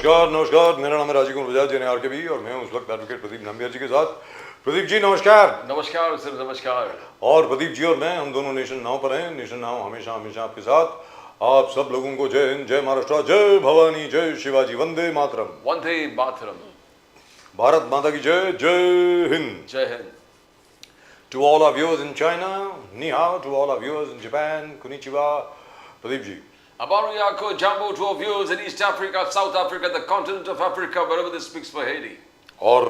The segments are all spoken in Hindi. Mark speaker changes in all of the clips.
Speaker 1: नमस्कार नमस्कार, मेरा नाम है राजीव कुमार बजाज जेने आरकेबी और मैं हूं उस वक्त एडवोकेट प्रदीप नंबियार जी के साथ। प्रदीप जी नमस्कार।
Speaker 2: नमस्कार सर, नमस्कार।
Speaker 1: और प्रदीप जी और मैं हम दोनों नेशन नाउ पर हैं। नेशन नाउ हमेशा हमेशा आपके साथ। आप सब लोगों को जय हिंद, जय महाराष्ट्र, जय भवानी, जय शिवाजी, वंदे मातरम।
Speaker 2: वंदे मातरम।
Speaker 1: भारत माता की जय, जय हिंद।
Speaker 2: जय Hind.
Speaker 1: To all our viewers in China, ni hao. To all our viewers in Japan, konnichiwa. Pradeep ji,
Speaker 2: Abaru Yako Jambo to our viewers in East Africa, South Africa, the continent of Africa, wherever they speak Swahili.
Speaker 1: और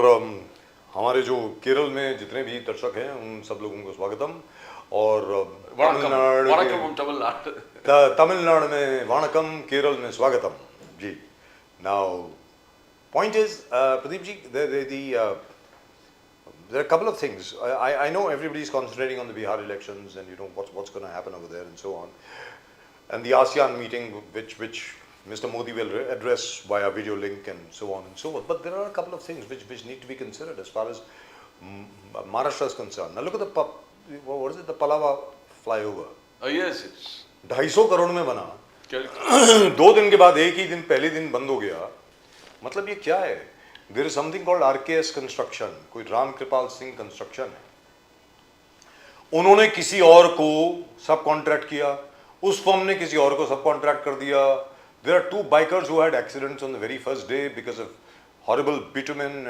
Speaker 1: हमारे जो केरल में जितने भी दर्शक हैं उन सब लोगों को स्वागतम। और तमिलनाडु में वाणकम, केरल में स्वागतम जी। Now point is, Pradeep ji, there are a couple of things. I know everybody is concentrating on the Bihar elections and you know what's going to happen over there and so on, and the ASEAN meeting which Mr. Modi will address via video link and so on and so forth. But there are a couple of things which need to be considered as far as Maharashtra is concerned. Now look at what is it, the Palava flyover.
Speaker 2: Yes, it's
Speaker 1: 250 crore में बना, 2 दिन के बाद एक ही दिन पहले दिन बंद हो गया। मतलब ये क्या है? There is something called RKS Construction, कोई राम कृपाल सिंह कंस्ट्रक्शन है। उन्होंने किसी और को सब कॉन्ट्रैक्ट किया, उस फर्म ने किसी और को सब कॉन्ट्रैक्ट कर दिया। There are 2 bikers who had accidents on the very first day because of horrible bitumen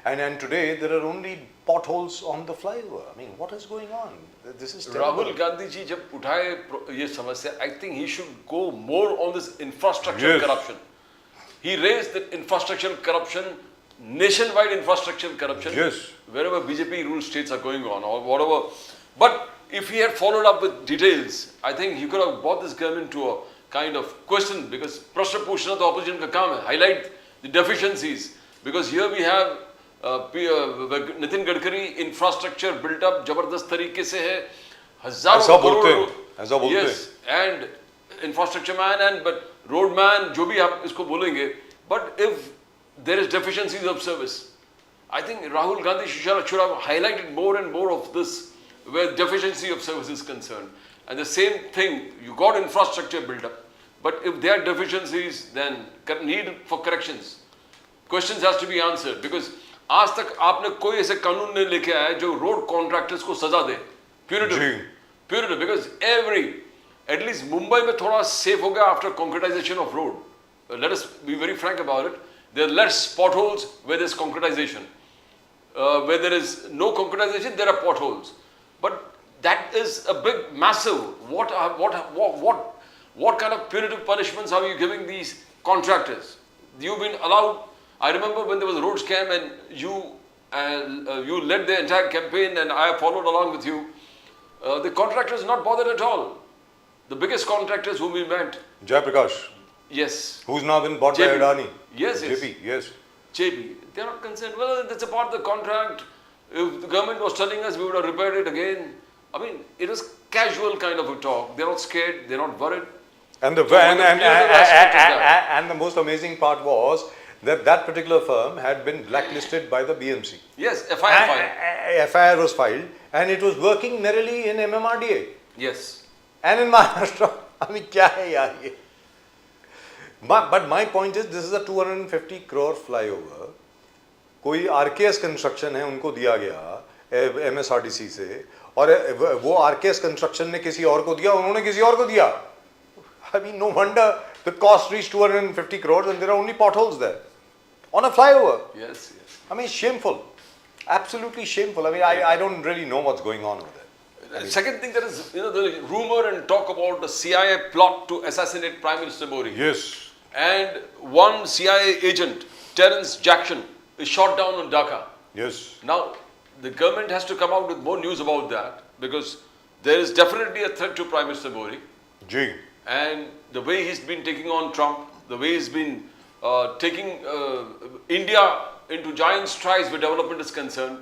Speaker 1: and today there are only potholes on the flyover. I mean, what is going on? This is terrible.
Speaker 2: Rahul Gandhi ji जब उठाए ये समस्या, I think he should go more on this infrastructure corruption. He raised the infrastructural corruption, nationwide infrastructural corruption, wherever BJP ruled states are going on or whatever. But if he had followed up with details, I think he could have brought this government to a kind of question, because Prashna Pushna, the opposition ka kaam hai, highlight the deficiencies. Because here we have Nitin Gadkari, infrastructure built up जबरदस्त तरीके से है, हजारों करोड़,
Speaker 1: ऐसा बोलते हैं,
Speaker 2: yes, and infrastructure man and but road man, जो भी आप इसको बोलेंगे, but if there is deficiencies of service, I think Rahul Gandhi should have highlighted more and more of this where deficiency of service is concerned. And the same thing, you got infrastructure built up, but if there are deficiencies, then need for corrections. Questions has to be answered, because आज तक आपने कोई ऐसे कानून नहीं लेके आया जो रोड कॉन्ट्रैक्टर्स को सजा दे, punitive, because at least Mumbai में थोड़ा safe हो गया after concretization of road. Let us be very frank about it. There are less potholes where there is concretization. Where there is no concretization, there are potholes. But that is a big, massive. What kind of punitive punishments are you giving these contractors? You've been allowed. I remember when there was a road scam and you led the entire campaign and I followed along with you. The contractors not bothered at all. The biggest contractors whom we met.
Speaker 1: Jayaprakash.
Speaker 2: Yes.
Speaker 1: Who's now been bought by Adani.
Speaker 2: Yes.
Speaker 1: JP, yes.
Speaker 2: JP. They are not concerned. Well, that's a part of the contract. If the government was telling us, we would have repaired it again. I mean, it was casual kind of a talk. They're not scared. They're not worried.
Speaker 1: And the most amazing part was that particular firm had been blacklisted by the BMC.
Speaker 2: Yes, FIR filed.
Speaker 1: FIR was filed, and it was working merrily in MMRDA.
Speaker 2: Yes.
Speaker 1: And in Maharashtra. I mean, क्या है यार ये? But my point is, this is a 250 crore flyover. कोई RKS construction है, उनको दिया गया MSRDC से, और वो RKS construction ने किसी और को दिया, उन्होंने किसी और को दिया. I mean, no wonder the cost reached 250 crores and there are only potholes there on a flyover.
Speaker 2: Yes.
Speaker 1: I mean, shameful, absolutely shameful. I mean, I don't really know what's going on over there.
Speaker 2: Second thing, there is the rumor and talk about the CIA plot to assassinate Prime Minister Modi.
Speaker 1: Yes.
Speaker 2: And one CIA agent, Terence Jackson, is shot down in Dhaka.
Speaker 1: Yes.
Speaker 2: Now, the government has to come out with more news about that, because there is definitely a threat to Prime Minister Modi.
Speaker 1: Ji.
Speaker 2: And the way he's been taking on Trump, the way he's been taking India into giant strides where development is concerned,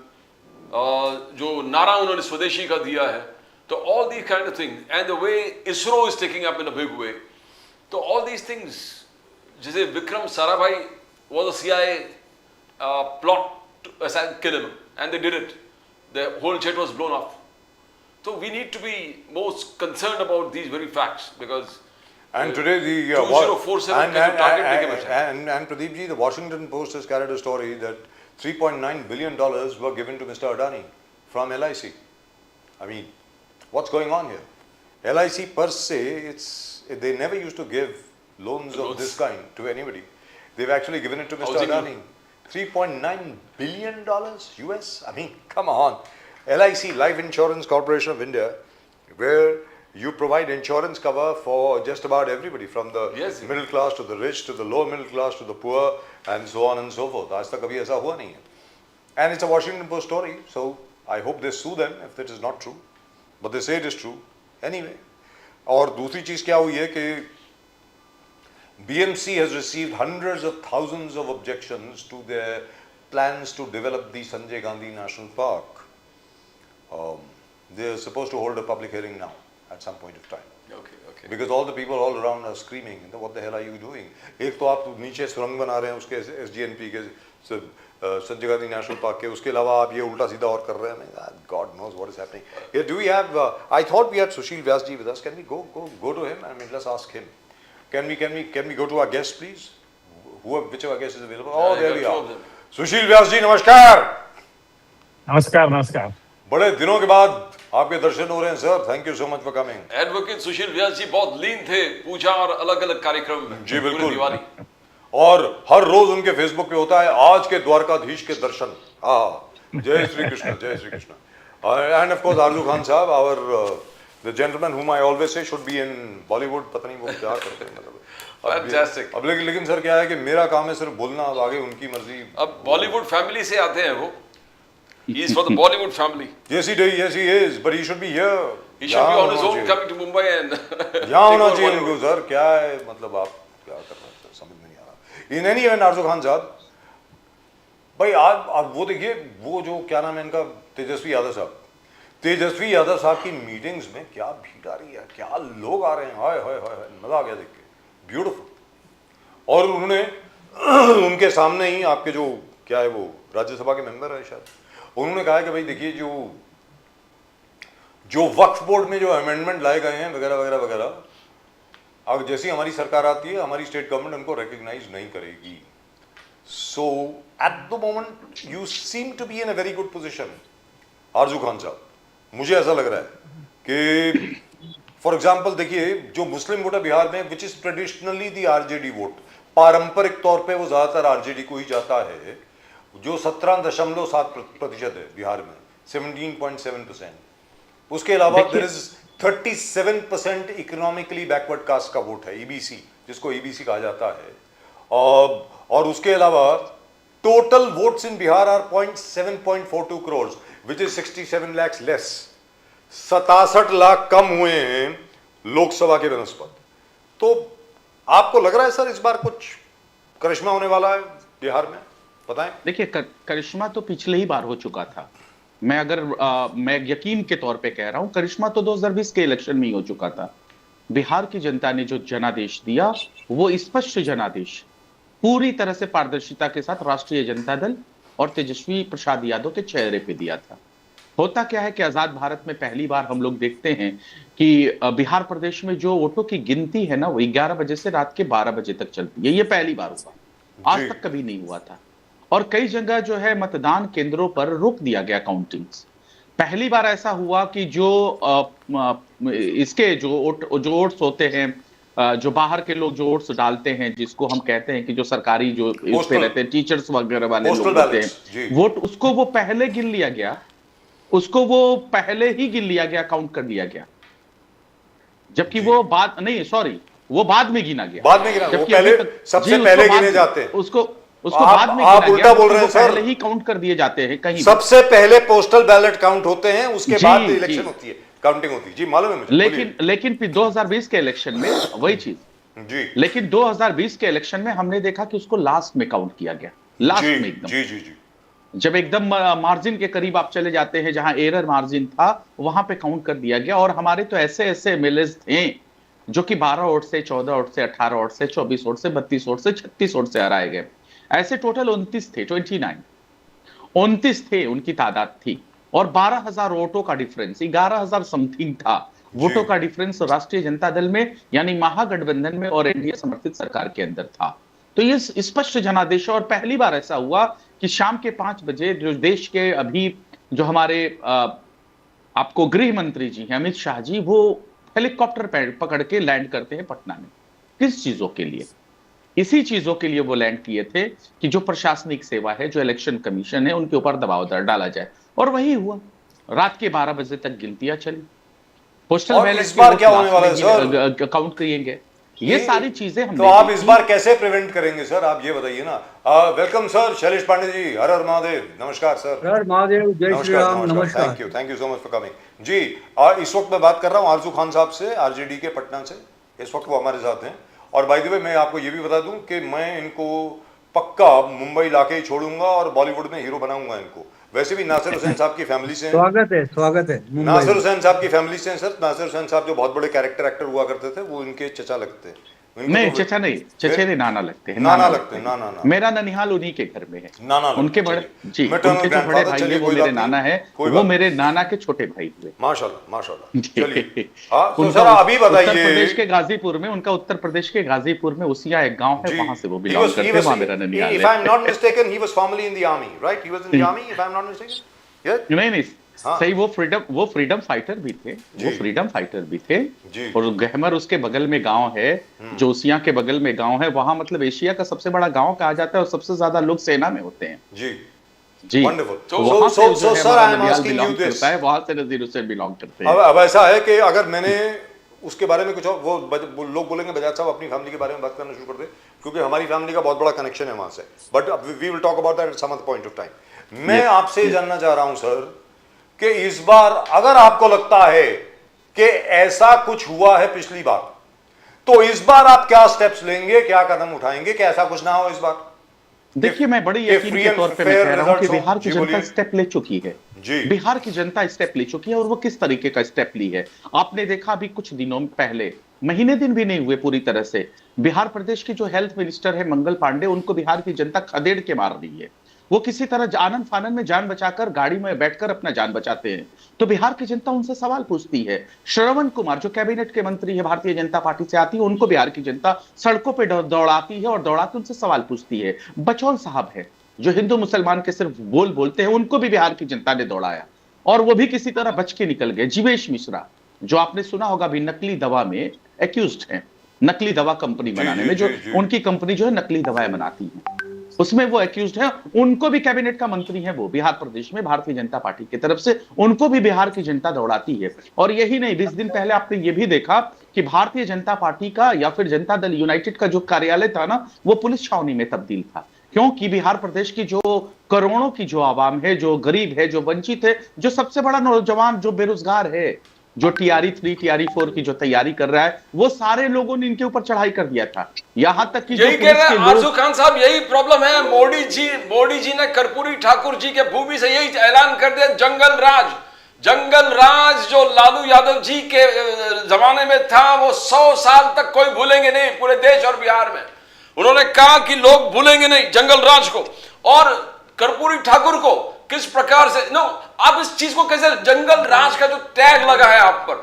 Speaker 2: जो नारा उन्होंने स्वदेशी का दिया है, तो all these kind of things, and the way ISRO is taking up in a big way, तो all these things, जैसे Vikram Sarabhai was a CIA plot to kill him, and they did it. The whole jet was blown off. So we need to be most concerned about these very facts, because
Speaker 1: And today the
Speaker 2: 2047 का जो target लेके बैठा है।
Speaker 1: and Pradeep ji, the Washington Post has carried a story that $3.9 billion were given to Mr. Adani from LIC. I mean, what's going on here? LIC per se, they never used to give loans of this kind to anybody. They've actually given it to Mr.
Speaker 2: Housing
Speaker 1: Adani. $3.9 billion US. I mean, come on. LIC, Life Insurance Corporation of India, where you provide insurance cover for just about everybody, from the middle class to the rich to the lower middle class to the poor, and so on and so forth. आज तक कभी ऐसा हुआ नहीं है. And it's a Washington Post story, so I hope they sue them if it is not true. But they say it is true. Anyway. और दूसरी चीज़ क्या हुई है कि BMC has received hundreds of thousands of objections to their plans to develop the Sanjay Gandhi National Park. They're supposed to hold a public hearing now at some point of time.
Speaker 2: Okay.
Speaker 1: Because all the people all around are screaming, what the hell are you doing? एक तो आप नीचे सुरंग बना रहे हैं उसके SGNP के संजय गांधी नेशनल पार्क के, उसके अलावा आप ये उल्टा सीधा और कर रहे हैं. God knows what is happening. Here, do we have? I thought we had Sushil Vyas ji with us. Can we go to him? I mean, let's ask him. Can we go to our guest, please? Whichever guest is available. Oh, there we are. Sushil Vyas ji, नमस्कार.
Speaker 3: नमस्कार.
Speaker 1: बड़े दिनों के बाद आपके दर्शन हो रहे हैं sir. Thank you so much for coming.
Speaker 2: Advocate Sushil Vyas ji बहुत लीन थे पूजा और अलग अलग कार्यक्रम में.
Speaker 1: जी बिल्कुल.
Speaker 2: दिवाली
Speaker 1: और हर रोज उनके फेसबुक पे होता है आज के द्वारकाधीश के दर्शन. जय श्री कृष्ण, जय Shri Krishna. End of course आरजू खान साहब, आवर द जेंटलमैन हुम I always say should be in Bollywood. पता नहीं वो क्या करते हैं मतलब.
Speaker 2: फैंटास्टिक.
Speaker 1: अब लेकिन सर क्या है कि मेरा काम है सिर्फ बोलना, अब आगे उनकी मर्जी.
Speaker 2: अब बॉलीवुड फैमिली से आते हैं वो. He is for the Bollywood family.
Speaker 1: Yes he is, but he should be here.
Speaker 2: He should be on his own coming to Mumbai and
Speaker 1: यहाँ होना चाहिए उनको सर. क्या है मतलब, आप क्या कर रहे हैं समझ में नहीं आ रहा. In any event, आरजू खान साहब भाई, आज वो देखिए, वो जो क्या नाम है इनका, तेजस्वी यादव साहब की मीटिंग्स में क्या भीड़ आ रही है, क्या लोग आ रहे हैं. हाय हाय हाय, मजा आ गया देख के. ब्यूटीफुल. और उन्होंने उनके सामने ही आपके जो क्या है वो राज्यसभा के मेंबर है शायद, उन्होंने कहा कि भाई देखिए जो वक्फ बोर्ड में जो अमेंडमेंट लाए गए हैं वगैरह वगैरह वगैरह, अब जैसी हमारी सरकार आती है हमारी स्टेट गवर्नमेंट उनको रिकॉग्नाइज नहीं करेगी. So at the moment you seem to be in a very good position Arzoo Khan साहब. मुझे ऐसा लग रहा है कि फॉर एग्जाम्पल देखिए, जो मुस्लिम वोट है बिहार में, which is traditionally the RJD vote, पारंपरिक तौर पे वो ज्यादातर आरजेडी को ही जाता है, जो 17.7% है बिहार में, 17.7%. उसके अलावा there is 37% economically backward caste का वोट है, ईबीसी, जिसको ईबीसी कहा जाता है. और उसके अलावा total votes in Bihar are 7.42 crore, which is 67 lakhs less. 67 lakh कम हुए हैं लोकसभा के बनस्पत. तो आपको लग रहा है सर इस बार कुछ करिश्मा होने वाला है बिहार में? बताएं.
Speaker 3: देखिए, करिश्मा तो पिछले ही बार हो चुका था. मैं यकीन के तौर पे कह रहा हूं, करिश्मा तो 2020 के इलेक्शन में ही हो चुका था. बिहार की जनता ने जो जनादेश दिया, वो स्पष्ट जनादेश पूरी तरह से पारदर्शिता के साथ राष्ट्रीय जनता दल और तेजस्वी प्रसाद यादव के चेहरे पे दिया था. होता क्या है कि आजाद भारत में पहली बार हम लोग देखते हैं कि बिहार प्रदेश में जो वोटों की गिनती है ना, वो 11 बजे से रात के 12 बजे तक चलती है. ये पहली बार हुआ, आज तक कभी नहीं हुआ था. और कई जगह जो है मतदान केंद्रों पर रोक दिया गया काउंटिंग्स. पहली बार ऐसा हुआ कि जो इसके जो वोट्स होते हैं, जो बाहर के लोग जो वोट्स डालते हैं, जिसको हम कहते हैं कि जो सरकारी जो इस पे रहते हैं, टीचर्स वगैरह वाले लोग होते हैं, वोट उसको वो पहले गिन लिया गया, उसको वो पहले ही गिन लिया गया, काउंट कर लिया गया. जबकि वो बाद नहीं, सॉरी, वो बाद में गिना गया.
Speaker 1: बाद में गिना, वो पहले सबसे पहले गिने जाते हैं.
Speaker 3: उसको बाद में
Speaker 1: आप उल्टा बोल रहे हैं सर.
Speaker 3: पहले ही काउंट कर दिए जाते हैं कहीं.
Speaker 1: सबसे पहले पोस्टल बैलेट काउंट होते हैं, उसके बाद इलेक्शन होती है, काउंटिंग होती है. जी मालूम है मुझे. लेकिन
Speaker 3: फिर 2020 के इलेक्शन में वही चीज
Speaker 1: जी.
Speaker 3: लेकिन 2020 के इलेक्शन में हमने देखा कि उसको लास्ट में काउंट किया गया. लास्ट में एकदम.
Speaker 1: जी.
Speaker 3: जब एकदम मार्जिन के करीब आप चले जाते हैं, जहां एरर मार्जिन था, वहां पे काउंट कर दिया गया. और हमारे तो ऐसे एमएलएस थे जो कि 12 वोट से, 14 वोट से, 18 वोट से, 24 वोट से, 32 वोट से, 36 वोट से हराए गए. ऐसे टोटल 29 थे, 29 थे उनकी तादाद थी. और 12,000 वोटों का डिफरेंस, 11,000 समथिंग था. वोटों का डिफरेंस राष्ट्रीय जनता दल में यानी महागठबंधन में और एनडीए समर्थित सरकार के अंदर था। तो ये स्पष्ट जनादेश है और पहली बार ऐसा हुआ कि शाम के 5 बजे जो देश के अभी जो हमारे आपको गृह मंत्री जी हैं अमित शाह जी, वो हेलीकॉप्टर पकड़ के लैंड करते हैं पटना में। किस चीजों के लिए? इसी चीजों के लिए वो लैंड किए थे कि जो प्रशासनिक सेवा है, जो इलेक्शन कमीशन है, उनके ऊपर दबाव डाला जाए। और वही हुआ। रात के 12 बजे तक गिनतियां चली। पोस्टल
Speaker 1: और
Speaker 3: बैलेट
Speaker 1: इस बार क्या होने वाला है सर?
Speaker 3: काउंट करेंगे। ये सारी चीजें हम
Speaker 1: तो आप इस बार कैसे प्रिवेंट करेंगे सर? आप ये बताइए ना। वेलकम सर, शैलेश पांडे जी, हर हर महादेव, नमस्कार सर।
Speaker 4: हर महादेव, जय श्री राम, नमस्कार।
Speaker 1: Thank you so much for coming जी। इस वक्त मैं बात कर रहा हूं आरजू खान साहब से, आरजेडी के पटना से। इस वक्त वो हमारे साथ हैं। और बाय द वे मैं आपको ये भी बता दूं कि मैं इनको पक्का मुंबई लाके ही छोड़ूंगा और बॉलीवुड में हीरो बनाऊंगा इनको। वैसे भी नासिर हुसैन साहब की फैमिली से हैं।
Speaker 4: स्वागत है
Speaker 1: नासिर हुसैन साहब की फैमिली से हैं सर। नासिर हुसैन साहब जो बहुत बड़े कैरेक्टर एक्टर हुआ करते थे, वो इनके चचा लगते हैं।
Speaker 3: नहीं, चचा नहीं, चचेरे नाना लगते हैं।
Speaker 1: नाना लगते हैं, नाना।
Speaker 3: मेरा ननिहाल उन्हीं के घर में है।
Speaker 1: नाना
Speaker 3: उनके बड़े जी, उनके जो बड़े भाई है वो मेरे नाना है, वो मेरे नाना के छोटे भाई हुए।
Speaker 1: माशाल्लाह माशाल्लाह। चलिए तो सर अभी बताइए।
Speaker 3: उत्तर प्रदेश के गाजीपुर में, उनका उत्तर प्रदेश के गाजीपुर में उसिया एक गांव है, वहां से वो बिलोंग करते हैं। वहां मेरा ननिहाल है।
Speaker 1: If I'm not mistaken, he was formerly in the army, right? He was in the army, if I'm not mistaken. Yes?
Speaker 3: नहीं, सही, वो फ्रीडम फाइटर भी थे। वो फ्रीडम फाइटर भी थे। और गहमर उसके बगल में गांव है, जोसिया के बगल में गांव है। वहां मतलब एशिया का सबसे बड़ा गांव कहा जाता है और सबसे ज्यादा लोग सेना में होते हैं। जी
Speaker 1: wonderful.
Speaker 3: So sir, I am asking you this. वहां से नजीर हुसैन बिलोंग करते हैं।
Speaker 1: अब ऐसा है कि अगर मैंने उसके बारे में कुछ और, वो लोग बोलेंगे बजाज साहब अपनी फैमिली के बारे में बात करना शुरू कर दे, क्योंकि हमारी फैमिली का बहुत बड़ा कनेक्शन है वहां से। But we will talk about that at some other point of time. मैं आपसे जानना चाह रहा हूं सर कि इस बार अगर आपको लगता है कि ऐसा कुछ हुआ है पिछली बार, तो इस बार आप क्या स्टेप्स लेंगे, क्या कदम उठाएंगे कि ऐसा कुछ ना हो इस बार?
Speaker 3: देखिए, मैं बड़ी यकीन के तौर पे मैं कह रहा हूं कि बिहार की जनता स्टेप ले चुकी है। बिहार की जनता स्टेप ले चुकी है। और वो किस तरीके का स्टेप ली है आपने देखा। अभी कुछ दिनों पहले, महीने दिन भी नहीं हुए पूरी तरह से, बिहार प्रदेश की जो हेल्थ मिनिस्टर है मंगल पांडे, उनको बिहार की जनता खदेड़ के मार रही है। वो किसी तरह आनंद फानन में जान बचाकर गाड़ी में बैठकर अपना जान बचाते हैं। तो बिहार की जनता उनसे सवाल पूछती है। श्रवण कुमार जो कैबिनेट के मंत्री है, भारतीय जनता पार्टी से आती है, उनको बिहार की जनता सड़कों पे दौड़ाती है और दौड़ाकर उनसे सवाल पूछती है। बचौल साहब है जो हिंदू मुसलमान के सिर्फ बोलते हैं, उनको भी बिहार की जनता ने दौड़ाया और वो भी किसी तरह बच के निकल गए। जीवेश मिश्रा जो आपने सुना होगा भी नकली दवा में एक्यूज्ड है, नकली दवा कंपनी बनाने में, जो उनकी कंपनी जो है नकली दवाएं बनाती है, उसमें वो एक्यूज्ड है। उनको भी कैबिनेट का मंत्री है वो बिहार प्रदेश में भारतीय जनता पार्टी की तरफ से, उनको भी बिहार की जनता दौड़ाती है। और यही नहीं, 20 दिन पहले आपने ये भी देखा कि भारतीय जनता पार्टी का या फिर जनता दल यूनाइटेड का जो कार्यालय था ना, वो पुलिस छावनी में तब्दील था। क्योंकि बिहार प्रदेश की जो करोड़ों की जो आवाम है, जो गरीब है, जो वंचित है, जो सबसे बड़ा नौजवान जो बेरोजगार है, जो टीआरई 3 टीआरई 4 की जो तैयारी कर रहा है, वो सारे लोगों ने इनके ऊपर चढ़ाई कर दिया था। यहां तक कि
Speaker 2: यही कह रहे हैं आरजू खान साहब, यही प्रॉब्लम है। मोदी जी ने कर्पूरी ठाकुर जी के भूमि से यही ऐलान कर दिया, जंगल राज जो लालू यादव जी के जमाने में था, वो 100 साल तक कोई भूलेंगे नहीं पूरे देश और बिहार में। उन्होंने कहा कि लोग भूलेंगे नहीं जंगल राज को और कर्पूरी ठाकुर को। किस प्रकार से आप इस चीज को कैसे, जंगल राज का जो टैग लगा है आप पर,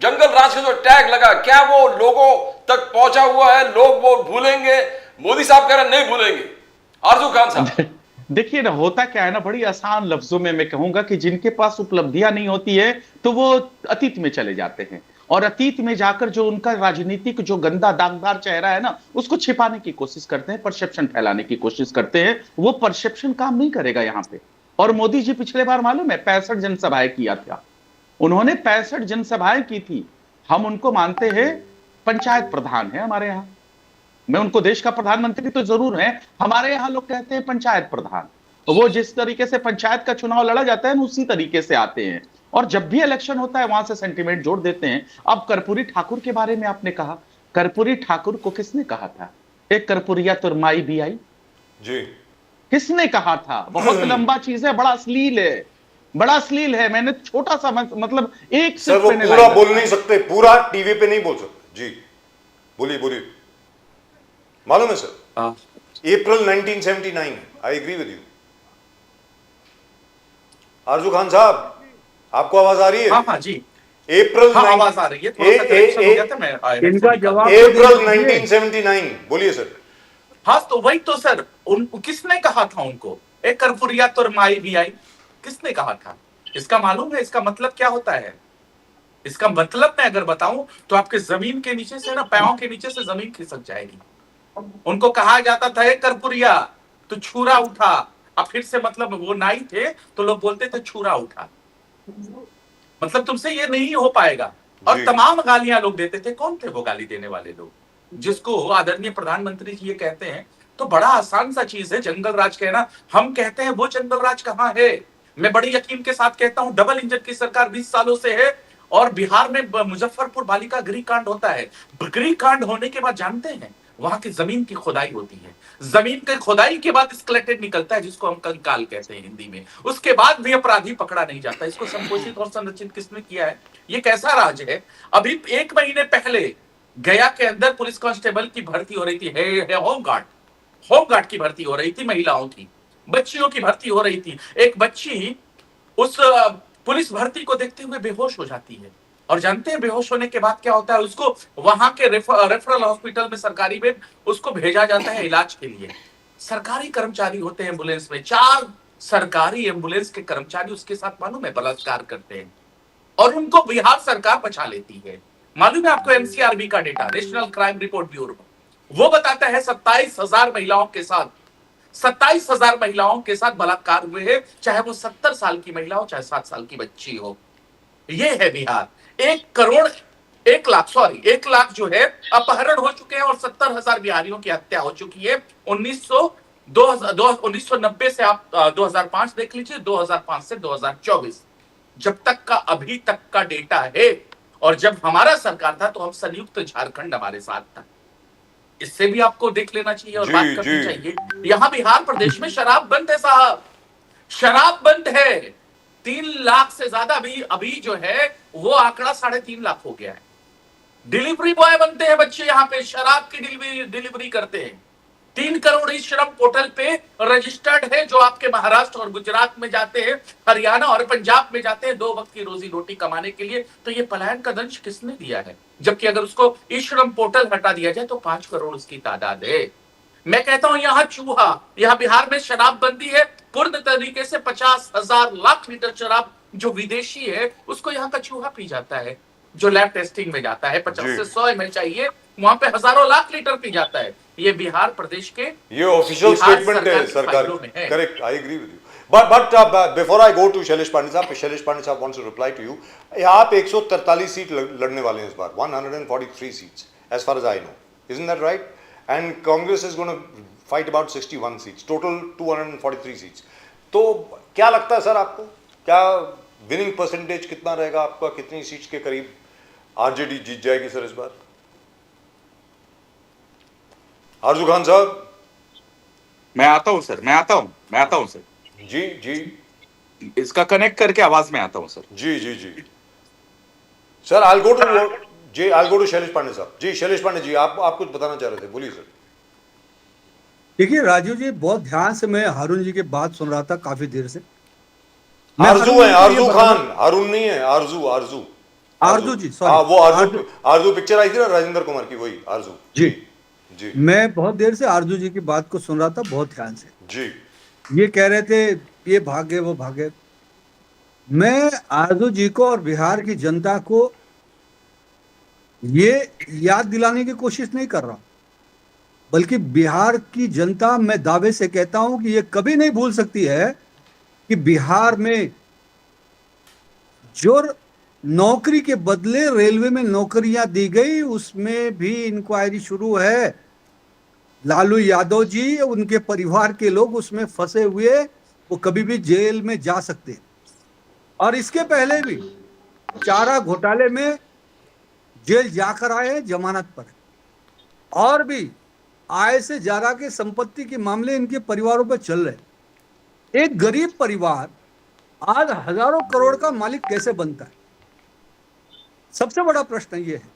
Speaker 2: जंगल राज का जो टैग लगा, क्या वो लोगों तक पहुंचा हुआ है? लोग वो भूलेंगे? मोदी साहब कह रहे नहीं भूलेंगे। आरजू खान साहब
Speaker 3: देखिए ना, होता क्या है ना, बड़ी आसान लफ्जों में मैं कहूंगा कि जिनके पास उपलब्धियां नहीं होती है तो वो अतीत में चले जाते हैं और अतीत में जाकर जो उनका राजनीतिक जो गंदा दागदार चेहरा है ना, उसको छिपाने की कोशिश करते हैं, परसेप्शन फैलाने की कोशिश करते हैं। वो परसेप्शन काम नहीं करेगा यहां पे। और मोदी जी पिछले बार मालूम है 65 जनसभाएं किया था उन्होंने, 65 जनसभाएं की थी। हम उनको मानते हैं पंचायत प्रधान है हमारे यहां। मैं उनको देश का प्रधानमंत्री तो जरूर है, हमारे यहां लोग कहते हैं पंचायत प्रधान। तो वो जिस तरीके से पंचायत का चुनाव लड़ा जाता है उसी तरीके से आते हैं और जब भी इलेक्शन होता है वहां से सेंटीमेंट जोड़ देते हैं। अब कर्पूरी ठाकुर के बारे में आपने कहा, कर्पूरी ठाकुर को किसने कहा था? एक कर्पूरिया तुरमाई भी आई
Speaker 1: जी,
Speaker 3: किसने कहा था? बहुत लंबा चीज है, बड़ा अश्लील है। मैंने छोटा सा मतलब एक
Speaker 1: सर वो पूरा बोल नहीं सकते, पूरा टीवी पे नहीं बोल सकते। जी बोलिए। मालूम है sir, April 1979, I agree with you. Arzoo Khan साहब, आपको आवाज आ रही है?
Speaker 4: हाँ जी।
Speaker 1: अप्रैल
Speaker 5: हाँ, आवाज आ रही है, थोड़ा सा करेक्शन हो गया था, मैं
Speaker 4: इनका जवाब
Speaker 1: अप्रैल 1979, बोलिए सर।
Speaker 5: हाँ, तो वही तो सर, किसने कहा था उनको, एक कर्पूरिया तो माई भी आई, किसने कहा था? इसका मालूम है इसका मतलब क्या होता है? इसका मतलब मैं अगर बताऊं तो आपके जमीन के नीचे से ना, पैरों के नीचे से जमीन खिसक जाएगी। उनको कहा जाता था, एक कर्पूरिया तो छुरा उठा। अब फिर से मतलब वो नाई थे तो लोग बोलते थे छुरा उठा, मतलब तुमसे ये नहीं हो पाएगा। और
Speaker 1: जी।
Speaker 5: तमाम गालियां लोग देते थे। कौन थे वो गाली देने वाले लोग, जिसको आदरणीय प्रधानमंत्री जी ये कहते हैं? तो बड़ा आसान सा चीज है जंगल राज कहना। हम कहते हैं वो जंगल राज कहां है? मैं बड़े यकीन के साथ कहता हूं, डबल इंजन की सरकार 20 सालों से है और बिहार में मुजफ्फरपुर बालिका गृह कांड होता है। गृह कांड होने के बाद जानते हैं वहां की जमीन की खुदाई होती है। जमीन की खुदाई के बाद स्केलेटन निकलता है, जिसको हम कंकाल कहते हैं हिंदी में। उसके बाद भी अपराधी पकड़ा नहीं जाता। इसको संपोषित और संरक्षित किसने किया है? ये कैसा राज है? अभी 1 महीने पहले गया के अंदर पुलिस कांस्टेबल की भर्ती हो रही थी, होमगार्ड की भर्ती हो रही थी, महिलाओं की, बच्चियों की भर्ती हो रही थी। एक बच्ची उस पुलिस भर्ती को देखते हुए बेहोश हो जाती है। और जानते हैं बेहोश होने के बाद क्या होता है? उसको वहां के रेफरल हॉस्पिटल में, सरकारी में उसको भेजा जाता है इलाज के लिए। सरकारी कर्मचारी होते हैं एम्बुलेंस में, 4 सरकारी एम्बुलेंस के कर्मचारी उसके साथ मालूम है बलात्कार करते हैं और उनको बिहार सरकार बचा लेती है। मालूम है आपको एनसीआरबी का data, national crime report bureau, वो बताता है 27,000 महिलाओं के साथ 27,000 महिलाओं के साथ बलात्कार हुए हैं, चाहे वो 70 साल की महिला हो, चाहे 7 साल की बच्ची हो। ये है बिहार। 1 लाख जो है अपहरण हो चुके हैं और 70,000 बिहारियों की हत्या हो चुकी है। 1990 से आप 2005 देख लीजिए, 2005 से 2024 जब तक का, अभी तक का डेटा है। और जब हमारा सरकार था तो हम संयुक्त झारखंड हमारे साथ था। इससे भी आपको देख लेना चाहिए और बात करनी चाहिए। यहां बिहार प्रदेश में शराब बंद है साहब, शराब बंद है। 3 लाख से ज्यादा अभी जो है वो आंकड़ा 3.5 लाख हो गया है। डिलीवरी बॉय बनते हैं बच्चे, यहां पे शराब की डिलीवरी करते हैं। 3 करोड़ इस श्रम पोर्टल पे रजिस्टर्ड है, जो आपके महाराष्ट्र और गुजरात में जाते हैं, हरियाणा और पंजाब में जाते हैं 2 वक्त की रोजी रोटी कमाने के लिए। तो ये पलायन का दंश किसने दिया है? जबकि अगर उसको ई श्रम पोर्टल हटा दिया जाए तो 5 करोड़ उसकी तादाद है। मैं कहता हूं यहां चूहा, यहां बिहार में शराबबंदी है पूर्ण तरीके से। 50,000 लाख लीटर शराब जो विदेशी है उसको यहां का चूहा पी जाता है, जो लैब टेस्टिंग में जाता है। 50 से 100 ml चाहिए, वहां पे हजारों लाख लीटर पी जाता है। ये बिहार प्रदेश के,
Speaker 1: ये ऑफिशियल स्टेटमेंट है सरकार की। Correct, I agree with you. But before I go to Shailesh Pandey साहब wants to reply to you. आप 143 सीट लड़ने वाले हैं इस बार, 143 seats as far as I know, isn't that right? And Congress is gonna fight about 61 seats, total 243 seats. तो क्या लगता है सर आपको, क्या विनिंग परसेंटेज कितना रहेगा आपका? कितनी सीट्स के करीब आरजेडी जीत जाएगी सर इस बार? आरजू खान साहब।
Speaker 6: मैं आता हूं सर।
Speaker 1: जी जी,
Speaker 6: इसका कनेक्ट करके आवाज में आता हूं सर।
Speaker 1: जी जी जी sir, I'll go to Shailesh Pandey साहब। जी शैलेश पांडे जी, आप कुछ बताना चाह रहे थे, बोलिए सर।
Speaker 4: देखिए राजू जी, बहुत ध्यान से मैं हारून जी की बात सुन रहा था काफी देर से।
Speaker 1: आरजू है, आरजू खान, हारून नहीं है, आरजू
Speaker 4: जी, सॉरी।
Speaker 1: हाँ, वो आरजू पिक्चर आई थी ना राजेंद्र कुमार की, वही आरजू।
Speaker 4: जी
Speaker 1: जी,
Speaker 4: मैं बहुत देर से आरजू जी की बात को सुन रहा था, बहुत ध्यान से।
Speaker 1: जी
Speaker 4: ये कह रहे थे ये भागे वो भागे। मैं आरजू जी को और बिहार की जनता को ये याद दिलाने की कोशिश नहीं कर रहा, बल्कि बिहार की जनता, मैं दावे से कहता हूं कि ये कभी नहीं भूल सकती है कि बिहार में जो नौकरी के बदले रेलवे में नौकरियां दी गई, उसमें भी इंक्वायरी शुरू है। लालू यादव जी, उनके परिवार के लोग उसमें फंसे हुए, वो कभी भी जेल में जा सकते हैं। और इसके पहले भी चारा घोटाले में जेल जाकर आए, जमानत पर। और भी आय से ज्यादा के संपत्ति के मामले इनके परिवारों पर चल रहे। एक गरीब परिवार आज हजारों करोड़ का मालिक कैसे बनता है? सबसे बड़ा प्रश्न ये है।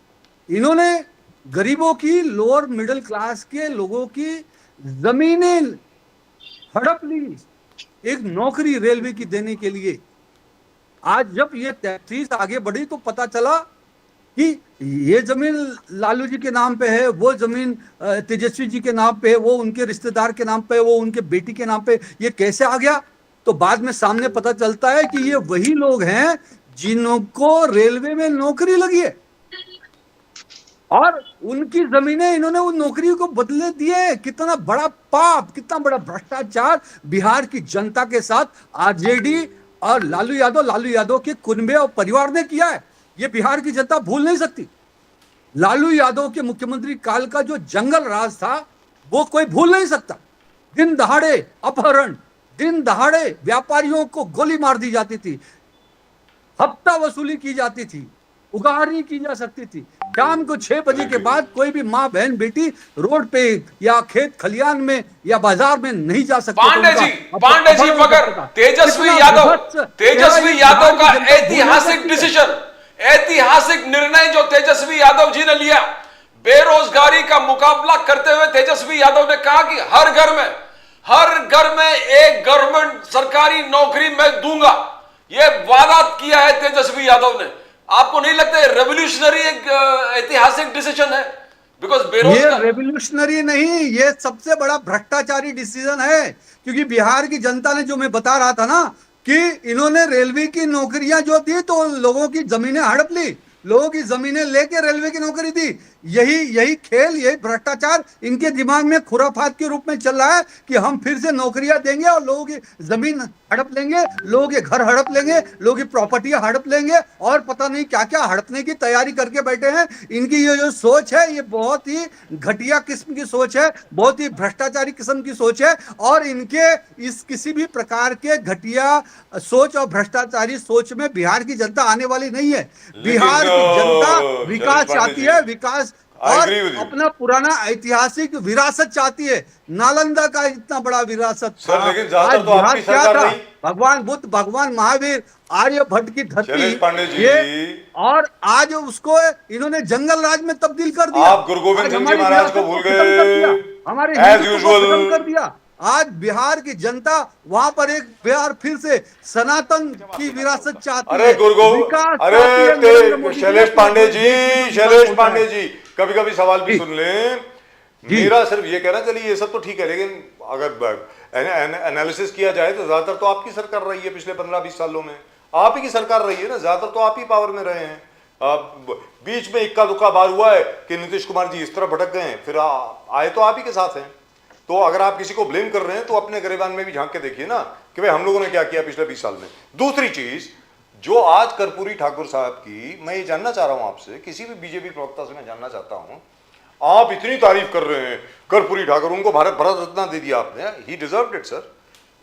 Speaker 4: इन्होंने गरीबों की, लोअर मिडिल क्लास के लोगों की जमीनें हड़प ली एक नौकरी रेलवे की देने के लिए। आज जब ये 33 आगे बढ़ी तो पता चला कि ये जमीन लालू जी के नाम पे है, वो जमीन तेजस्वी जी के नाम पे है, वो उनके रिश्तेदार के नाम पे है, वो उनके बेटी के नाम पे, ये कैसे आ गया? तो बाद में सामने पता चलता है कि ये वही लोग हैं जिनको रेलवे में नौकरी लगी है और उनकी जमीनें इन्होंने उन नौकरी को बदले दिए। कितना बड़ा पाप, कितना बड़ा भ्रष्टाचार बिहार की जनता के साथ आरजेडी और लालू यादव के कुनबे और परिवार ने किया है, ये बिहार की जनता भूल नहीं सकती। लालू यादव के मुख्यमंत्री काल का जो जंगल राज था वो कोई भूल नहीं सकता। दिन दहाड़े अपहरण, दिन दहाड़े व्यापारियों को गोली मार दी जाती थी, हफ्ता वसूली की जाती थी, उगाही की जा सकती थी। शाम को 6 बजे के बाद कोई भी माँ बहन बेटी रोड पे या खेत खलियान में या बाजार में नहीं जा सकती।
Speaker 2: पांडे जी मगर तेजस्वी यादव का ऐतिहासिक निर्णय जो तेजस्वी यादव जी ने लिया, बेरोजगारी का मुकाबला करते हुए तेजस्वी यादव ने कहा कि हर घर में एक गवर्नमेंट सरकारी नौकरी मैं दूंगा, यह वादा किया है तेजस्वी यादव ने। आपको नहीं लगता है रेवोल्यूशनरी एक ऐतिहासिक डिसीजन है? बिकॉज
Speaker 4: ये रेवोल्यूशनरी नहीं, ये सबसे बड़ा भ्रष्टाचारी डिसीजन है। क्योंकि बिहार की जनता ने, जो मैं बता रहा था ना, कि इन्होंने रेलवे की नौकरियां जो दी तो लोगों की जमीनें हड़प ली, लोगों की जमीनें लेके रेलवे की नौकरी दी। यही खेल, यही भ्रष्टाचार इनके दिमाग में खुराफात के रूप में चल रहा है कि हम फिर से नौकरियां देंगे और लोगों की जमीन हड़प लेंगे, लोगों के घर हड़प लेंगे, लोगों की प्रॉपर्टियां हड़प लेंगे और पता नहीं क्या क्या हड़पने की तैयारी करके बैठे हैं। इनकी ये जो सोच है ये बहुत ही घटिया किस्म की सोच है, बहुत ही भ्रष्टाचारी किस्म की सोच है। और इनके इस किसी भी प्रकार के घटिया सोच और भ्रष्टाचारी सोच में बिहार की जनता आने वाली नहीं है। बिहार की जनता विकास चाहती है, विकास और अपना पुराना ऐतिहासिक विरासत चाहती है। नालंदा का इतना बड़ा विरासत
Speaker 1: सर, लेकिन ज्यादातर तो आपकी सरकार नहीं।
Speaker 4: भगवान बुद्ध, भगवान महावीर, आर्यभट्ट की धरती,
Speaker 1: पांडे जी,
Speaker 4: ये और आज उसको इन्होंने जंगल राज में तब्दील कर दिया।
Speaker 1: आप गुरु गोविंद सिंह जी महाराज को भूल गए,
Speaker 4: हमारे
Speaker 1: एज यूजुअल
Speaker 4: कर दिया। आज बिहार की जनता वहां पर एक बिहार फिर से सनातन की विरासत चाहती है।
Speaker 1: अरे शैलेश पांडे जी कभी कभी सवाल भी सुन लें। मेरा सिर्फ ये कहना, चलिए ये सब तो ठीक है, लेकिन अगर एनालिसिस किया जाए तो ज्यादातर तो आपकी सरकार रही है पिछले 15-20 सालों में, आप ही की सरकार रही है ना, ज्यादातर तो आप ही पावर में रहे हैं। बीच में इक्का दुक्का बार हुआ है कि नीतीश कुमार जी इस तरह भटक गए हैं, फिर आए तो आप ही के साथ हैं। तो अगर आप किसी को ब्लेम कर रहे हैं तो अपने गिरेबान में भी झांक के देखिए ना कि भाई हम लोगों ने क्या किया पिछले 20 साल में। दूसरी चीज जो आज कर्पूरी ठाकुर साहब की, मैं ये जानना चाह रहा हूं आपसे, किसी भी बीजेपी प्रवक्ता से मैं जानना चाहता हूं, आप इतनी तारीफ कर रहे हैं कर्पूरी ठाकुर, उनको भारत रत्न दे दिया आपने, ही डिजर्व्ड इट सर,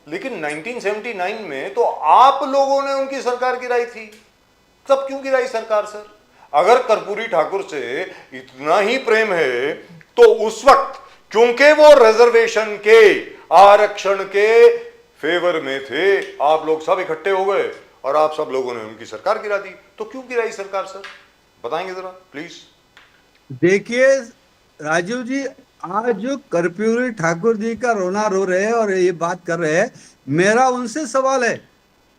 Speaker 1: लेकिन 1979 में तो आप लोगों ने उनकी सरकार गिराई थी, तब क्यों गिराई सरकार सर? अगर कर्पूरी ठाकुर से इतना ही प्रेम है तो उस वक्त, क्योंकि वो रिजर्वेशन के, आरक्षण के फेवर में थे, आप लोग सब इकट्ठे हो गए और आप सब लोगों ने उनकी सरकार गिरा दी, तो क्यों गिराई सरकार सर? बताएंगे जरा प्लीज।
Speaker 4: देखिए राजीव जी, आज जो कर्पूरी ठाकुर जी का रोना रो रहे हैं और ये बात कर रहे हैं, मेरा उनसे सवाल है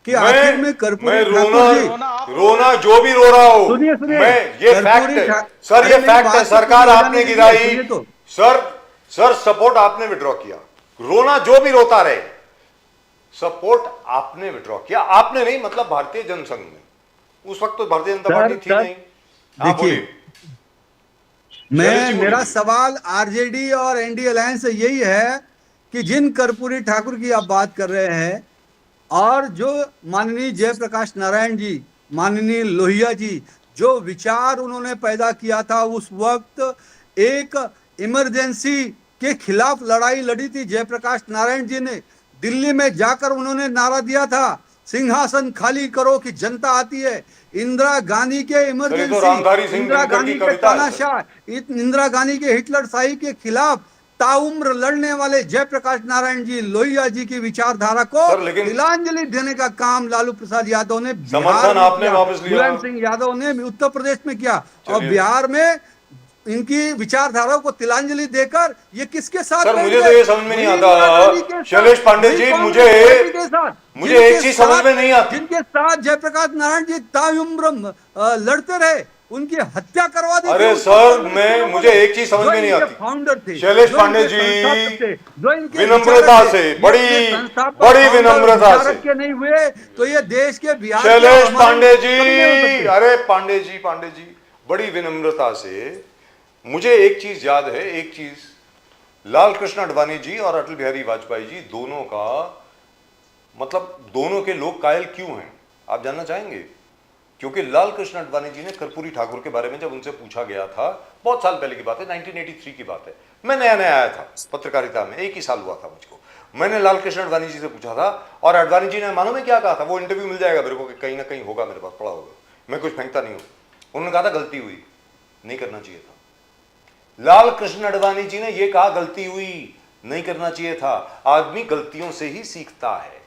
Speaker 4: कि आखिर में कर्पूरी ठाकुर जी,
Speaker 1: रोना जो भी रो रहा हो,
Speaker 4: सुनिए
Speaker 1: मैं ये फैक्ट है सर, ये फैक्ट है, सरकार आपने गिराई सर, सपोर्ट आपने विड्रॉ किया, रोना जो भी रोता रहे, सपोर्ट आपने विड्रॉ किया, आपने नहीं, मतलब भारतीय जनसंघ ने, उस वक्त तो भारतीय जनता पार्टी थी नहीं।
Speaker 4: देखिए, मेरा सवाल आरजेडी और एनडीए अलायंस से यही है कि जिन कर्पूरी ठाकुर की आप बात कर रहे हैं और जो माननीय जयप्रकाश नारायण जी, माननीय लोहिया जी, जो विचार उन्होंने पैदा किया था, उस वक्त एक इमरजेंसी के खिलाफ लड़ाई लड़ी थी जयप्रकाश नारायण जी ने। दिल्ली में जाकर उन्होंने नारा दिया था, सिंहासन खाली करो कि जनता आती है। इंदिरा गांधी के इमरजेंसी, इंदिरा गांधी के तानाशाह, इंदिरा गांधी के हिटलर शाही के खिलाफ ताउम्र लड़ने वाले जयप्रकाश नारायण जी, लोहिया जी की विचारधारा को तिलांजलि देने का काम लालू प्रसाद यादव ने,
Speaker 1: समर्थन आपने वापस लिया,
Speaker 4: मुलायम सिंह यादव ने उत्तर प्रदेश में किया और बिहार में इनकी विचारधारा को तिलांजलि देकर ये किसके साथ
Speaker 1: सर,
Speaker 4: बैठ
Speaker 1: मुझे
Speaker 4: गए?
Speaker 1: तो ये समझ में नहीं
Speaker 4: वही
Speaker 1: आता।
Speaker 4: इंदिरा गांधी के साथ,
Speaker 1: शैलेश पांडे
Speaker 4: वही
Speaker 1: जी,
Speaker 4: कांग्रेस
Speaker 1: मुझे-
Speaker 4: पार्टी के साथ,
Speaker 1: मुझे
Speaker 4: जिनके
Speaker 1: एक चीज समझ
Speaker 4: साथ-
Speaker 1: में नहीं आती।
Speaker 4: जिनके साथ जयप्रकाश नारायण जी तायुम्र लड़ते रहे, उनकी हत्या करवा दी।
Speaker 1: अरे
Speaker 4: थी
Speaker 1: सर,
Speaker 4: उनको
Speaker 1: मुझे एक चीज समझ में नहीं आती।
Speaker 4: फाउंडर थे
Speaker 1: शैलेश
Speaker 4: जो
Speaker 1: पांडे
Speaker 4: इनके
Speaker 1: जी,
Speaker 4: संस्थापक थे, जो इनके
Speaker 1: विनम्रता
Speaker 4: विचारक थे।
Speaker 1: से,
Speaker 4: ये
Speaker 1: बड़ी-
Speaker 4: इनके संस्थापक,
Speaker 1: बड़ी
Speaker 4: फाउंडर,
Speaker 1: विनम्रता
Speaker 4: विचारक
Speaker 1: से।
Speaker 4: के नहीं हुए तो ये देश के बिहार के
Speaker 1: शैलेश
Speaker 4: हमारे
Speaker 1: पांडे
Speaker 4: कभी नहीं हो
Speaker 1: जी,
Speaker 4: सकते।
Speaker 1: अरे पांडे जी, बड़ी विनम्रता से। मुझे एक चीज याद है, एक चीज, लाल कृष्ण आडवाणी जी और अटल बिहारी वाजपेयी जी दोनों का मतलब, दोनों के लोग कायल क्यों हैं, आप जानना चाहेंगे? क्योंकि लाल कृष्ण आडवाणी जी ने कर्पूरी ठाकुर के बारे में जब उनसे पूछा गया था, बहुत साल पहले की बात है, 1983 की बात है, मैं नया नया आया था पत्रकारिता में, एक ही साल हुआ था मुझको। मैंने लाल कृष्ण आडवाणी जी से पूछा था और आडवाणी जी ने मालूम है क्या कहा था? वो इंटरव्यू मिल जाएगा मेरे को कि कहीं ना कहीं होगा, मेरे पास पड़ा होगा, मैं कुछ फेंकता नहीं हूं। उन्होंने कहा था गलती हुई, नहीं करना चाहिए था। लाल कृष्ण आडवाणी जी ने यह कहा गलती हुई, नहीं करना चाहिए था। आदमी गलतियों से ही सीखता है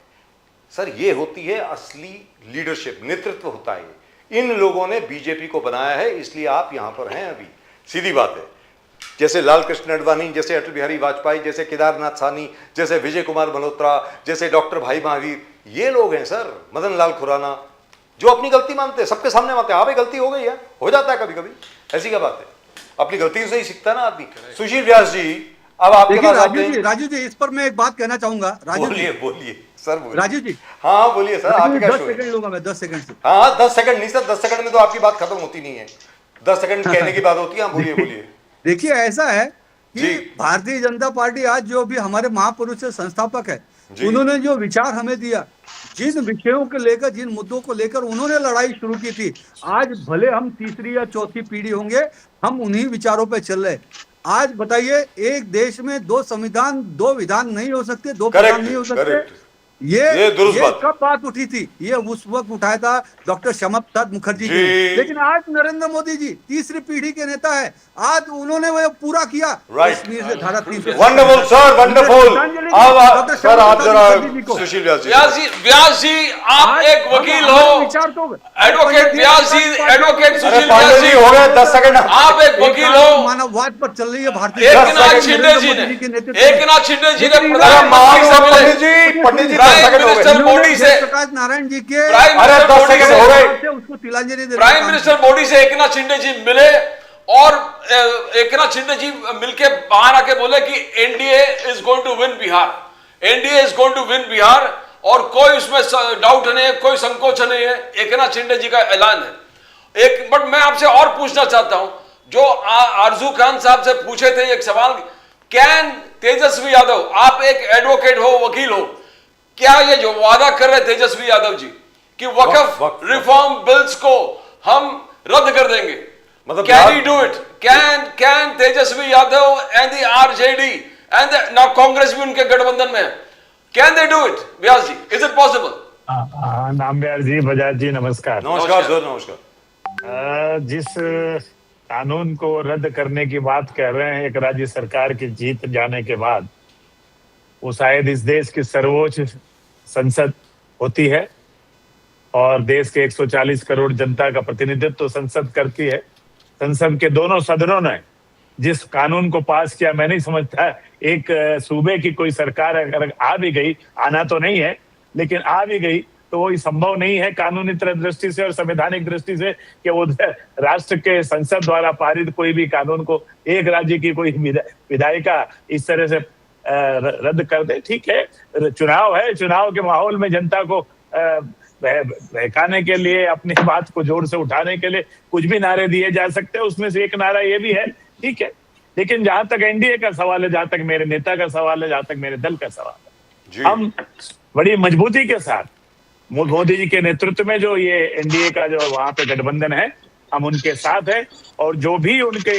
Speaker 1: सर, ये होती है असली लीडरशिप, नेतृत्व होता है। इन लोगों ने बीजेपी को बनाया है, इसलिए आप यहां पर हैं अभी, सीधी बात है। जैसे लाल कृष्ण आडवाणी, जैसे अटल बिहारी वाजपेयी, जैसे केदारनाथ साहनी, जैसे विजय कुमार मल्होत्रा, जैसे डॉक्टर भाई महावीर, ये लोग हैं सर, मदन लाल खुराना, जो अपनी गलती मानते हैं, सबके सामने मानते हैं। हाँ भाई गलती हो गई है, हो जाता है कभी कभी, ऐसी क्या बात है, अपनी गलती से ही सीखता है ना आदमी। सुशील व्यास जी, अब आपके
Speaker 4: देखिए
Speaker 1: पास आते हैं।
Speaker 4: राजू जी, इस पर मैं एक बात कहना चाहूंगा। राजू जी,
Speaker 1: बोलिए सर, बोलिए।
Speaker 4: राजू जी,
Speaker 1: हाँ बोलिए सर, आपके क्या
Speaker 4: 10
Speaker 1: शो है?
Speaker 4: सेकंड लूंगा मैं, 10 सेकंड से।
Speaker 1: हाँ 10 सेकंड नहीं सर, 10 सेकंड में तो आपकी बात खत्म होती नहीं है, 10 सेकंड कहने की बात होती है। हाँ बोलिए।
Speaker 4: देखिए ऐसा है कि
Speaker 1: जी।
Speaker 4: भारतीय जनता पार्टी आज जो भी हमारे महापुरुष से संस्थापक है,
Speaker 1: जी।
Speaker 4: उन्होंने जो विचार हमें दिया, जिन विषयों को लेकर, जिन मुद्दों को लेकर उन्होंने लड़ाई शुरू की थी, आज भले हम तीसरी या चौथी पीढ़ी होंगे, हम उन्हीं विचारों पे चल रहे। आज बताइए, एक देश में 2 संविधान, 2 विधान नहीं हो सकते, 2 प्रधान नहीं हो सकते।
Speaker 1: करेक्ट।
Speaker 4: ये
Speaker 1: दुरुस्त बात।
Speaker 4: कब बात उठी थी? ये उस वक्त उठाया था डॉक्टर श्यामा प्रसाद मुखर्जी जी
Speaker 1: जी।
Speaker 4: ने। लेकिन आज नरेंद्र मोदी जी तीसरी पीढ़ी के नेता है, आज उन्होंने वो पूरा किया।
Speaker 1: Right.
Speaker 4: कश्मीर से धारा 370।
Speaker 1: Wonderful sir, wonderful.
Speaker 4: श्रद्धांजलि
Speaker 1: अब
Speaker 4: डॉक्टर
Speaker 1: सर
Speaker 4: श्यामा
Speaker 1: आप
Speaker 4: प्रसाद
Speaker 1: जरा
Speaker 4: मुखर्जी जी को।
Speaker 1: सुशील व्यास जी,
Speaker 2: व्यास जी, आप
Speaker 4: आज
Speaker 2: एक वकील
Speaker 4: हमारे
Speaker 2: हो,
Speaker 4: विचार तो
Speaker 2: एडवोकेट व्यास जी, एडवोकेट
Speaker 1: अरे
Speaker 2: सुशील
Speaker 1: पांडे
Speaker 2: व्यास
Speaker 1: जी
Speaker 2: जी,
Speaker 1: हो गए 10 सेकंड।
Speaker 2: आप एक वकील हो।
Speaker 4: मानववाद पर चल रही है भारतीय
Speaker 2: एक
Speaker 4: जनता
Speaker 2: नाथ
Speaker 4: पार्टी,
Speaker 2: शिंदे
Speaker 4: नरेंद्र
Speaker 2: जी
Speaker 4: मोदी
Speaker 2: ने,
Speaker 4: जी के नेतृत्व
Speaker 2: एक
Speaker 4: में।
Speaker 2: नाथ शिंदे जी ने
Speaker 4: लेकिन
Speaker 1: अरे
Speaker 2: प्रधानमंत्री से मिले,
Speaker 1: पंडित जी 10
Speaker 2: प्राइम
Speaker 1: सेकंड हो
Speaker 2: मिनिस्टर
Speaker 1: गए।
Speaker 2: मोदी से,
Speaker 4: प्रकाश नारायण जी के
Speaker 2: प्राइम
Speaker 1: अरे
Speaker 2: मिनिस्टर
Speaker 1: 10
Speaker 2: मोदी
Speaker 1: सेकंड
Speaker 2: से,
Speaker 1: हो गए।
Speaker 4: से उसको तिलांजलि देने का
Speaker 2: प्राइम
Speaker 4: काम
Speaker 2: मिनिस्टर मोदी से एक नाथ शिंदे जी मिले और एक नाथ शिंदे जी मिलके बाहर आके बोले कि NDA is going to win Bihar, NDA is going to win Bihar, और कोई उसमें डाउट नहीं है, कोई संकोच नहीं है, एक नाथ शिंदे जी का ऐलान है। एक बट मैं आपसे और पूछना चाहता हूं, जो आरजू खान साहब से पूछे थे एक सवाल, कैन तेजस्वी यादव, आप एक एडवोकेट हो, वकील हो, क्या ये जो वादा कर रहे तेजस्वी यादव जी कि वक्फ
Speaker 1: वक्फ
Speaker 2: रिफॉर्म बिल्स को हम रद्द कर देंगे,
Speaker 1: मतलब
Speaker 2: can he do it? Can Tejashwi Yadav and the RJD and now Congress भी उनके गठबंधन में है, can they do it? Vyas ji, is it possible?
Speaker 7: नामबिहार जी, बजाज जी, नमस्कार।
Speaker 1: नमस्कार सर, नमस्कार।
Speaker 7: जिस कानून को रद्द करने की बात कह रहे हैं एक राज्य सरकार की जीत जाने के बाद, वो शायद इस देश की सर्वोच्च संसद होती है और देश के 140 करोड़ जनता का प्रतिनिधित्व तो संसद करती है। संसद के दोनों सदनों ने जिस कानून को पास किया, मैं नहीं समझता एक सूबे की कोई सरकार अगर आ भी गई, आना तो नहीं है लेकिन आ भी गई, तो वो संभव नहीं है कानूनी दृष्टि से और संवैधानिक दृष्टि से कि वो राष्ट्र के संसद द्वारा पारित कोई भी कानून को एक राज्य की कोई विधायिका इस तरह से रद्द कर दे। ठीक है, चुनाव है, चुनाव के माहौल में जनता को बहकाने के लिए, अपनी बात को जोर से उठाने के लिए कुछ भी नारे दिए जा सकते हैं। उसमें से एक नारा ये भी है, ठीक है, लेकिन जहां तक एनडीए का सवाल है, जहां तक मेरे नेता का सवाल है, जहां तक मेरे दल का सवाल है, हम बड़ी मजबूती के साथ मोदी जी के नेतृत्व में जो ये एनडीए का जो वहां पे गठबंधन है, हम उनके साथ हैं और जो भी उनके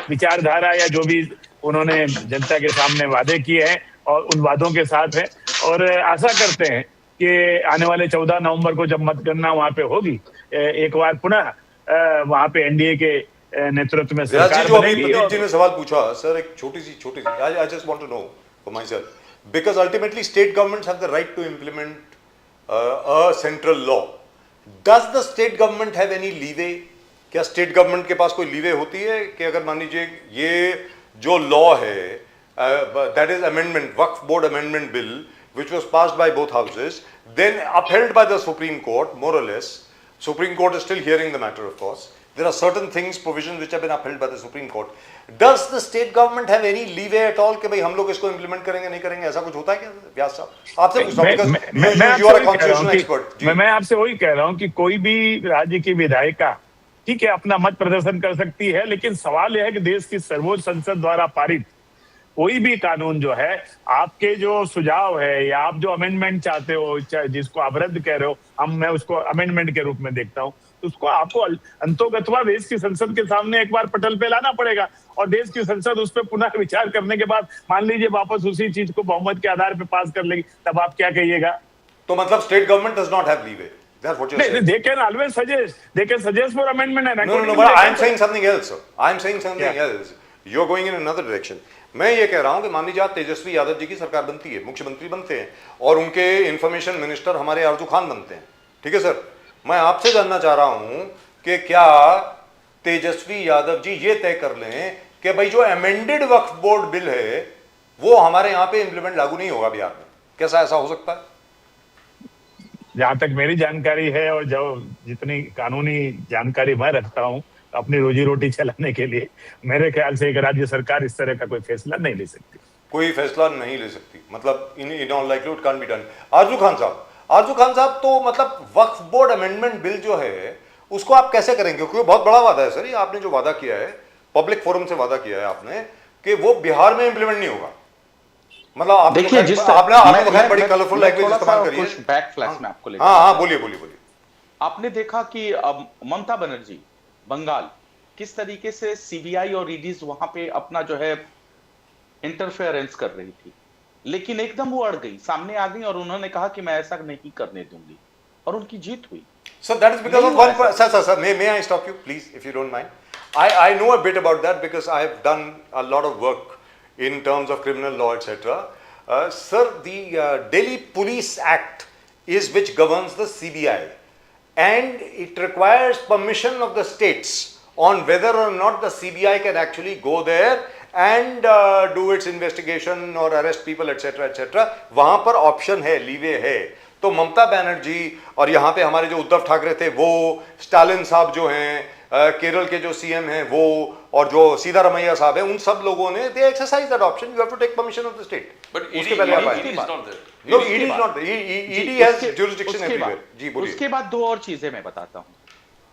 Speaker 7: विचारधारा या जो भी उन्होंने जनता के सामने वादे किए हैं और उन वादों के साथ हैं, और आशा करते हैं कि आने वाले 14 नवंबर को जब मतगणना वहां पे होगी, एक बार पुनः वहां पे एनडीए के नेतृत्व में सरकार
Speaker 1: जो अभी
Speaker 7: बनेगी।
Speaker 1: प्रदीप जी ने सवाल पूछा सर, एक छोटी सी I just want to know for myself, because ultimately state governments have the right to implement a central law. Does the state government have any leeway क्या स्टेट गवर्नमेंट के पास कोई लीवे होती है कि अगर मान लीजिए ये जो लॉ है, that is amendment, Waqf board amendment bill which was passed by both houses, then upheld by the Supreme Court, more or less. Supreme Court is still hearing the matter, of course. There are certain things, provisions which have been upheld by the Supreme Court. Does the state government have any leeway at all कि भाई हम लोग इसको implement करेंगे नहीं करेंगे, ऐसा कुछ होता है क्या व्यास साहब? आपसे पूछता हूं because you are a constitutional expert. जी.
Speaker 7: मैं आपसे वही कह रहा हूँ कि कोई भी राज्य की विधायिका ठीक है अपना मत प्रदर्शन कर सकती है, लेकिन सवाल यह है कि देश की सर्वोच्च संसद द्वारा पारित कोई भी कानून जो है, आपके जो सुझाव है या आप जो अमेंडमेंट चाहते हो, जिसको आप रद्द कह रहे हो, मैं उसको अमेंडमेंट के रूप में देखता हूँ, तो उसको आपको अंतोगत्वा देश की संसद के सामने एक बार पटल पे लाना पड़ेगा और देश की संसद उस पर पुनः विचार करने के बाद मान लीजिए वापस उसी चीज को बहुमत के आधार पे पास कर लेगी, तब आप क्या कहिएगा?
Speaker 1: तो मतलब state government does not have leeway. That's what you're saying.
Speaker 7: They can always suggest. They can suggest for amendment and
Speaker 1: No, but I am saying something else, sir. I am saying something else. You're going in another direction. मैं ये कह रहा हूं कि मान लीजिए आप तेजस्वी यादव जी की सरकार बनती है, मुख्यमंत्री बनते हैं और उनके इंफॉर्मेशन मिनिस्टर हमारे आरजू खान बनते हैं, ठीक है सर? मैं आपसे जानना चाह रहा हूं कि क्या तेजस्वी यादव जी ये तय कर लें कि भाई जो अमेंडेड वक्फ बोर्ड बिल है वो हमारे यहाँ पे इंप्लीमेंट लागू नहीं होगा बिहार में? कैसा ऐसा हो सकता है?
Speaker 7: जहां तक मेरी जानकारी है और जो जितनी कानूनी जानकारी मैं रखता हूं अपनी रोजी रोटी चलाने के लिए, मेरे ख्याल से एक राज्य सरकार इस तरह का कोई फैसला नहीं ले सकती.
Speaker 1: कोई फैसला नहीं ले सकती, मतलब in all likelihood can't be done. आरजू खान साहब तो मतलब वक्फ बोर्ड अमेंडमेंट बिल जो है उसको आप कैसे करेंगे? क्योंकि बहुत बड़ा वादा है सर, ये आपने जो वादा किया है, पब्लिक फोरम से वादा किया है आपने कि वो बिहार में इंप्लीमेंट नहीं होगा. मतलब आप
Speaker 3: देखिए जिस
Speaker 1: आपने बड़ी कलरफुल लैंग्वेज इस्तेमाल करी है.
Speaker 3: कुछ बैक फ्लैश में आपको लेकर
Speaker 1: हाँ बोलिए.
Speaker 3: आपने देखा कि अब ममता बनर्जी बंगाल किस तरीके से सीबीआई और ईडीज वहां पे अपना जो है इंटरफेरेंस कर रही थी, लेकिन एकदम वो अड़ गई, सामने आ गई और उन्होंने कहा कि मैं ऐसा नहीं करने दूंगी और उनकी जीत हुई.
Speaker 1: So that is because of one person. Sir, may I stop you, please, if you don't mind? I know a bit about that because I have done a lot of work in terms of criminal law, etc. Sir, the Delhi Police Act is which governs the CBI, and it requires permission of the states on whether or not the CBI can actually go there and do its investigation or arrest people, etc., etc. वहाँ पर ऑप्शन है, लीवे है. तो ममता बनर्जी और यहाँ पे हमारे जो उद्धव ठाकरे थे वो, स्टालिन साहब जो हैं, केरल के जो सीएम हैं वो, और जो सीतारमैया साहब हैं, उन सब लोगों ने they exercise that option. You have to take permission of the state.
Speaker 2: But
Speaker 1: उसके पहले आप आए.
Speaker 2: ED is not there.
Speaker 1: No, ED is not there. ED has jurisdiction everywhere. जी बोलिए.
Speaker 3: उसके बाद दो और चीजें मैं बताता हूं.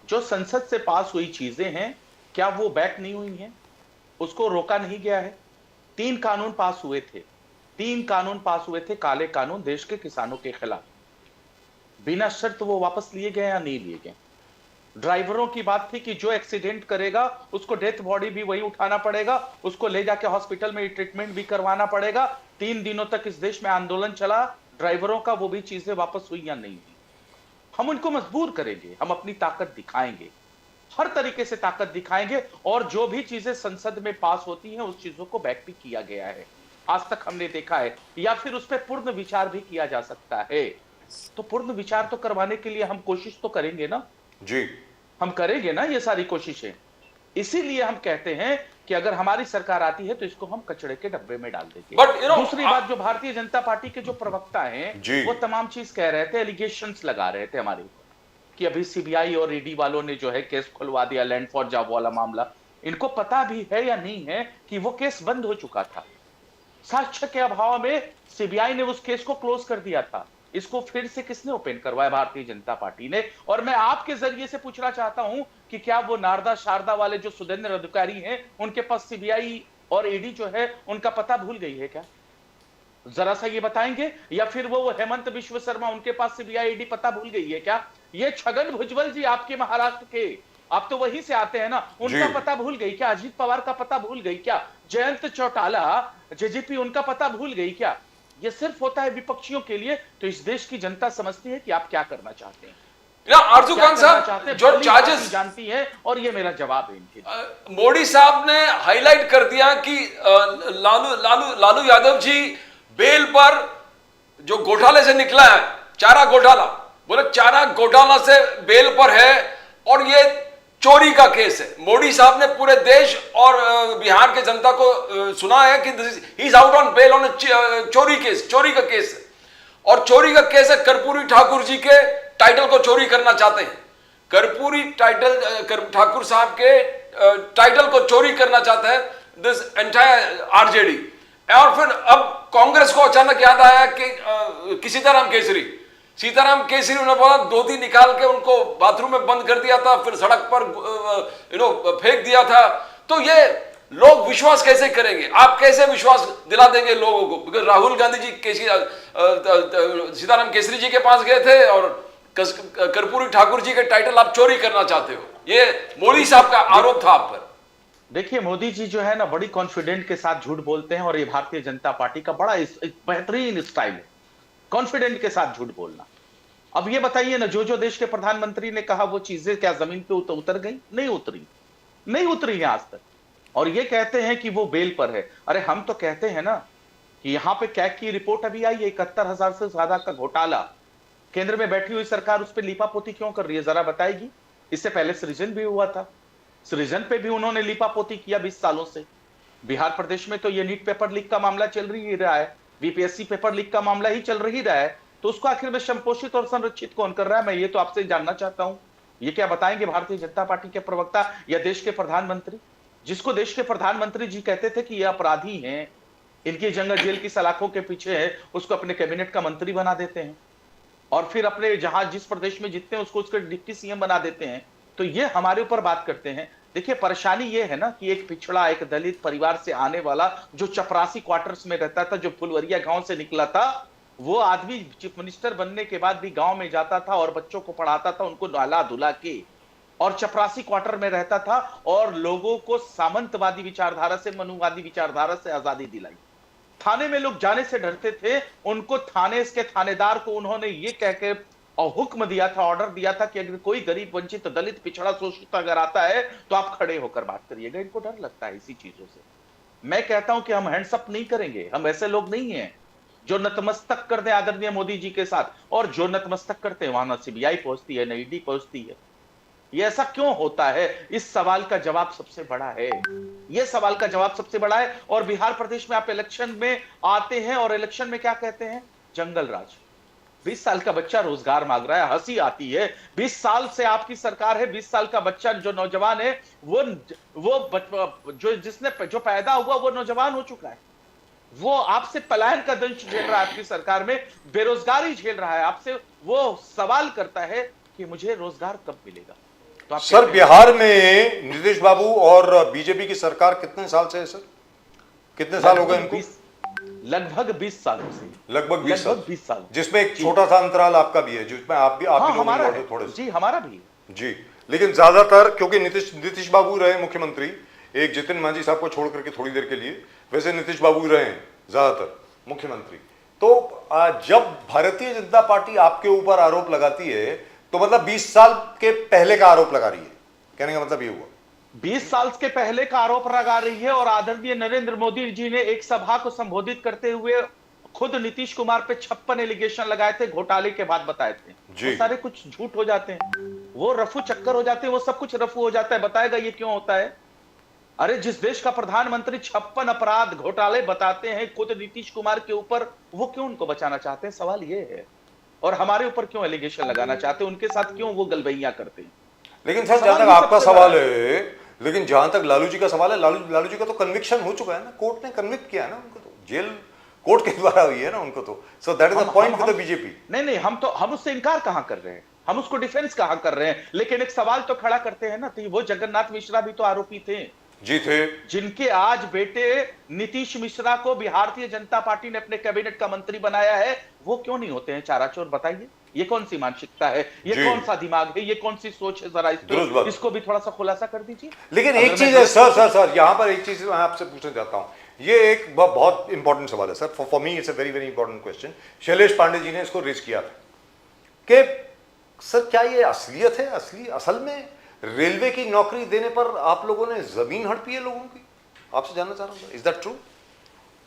Speaker 3: जो संसद से पास हुई चीजें हैं, क्या वो बैक नहीं हुई हैं? उसको रोका नहीं गया है. 3 कानून पास हुए थे, काले कानून देश के किसानों के खिलाफ. बिना शर्त वो वापस लिए गए या नहीं लिए गए. ड्राइवरों की बात थी कि जो एक्सीडेंट करेगा उसको डेथ बॉडी भी वही उठाना पड़ेगा, उसको ले जाके हॉस्पिटल में ट्रीटमेंट भी करवाना पड़ेगा. 3 दिनों तक इस देश में आंदोलन चला ड्राइवरों का, वो भी चीजें वापस हुई या नहीं हुई. हम उनको मजबूर करेंगे, हम अपनी ताकत दिखाएंगे, हर तरीके से ताकत दिखाएंगे, और जो भी चीजें संसद में पास होती हैं उस चीजों को बैक भी किया गया है, आज तक हमने देखा है, या फिर उस पर पूर्ण विचार भी किया जा सकता है. तो पूर्ण विचार तो करवाने के लिए हम कोशिश तो करेंगे ना
Speaker 1: जी,
Speaker 3: हम करेंगे ना ये सारी कोशिशें. इसीलिए हम कहते हैं कि अगर हमारी सरकार आती है तो इसको हम कचड़े के डब्बे में डाल देंगे. दूसरी बात, जो भारतीय जनता पार्टी के जो प्रवक्ता हैं वो तमाम चीज कह रहे थे, एलिगेशंस लगा रहे थे हमारे ऊपर कि अभी सीबीआई और ईडी वालों ने जो है केस खुलवा दिया, लैंड फॉर जॉब वाला मामला. इनको पता भी है या नहीं है कि वो केस बंद हो चुका था? साक्ष्य के अभाव में सीबीआई ने उस केस को क्लोज कर दिया था. इसको फिर से किसने ओपन करवाया? भारतीय जनता पार्टी ने. और मैं आपके जरिए से पूछना चाहता हूं कि क्या वो नारदा शारदा वाले जो सुरेंद्र अधिकारी हैं उनके पास सीबीआई और ईडी जो है उनका पता भूल गई है क्या? जरा सा ये बताएंगे. या फिर वो हेमंत विश्व शर्मा, उनके पास सीबीआई ईडी पता भूल गई है क्या? ये छगन भुजबल जी आपके महाराष्ट्र के, आप तो वहीं से आते हैं ना, उनका पता भूल गई क्या? अजीत पवार का पता भूल गई क्या? जयंत चौटाला जेजेपी, उनका पता भूल गई क्या? ये सिर्फ होता है विपक्षियों के लिए. तो इस देश की जनता समझती है कि आप क्या करना चाहते हैं.
Speaker 2: आरजू खान साहब, जो चार्जेस
Speaker 3: जानती है, और ये मेरा जवाब है इनके.
Speaker 2: मोदी साहब ने हाईलाइट कर दिया कि लालू यादव जी बेल पर जो घोटाले से निकला है, चारा घोटाला, बोले चारा घोटाला से बेल पर है, और ये चोरी का केस है। मोदी साहब ने पूरे देश और बिहार के जनता को सुना है कि he is out on bail on चोरी का केस है। और चोरी का केस है, कर्पूरी ठाकुर जी के टाइटल को चोरी करना चाहते हैं। कर्पूरी ठाकुर साहब के टाइटल को चोरी करना चाहता है दिस एंटायर आरजेडी। और फिर अब कांग्रेस को अचानक याद आया कि सीताराम केसरी उन्होंने बोला, धोती निकाल के उनको बाथरूम में बंद कर दिया था, फिर सड़क पर फेंक दिया था। तो ये लोग विश्वास कैसे करेंगे? आप कैसे विश्वास दिला देंगे लोगों को? बिकॉज राहुल गांधी जी सीताराम केसरी जी के पास गए थे और कर्पूरी ठाकुर जी के टाइटल आप चोरी करना चाहते हो, ये मोदी साहब का आरोप था आप पर।
Speaker 3: देखिए, मोदी जी जो है ना, बड़ी कॉन्फिडेंट के साथ झूठ बोलते हैं और ये भारतीय जनता पार्टी का बड़ा बेहतरीन स्टाइल है, कॉन्फिडेंट के साथ झूठ बोलना। अब ये बताइए ना, जो देश के प्रधानमंत्री ने कहा वो चीजें क्या जमीन पे उतर गई? नहीं उतरी है आज तक। और ये कहते हैं कि वो बेल पर है। अरे हम तो कहते हैं ना कि यहां पे कैग की रिपोर्ट अभी आई है, 71,000 से ज्यादा का घोटाला। केंद्र में बैठी हुई सरकार उस पर लीपापोती क्यों कर रही है, जरा बताएगी? इससे पहले सृजन भी हुआ था, सृजन पे भी उन्होंने लीपापोती किया 20 सालों से। बिहार प्रदेश में तो ये नीट पेपर लीक का मामला चल ही रहा है, बीपीएससी पेपर लीक का मामला ही चल रही रहा है। तो उसको आखिर में संपोषित और संरक्षित कौन कर रहा है? मैं ये तो आपसे जानना चाहता हूं। ये क्या बताएंगे भारतीय जनता पार्टी के प्रवक्ता या देश के प्रधानमंत्री, जिसको देश के प्रधानमंत्री जी कहते थे कि ये अपराधी हैं, इनकी जंग जेल की सलाखों के पीछे है, उसको अपने कैबिनेट का मंत्री बना देते हैं और फिर अपने जहां जिस प्रदेश में जीतते हैं उसको उसके डिप्टी सीएम बना देते हैं। तो ये हमारे ऊपर बात करते हैं। देखिए, परेशानी ये है ना कि एक पिछड़ा, एक दलित परिवार से आने वाला जो चपरासी क्वार्टर्स में रहता था, जो फुलवरिया गांव से निकला था, वो आदमी चीफ मिनिस्टर बनने के बाद भी गांव में जाता था और बच्चों को पढ़ाता था, उनको नहला धुला के, और चपरासी क्वार्टर में रहता था और लोगों को सामंतवादी विचारधारा से, मनुवादी विचारधारा से आजादी दिलाई। थाने में लोग जाने से डरते थे, उनको थाने के थानेदार को उन्होंने ये कह के और हुक्म दिया था, ऑर्डर दिया था कि अगर कोई गरीब, वंचित, दलित, पिछड़ा, शोषित अगर आता है तो आप खड़े होकर बात करिएगा। इनको डर लगता है इसी चीजों से। मैं कहता हूं कि हम हैंड्सअप नहीं करेंगे, हम ऐसे लोग नहीं हैं जो नतमस्तक कर दे आदरणीय मोदी जी के साथ। और जो नतमस्तक करते हैं वहां न सीबीआई पहुंचती है, न ईडी पहुंचती है। ये ऐसा क्यों होता है? इस सवाल का जवाब सबसे बड़ा है, ये सवाल का जवाब सबसे बड़ा है। और बिहार प्रदेश में आप इलेक्शन में आते हैं और इलेक्शन में क्या कहते हैं? जंगल राज। 20 साल का बच्चा रोजगार मांग रहा है, हंसी आती है। 20 साल से आपकी सरकार है, 20 साल का बच्चा जो नौजवान है, जो पैदा हुआ वो नौजवान हो चुका है, वो आपसे पलायन का दंश झेल रहा है, आपकी सरकार में बेरोजगारी झेल रहा है। आपसे वो सवाल करता है कि मुझे रोजगार कब मिलेगा। तो आप
Speaker 1: सर, बिहार में नीतीश बाबू और बीजेपी की सरकार कितने साल से है सर? कितने साल हो गए इनको?
Speaker 3: लगभग 20 सालों से।
Speaker 1: लगभग
Speaker 3: 20 साल,
Speaker 1: जिसमें एक छोटा सा अंतराल आपका भी है, जिसमें आप भी
Speaker 3: हमारा
Speaker 1: थोड़े से।
Speaker 3: जी, हमारा भी
Speaker 1: जी, लेकिन ज्यादातर क्योंकि नीतीश बाबू रहे मुख्यमंत्री, एक जितिन मांझी साहब को छोड़ करके थोड़ी देर के लिए, वैसे नीतीश बाबू रहे हैं ज्यादातर मुख्यमंत्री। तो जब भारतीय जनता पार्टी आपके ऊपर आरोप लगाती है तो मतलब 20 साल के पहले का आरोप लगा रही है, कहने का मतलब ये हुआ
Speaker 3: 20 साल के पहले का आरोप लगा रही है। और आदरणीय नरेंद्र मोदी जी ने एक सभा को संबोधित करते हुए खुद नीतीश कुमार पे 56 एलिगेशन लगाए थे, घोटाले के बाद बताए थे। वो सारे कुछ झूठ हो जाते हैं, वो रफू चक्कर हो जाते हैं, वो सब कुछ रफू हो जाता है। बताएगा ये क्यों होता है? अरे जिस देश का प्रधानमंत्री 56 अपराध, घोटाले बताते हैं खुद नीतीश कुमार के ऊपर, वो क्यों उनको बचाना चाहते हैं? सवाल ये है। और हमारे ऊपर क्यों एलिगेशन लगाना चाहते हैं? उनके साथ क्यों वो गलबैया करते हैं?
Speaker 1: लेकिन सर, जहां तक आपका सवाल है, लेकिन जहां तक लालू जी का सवाल है, लालू जी का तो कन्विक्शन हो चुका है ना, कोर्ट ने कन्विक्ट किया है ना उनको, तो जेल कोर्ट के द्वारा हुई है ना उनको तो। So that is the point with the BJP.
Speaker 3: नहीं, हम उससे इनकार कहां कर रहे हैं, हम उसको डिफेंस कहां कर रहे हैं। लेकिन एक सवाल तो खड़ा करते हैं ना, तो वो जगन्नाथ मिश्रा भी तो आरोपी थे।
Speaker 1: जी थे, जिनके
Speaker 3: आज बेटे नीतीश मिश्रा को भारतीय जनता पार्टी ने अपने कैबिनेट का मंत्री बनाया है, वो क्यों नहीं होते हैं चाराचौर? बताइए, ये कौन सी मानसिकता है, ये कौन सा दिमाग है, ये कौन सी सोच है? जरा इसको भी थोड़ा सा खुलासा कर दीजिए।
Speaker 1: लेकिन एक चीज है सर, यहाँ पर एक चीज मैं आपसे पूछना चाहता हूँ, ये एक बहुत इंपॉर्टेंट सवाल है sir, for me it's a very very important question. Shailesh Pandey ji ने इसको रेज किया था कि सर क्या ये असलियत है? असल में रेलवे की नौकरी देने पर आप लोगों ने जमीन हड़पी है लोगों की? आपसे जानना चाह रहा हूं, इज दैट ट्रू?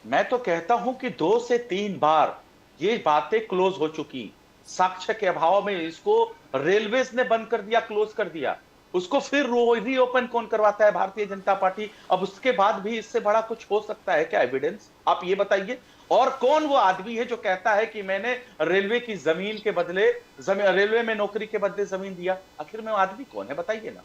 Speaker 3: मैं तो कहता हूं कि 2 से 3 बार ये बातें क्लोज हो चुकी, साक्ष्य के अभाव में इसको रेलवेज ने बंद कर दिया, क्लोज कर दिया। उसको फिर रीओपन कौन करवाता है? भारतीय जनता पार्टी। अब उसके बाद भी इससे बड़ा कुछ हो सकता है क्या एविडेंस? आप ये बताइए। और कौन वो आदमी है जो कहता है कि मैंने रेलवे की जमीन के बदले रेलवे में नौकरी के बदले जमीन दिया? आखिर में वो आदमी कौन है बताइए ना।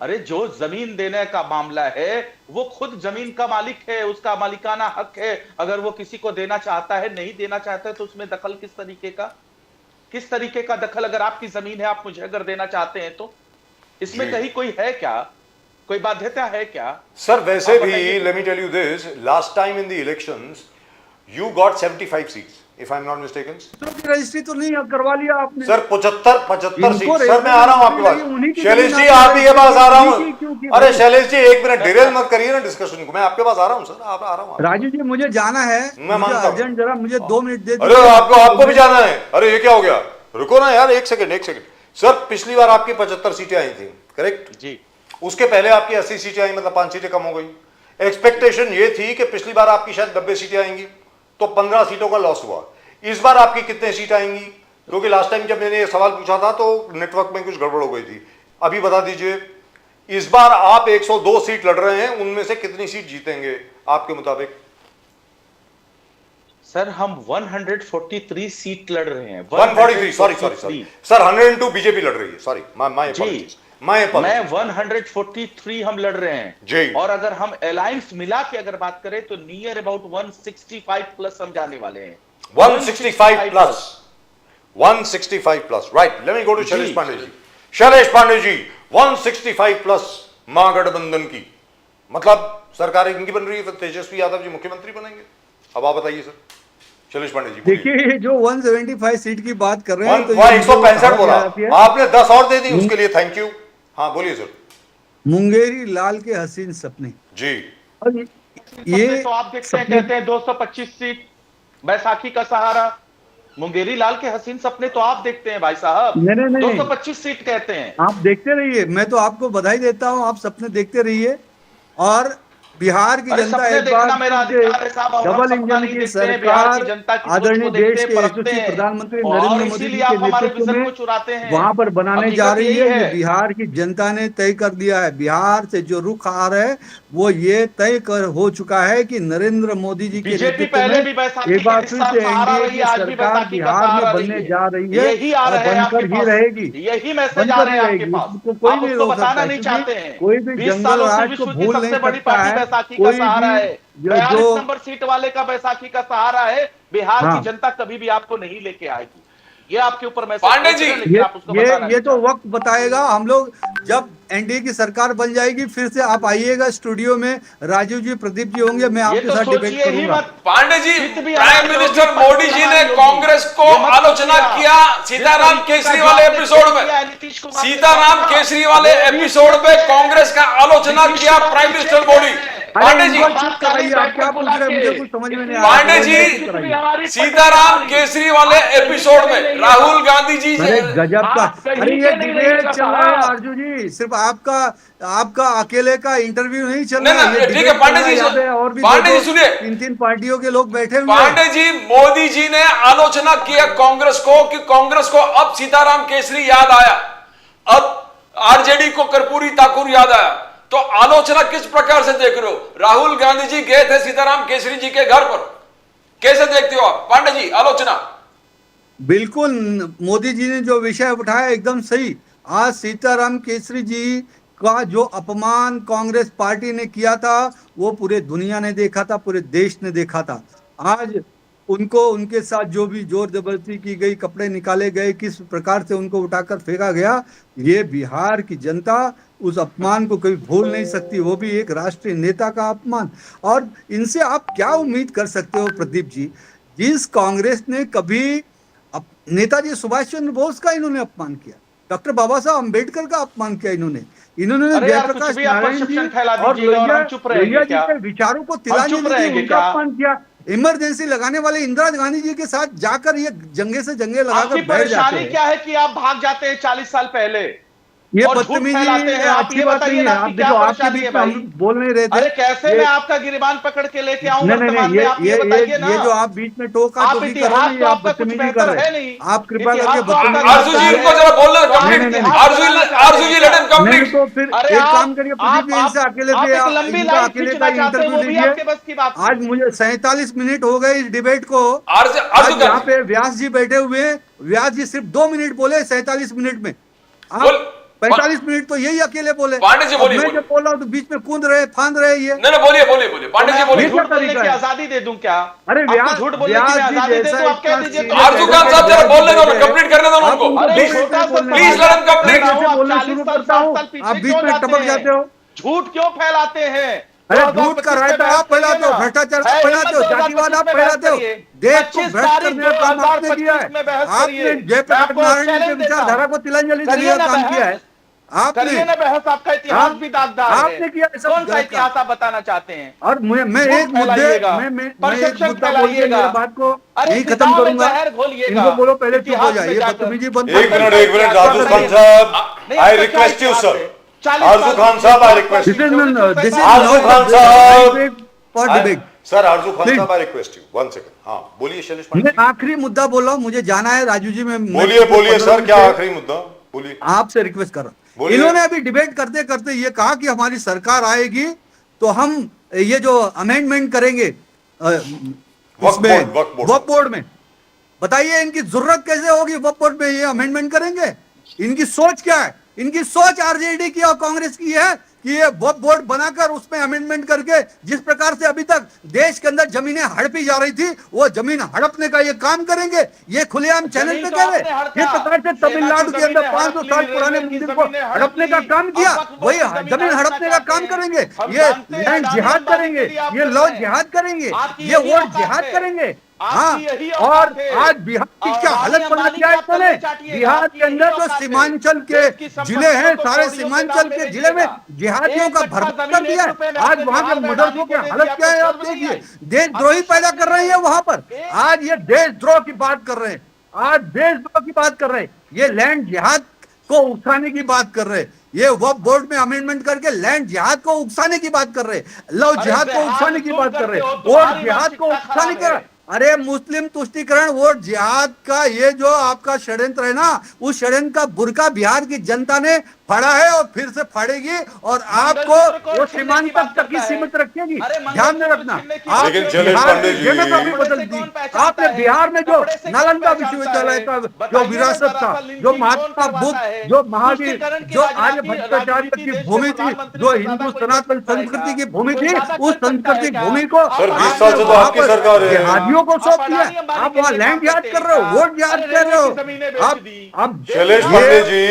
Speaker 3: अरे जो जमीन देने का मामला है वो खुद जमीन का मालिक है, उसका मालिकाना हक है। अगर वो किसी को देना चाहता है, नहीं देना चाहता है, तो उसमें दखल किस तरीके का दखल? अगर आपकी जमीन है, आप मुझे अगर देना चाहते हैं तो इसमें कहीं कोई है क्या, कोई बाध्यता है क्या?
Speaker 1: सर वैसे भी let me tell you this, last time in the elections you got 75 seats if I am not mistaken.
Speaker 4: Registry तो नहीं करवा लिया आपने
Speaker 1: सर 75 सीट।
Speaker 4: इनको
Speaker 1: सर मैं आ रहा हूं आपके
Speaker 4: उन्हीं
Speaker 1: पास।
Speaker 4: की
Speaker 1: शैलेश जी
Speaker 4: जमीन
Speaker 1: आप ही के पास आ रहा
Speaker 4: उन्हीं की क्यों
Speaker 1: हूं।
Speaker 4: की
Speaker 1: अरे
Speaker 4: भाई?
Speaker 1: शैलेश जी एक मिनट डिरेल मत करिए ना डिस्कशन को, मैं आपके पास आ रहा हूं सर, आप आ रहा हूं।
Speaker 4: राजू जी मुझे जाना है,
Speaker 1: मैं
Speaker 4: मुझे
Speaker 1: मानता हूं।
Speaker 4: अर्जेंट, जरा मुझे 2 मिनट दे
Speaker 1: अरे आपको भी जाना है? अरे ये क्या हो गया, रुको ना यार, एक सेकंड। सर पिछली बार आपकी 75 सीटें आई थी, करेक्ट
Speaker 3: जी।
Speaker 1: उसके पहले आपकी 80 सीटें आई, मतलब 5 सीटें कम हो गई। एक्सपेक्टेशन ये थी कि पिछली बार आपकी शायद 90 सीटें आएंगी, तो 15 सीटों का लॉस हुआ। इस बार आपकी कितने सीट आएंगी? क्योंकि लास्ट टाइम जब मैंने ये सवाल पूछा था तो नेटवर्क में कुछ गड़बड़ हो गई थी। अभी बता दीजिए, इस बार आप 102 सीट लड़ रहे हैं, उनमें से कितनी सीट जीतेंगे आपके मुताबिक?
Speaker 3: सर हम 143 सीट लड़ रहे हैं।
Speaker 1: 143, सॉरी सर 102 बीजेपी लड़ रही है, सॉरी माय अपॉलजीज।
Speaker 3: मैं 143 हम लड़ रहे हैं
Speaker 1: जी।
Speaker 3: और अगर हम अलायंस मिला के अगर बात करें तो नियर अबाउट 165 प्लस हम जाने वाले हैं।
Speaker 1: 165 plus, right. Let me go to Shailesh Pandey ji. Shailesh Pandey ji 165 plus Mahagathbandhan की, मतलब सरकार इनकी बन रही है, फिर तेजस्वी यादव जी मुख्यमंत्री बनेंगे। अब आप बताइए सर, शैलेश पांडे जी।
Speaker 4: देखिए जो 175 सीट की बात कर रहे हैं तो
Speaker 1: 165 बोला आपने, 10 और दे दी उसके लिए थैंक यू। हाँ बोलिए सर।
Speaker 4: मुंगेरी लाल के हसीन सपने
Speaker 1: जी।
Speaker 4: और ये
Speaker 3: तो आप देखते हैं, कहते हैं 225 सीट बैसाखी का सहारा। मुंगेरी लाल के हसीन सपने तो आप देखते हैं भाई साहब,
Speaker 4: नहीं।
Speaker 3: 225 सीट कहते हैं।
Speaker 4: आप देखते रहिए, मैं तो आपको बधाई देता हूं, आप सपने देखते रहिए। और बिहार की जनता एक बार डबल इंजन की सरकार आदरणीय देश के यशस्वी प्रधानमंत्री नरेंद्र मोदी जी के नेतृत्व में वहां पर बनाने जा रही है। ये बिहार की जनता ने तय कर दिया है। बिहार से जो रुख आ रहा है वो ये तय कर हो चुका है कि नरेंद्र मोदी जी के नेतृत्व में एक बार फिर से एनडीए की सरकार बिहार में बनने जा रही है और बनकर ही रहेगी।
Speaker 3: यही मैसेज आ रहे हैं आपके पास,
Speaker 4: इसको कोई नहीं रोक
Speaker 3: बताना नहीं
Speaker 4: सकता,
Speaker 3: चाहते हैं।
Speaker 4: कोई भी जंगल राज को भूल नहीं सकता है।
Speaker 3: बैसाखी का सहारा है, 42 नंबर सीट वाले का बैसाखी का सहारा है। बिहार की जनता कभी भी आपको नहीं लेके आएगी, ये आपके ऊपर मैसेज।
Speaker 2: पांडे जी
Speaker 4: ये तो वक्त बताएगा। हम लोग जब एनडीए की सरकार बन जाएगी फिर से आप आइएगा स्टूडियो में, राजीव जी प्रदीप जी होंगे, मैं आपके साथ डिबेट करूंगा।
Speaker 2: पांडे जी प्राइम मिनिस्टर मोदी जी ने कांग्रेस को आलोचना किया सीताराम केसरी वाले एपिसोड में। सीताराम केसरी वाले एपिसोड में कांग्रेस का आलोचना किया प्राइम मिनिस्टर मोदी। पांडे जी
Speaker 4: क्या पूछ रहे हैं, मुझे कुछ समझ में नहीं आ रहा।
Speaker 2: पांडे जी सीताराम केसरी वाले एपिसोड में राहुल गांधी जी
Speaker 4: गजब का, अरे ये डिबेट चल रहा है अर्जुन जी, सिर्फ आपका अकेले का इंटरव्यू नहीं चल रहा है।
Speaker 2: ठीक है पांडे जी,
Speaker 4: और भी
Speaker 2: पांडे जी सुनिए,
Speaker 4: 3 पार्टियों के लोग बैठे हुए।
Speaker 2: पांडे जी मोदी जी ने आलोचना किया कांग्रेस को कि कांग्रेस को अब सीताराम केसरी याद आया, अब आरजेडी को कर्पूरी ठाकुर याद आया। तो आलोचना किस प्रकार से देख रहे हो? राहुल गांधी जी गए थे सीताराम केसरी जी के घर पर, कैसे देखते हो आप पांडे जी आलोचना?
Speaker 4: बिल्कुल, मोदी जी ने जो विषय उठाया एकदम सही। आज सीताराम केसरी जी का जो अपमान कांग्रेस पार्टी ने किया था वो पूरे दुनिया ने देखा था, पूरे देश ने देखा था। आज उनको, उनके साथ जो भी जोर जबरदस्ती की गई, कपड़े निकाले गए, किस प्रकार से उनको उठाकर फेंका गया, ये बिहार की जनता उस अपमान को कभी भूल नहीं सकती, वो भी एक राष्ट्रीय नेता का अपमान। और इनसे आप क्या उम्मीद कर सकते हो प्रदीप जी, जिस कांग्रेस ने कभी नेताजी सुभाष चंद्र बोस का इन्होंने अपमान किया, डॉक्टर बाबा साहब अंबेडकर का अपमान किया, इन्होंने जयप्रकाश नारायण जी और लोहिया जी के विचारों को तिलांजलि दी, उनका अपमान किया। इमरजेंसी लगाने वाले इंदिरा गांधी जी के साथ जाकर ये जंगे से जंगे लगाकर बैठ जाते हैं।
Speaker 3: क्या है कि आप भाग जाते हैं 40 साल पहले,
Speaker 4: ये
Speaker 5: और झूठ
Speaker 4: बदतमीजी
Speaker 5: फैलाते हैं। आप
Speaker 4: अच्छी
Speaker 5: ये
Speaker 4: बात
Speaker 5: बताइए
Speaker 4: नहीं
Speaker 5: ना
Speaker 4: है।
Speaker 5: आपकी
Speaker 4: आप
Speaker 5: क्या
Speaker 4: देखो, आपके
Speaker 5: परेशानी
Speaker 4: बीच
Speaker 5: है
Speaker 4: में हम
Speaker 5: भाई?
Speaker 4: बोल नहीं रहे थे।
Speaker 5: अरे कैसे
Speaker 4: ये
Speaker 5: मैं आपका गिरबान पकड़ के लेके आऊं
Speaker 4: नहीं नहीं
Speaker 5: वर्तमान
Speaker 4: नहीं,
Speaker 5: में? आप ये बताइए ना।
Speaker 4: ये जो आप बीच में टोका
Speaker 5: आप
Speaker 4: टोकी कर रहे हो ना,
Speaker 5: इतिहास
Speaker 4: ये
Speaker 5: तो
Speaker 4: आप
Speaker 5: आपका कुछ
Speaker 4: बदतमीजी कर
Speaker 5: बेहतर
Speaker 4: रहे
Speaker 5: है
Speaker 4: हैं।
Speaker 5: नहीं।
Speaker 4: आप कृपा करके
Speaker 5: इतिहास तो आपका
Speaker 4: बदतमीजी
Speaker 2: आरजू जी
Speaker 5: गंदा
Speaker 2: इनको
Speaker 5: है।
Speaker 2: जरा बोलने
Speaker 5: तो आप
Speaker 2: कंप्लीट,
Speaker 4: नहीं,
Speaker 5: इतिहास
Speaker 2: आरजू
Speaker 5: बनाना
Speaker 2: जी,
Speaker 5: चाहते
Speaker 2: आरजू
Speaker 5: हैं
Speaker 2: जी
Speaker 5: क्या?
Speaker 2: लेट हिम
Speaker 4: नहीं नहीं,
Speaker 2: कंप्लीट।
Speaker 4: तो फिर
Speaker 5: अरे
Speaker 4: एक काम
Speaker 5: आप
Speaker 4: करिए, प्रदीप जी इनसे अकेले
Speaker 5: आप
Speaker 4: से
Speaker 5: एक लंबी
Speaker 4: इनका
Speaker 5: लाइन
Speaker 4: अकेले का
Speaker 5: खींचना चाहते हैं,
Speaker 4: इंटरव्यू
Speaker 5: वो भी
Speaker 4: लीजिए।
Speaker 5: आपके बस की बात नहीं।
Speaker 4: आज मुझे 47 मिनट हो गए इस डिबेट को।
Speaker 2: आरजू
Speaker 4: आज
Speaker 2: खान
Speaker 4: यहाँ
Speaker 2: जी
Speaker 4: पे व्यास जी बैठे हुए हैं, व्यास जी सिर्फ 2 मिनट बोले 47 मिनट में।
Speaker 2: बोल।
Speaker 4: आप 45 मिनट तो यही अकेले बोले।
Speaker 2: पांडे जी
Speaker 4: अब
Speaker 2: बोलिए,
Speaker 4: मैं
Speaker 2: बोलिए।
Speaker 4: जब बोल रहा हूँ तो बीच में कूद रहे, फांद रहे ये।
Speaker 2: नहीं नहीं, बोलिए बोलिए बोलिए,
Speaker 5: तो
Speaker 2: पांडे
Speaker 5: मैं
Speaker 2: जी
Speaker 5: आपको
Speaker 2: बोलिए।
Speaker 4: ये क्या
Speaker 5: झूठ बोलने
Speaker 4: तरीका
Speaker 5: की
Speaker 4: है?
Speaker 5: आजादी दे दूं क्या?
Speaker 4: अरे
Speaker 5: आपको झूठ बोलने की मैं
Speaker 4: व्यास जी
Speaker 5: आजादी दे
Speaker 4: जैसा
Speaker 5: दूं? आप कह
Speaker 4: इतना
Speaker 5: दीजिए
Speaker 4: सीनियर
Speaker 5: तो
Speaker 2: आरजू
Speaker 4: कैडर
Speaker 2: खान
Speaker 4: के
Speaker 2: साहब जरा
Speaker 4: व्यास जी
Speaker 2: बोलने दो ना,
Speaker 4: बैठे हैं।
Speaker 2: कंप्लीट करने दो ना
Speaker 4: आप
Speaker 2: उनको।
Speaker 4: उनको
Speaker 5: अरे
Speaker 4: 2
Speaker 2: प्लीज
Speaker 4: मिनट
Speaker 5: छोटा
Speaker 4: में
Speaker 5: सा
Speaker 4: बोलने
Speaker 2: प्लीज
Speaker 5: सवाल
Speaker 2: लेट
Speaker 4: दीजिए।
Speaker 2: हिम
Speaker 5: मैं कर
Speaker 2: कंप्लीट।
Speaker 4: मैं
Speaker 5: रहा हूं,
Speaker 4: कैसे
Speaker 5: आप
Speaker 4: बोलना
Speaker 5: 40
Speaker 4: शुरू
Speaker 5: साल
Speaker 4: करता
Speaker 5: 60
Speaker 4: हूँ,
Speaker 5: साल
Speaker 4: आप
Speaker 5: पीछे
Speaker 4: बीच
Speaker 5: क्यों
Speaker 4: में
Speaker 5: जाते
Speaker 4: टपक
Speaker 5: हैं?
Speaker 4: जाते हो।
Speaker 5: झूठ क्यों फैलाते हैं?
Speaker 4: अरे झूठ का
Speaker 5: 2025 में
Speaker 4: रायता
Speaker 5: बहस
Speaker 4: आप
Speaker 5: करिए
Speaker 4: फैलाते हो,
Speaker 5: ना।
Speaker 4: भ्रष्टाचार
Speaker 5: है
Speaker 4: आप
Speaker 5: हिम्मत
Speaker 4: फैलाते हो, जातिवाद
Speaker 5: 2025
Speaker 4: आप
Speaker 5: में बहस
Speaker 4: फैलाते हो।
Speaker 5: करिए।
Speaker 4: देश को
Speaker 5: 25
Speaker 4: भ्रष्ट
Speaker 5: तारीख
Speaker 4: करने का काम आपने किया
Speaker 5: 2025
Speaker 4: है।
Speaker 5: में बहस
Speaker 4: आपने
Speaker 5: करिए। मैं
Speaker 4: जयप्रकाश
Speaker 5: आपको
Speaker 4: नारायण जी के
Speaker 5: चैलेंज देता
Speaker 4: विचारधारा
Speaker 5: हूं।
Speaker 4: को तिलांजलि देने
Speaker 5: करिए
Speaker 4: का
Speaker 5: ना
Speaker 4: काम किया है
Speaker 5: बहस,
Speaker 4: आपने।
Speaker 5: करिए ना बहस। आपका इतिहास भी दागदार है।
Speaker 4: आपने किया ये सब
Speaker 5: कौन सा
Speaker 4: गलत काम।
Speaker 5: इतिहास आप बताना चाहते हैं?
Speaker 4: और मैं
Speaker 5: झूठ
Speaker 4: एक मुद्दे
Speaker 5: फैलाइएगा,
Speaker 4: मैं एक
Speaker 5: परसेप्शन
Speaker 4: मुद्दा बोल के
Speaker 5: फैलाइएगा।
Speaker 4: मेरे बात को
Speaker 5: अरे
Speaker 4: यही खत्म
Speaker 5: फिजाओं में
Speaker 4: करूंगा।
Speaker 5: जहर घोलिएगा
Speaker 4: इनको बोलो पहले चुप हो
Speaker 5: इतिहास में
Speaker 4: जाइए,
Speaker 5: जाकर।
Speaker 4: बदतमीजी बंद
Speaker 1: एक
Speaker 4: करो।
Speaker 1: मिनट राजू खान साहब, आई रिक्वेस्ट यू सर, आरजू खान साहब, I request
Speaker 4: This
Speaker 1: you.
Speaker 4: is
Speaker 1: Aarzoo
Speaker 4: not
Speaker 1: Khan
Speaker 4: a
Speaker 1: साहब,
Speaker 4: debate for debate.
Speaker 1: Sir Aarzoo Khan
Speaker 4: Please.
Speaker 1: साहब, आई रिक्वेस्ट यू 1 सेकंड। हाँ बोलिए शैलेश पांडे
Speaker 4: मैं
Speaker 1: जी।
Speaker 4: आखिरी मुद्दा बोल रहा हूँ, मुझे जाना है राजू जी। मैं
Speaker 1: बोलिए बोलिए
Speaker 4: 15
Speaker 1: सर,
Speaker 4: मिनट
Speaker 1: क्या
Speaker 4: से
Speaker 1: आखिरी मुद्दा, बोलिए।
Speaker 4: आपसे रिक्वेस्ट कर रहा हूँ।
Speaker 1: बोलिए।
Speaker 4: इन्होंने अभी डिबेट करते करते ये कहा कि हमारी सरकार आएगी तो हम ये जो अमेंडमेंट करेंगे वक्फ बोर्ड में, बताइए इनकी जरूरत कैसे होगी? वक्फ बोर्ड में ये अमेंडमेंट करेंगे? इनकी सोच क्या है? इनकी सोच आरजेडी की और कांग्रेस की है कि ये वक्फ बोर्ड बनाकर उसमें अमेंडमेंट करके, जिस प्रकार से अभी तक देश के अंदर जमीनें हड़पी जा रही थी, वो जमीन हड़पने का ये काम करेंगे। ये खुलेआम चैनल पे कह रहे जिस प्रकार से तमिलनाडु के अंदर 500 साल पुराने मंदिर को हड़पने का काम किया, वही जमीन हड़पने का काम करेंगे। ये लैंड जिहाद करेंगे, ये लॉ जिहाद करेंगे, ये वोट जिहाद करेंगे। हाँ, और आज बिहार की क्या हालत बना दिया है इन्होंने। बिहार के अंदर जो सीमांचल के जिले हैं, सारे सीमांचल के जिले में जिहादियों का भरपूर कर दिया है। आज वहां के मदरसों की हालत क्या है आप देखिए। देशद्रोही पैदा कर रहे हैं वहां पर। आज ये देशद्रोह की बात कर रहे हैं, आज देशद्रोह की बात कर रहे हैं। ये लैंड जिहाद को उकसाने की बात कर रहे हैं। ये वक्फ बोर्ड में अमेंडमेंट करके लैंड जिहाद को उकसाने की बात कर रहे हैं, लव जिहाद को उकसाने की बात कर रहे हैं, वोट जिहाद को उकसाने का। अरे मुस्लिम तुष्टीकरण वोट जिहाद का ये जो आपका षड्यंत्र है ना, उस षड्यंत्र का बुरका बिहार की जनता ने फाड़ा है और फिर से फाड़ेगी और आपको वो सीमांत तक ही सीमित रखेगी। ध्यान में रखना। आप
Speaker 1: लेकिन शैलेश
Speaker 4: बिहार
Speaker 1: पांडे
Speaker 4: की
Speaker 1: जी,
Speaker 4: डेमोग्राफी बदल दी। आपने बिहार में जो नालंदा विश्वविद्यालय का जो विरासत था, जो महात्मा बुद्ध, जो महावीर, जो आर्य भट्टाचार्य की भूमि थी, जो हिंदू सनातन संस्कृति की भूमि थी, उस संस्कृति भूमि को
Speaker 1: सर 20 साल से तो आपकी सरकार है।
Speaker 4: जिहादियों को सौंप दिया। आप वहाँ लैंड याद कर रहे हो, वोट याद कर रहे हो। अब
Speaker 1: शैलेश पांडे जी,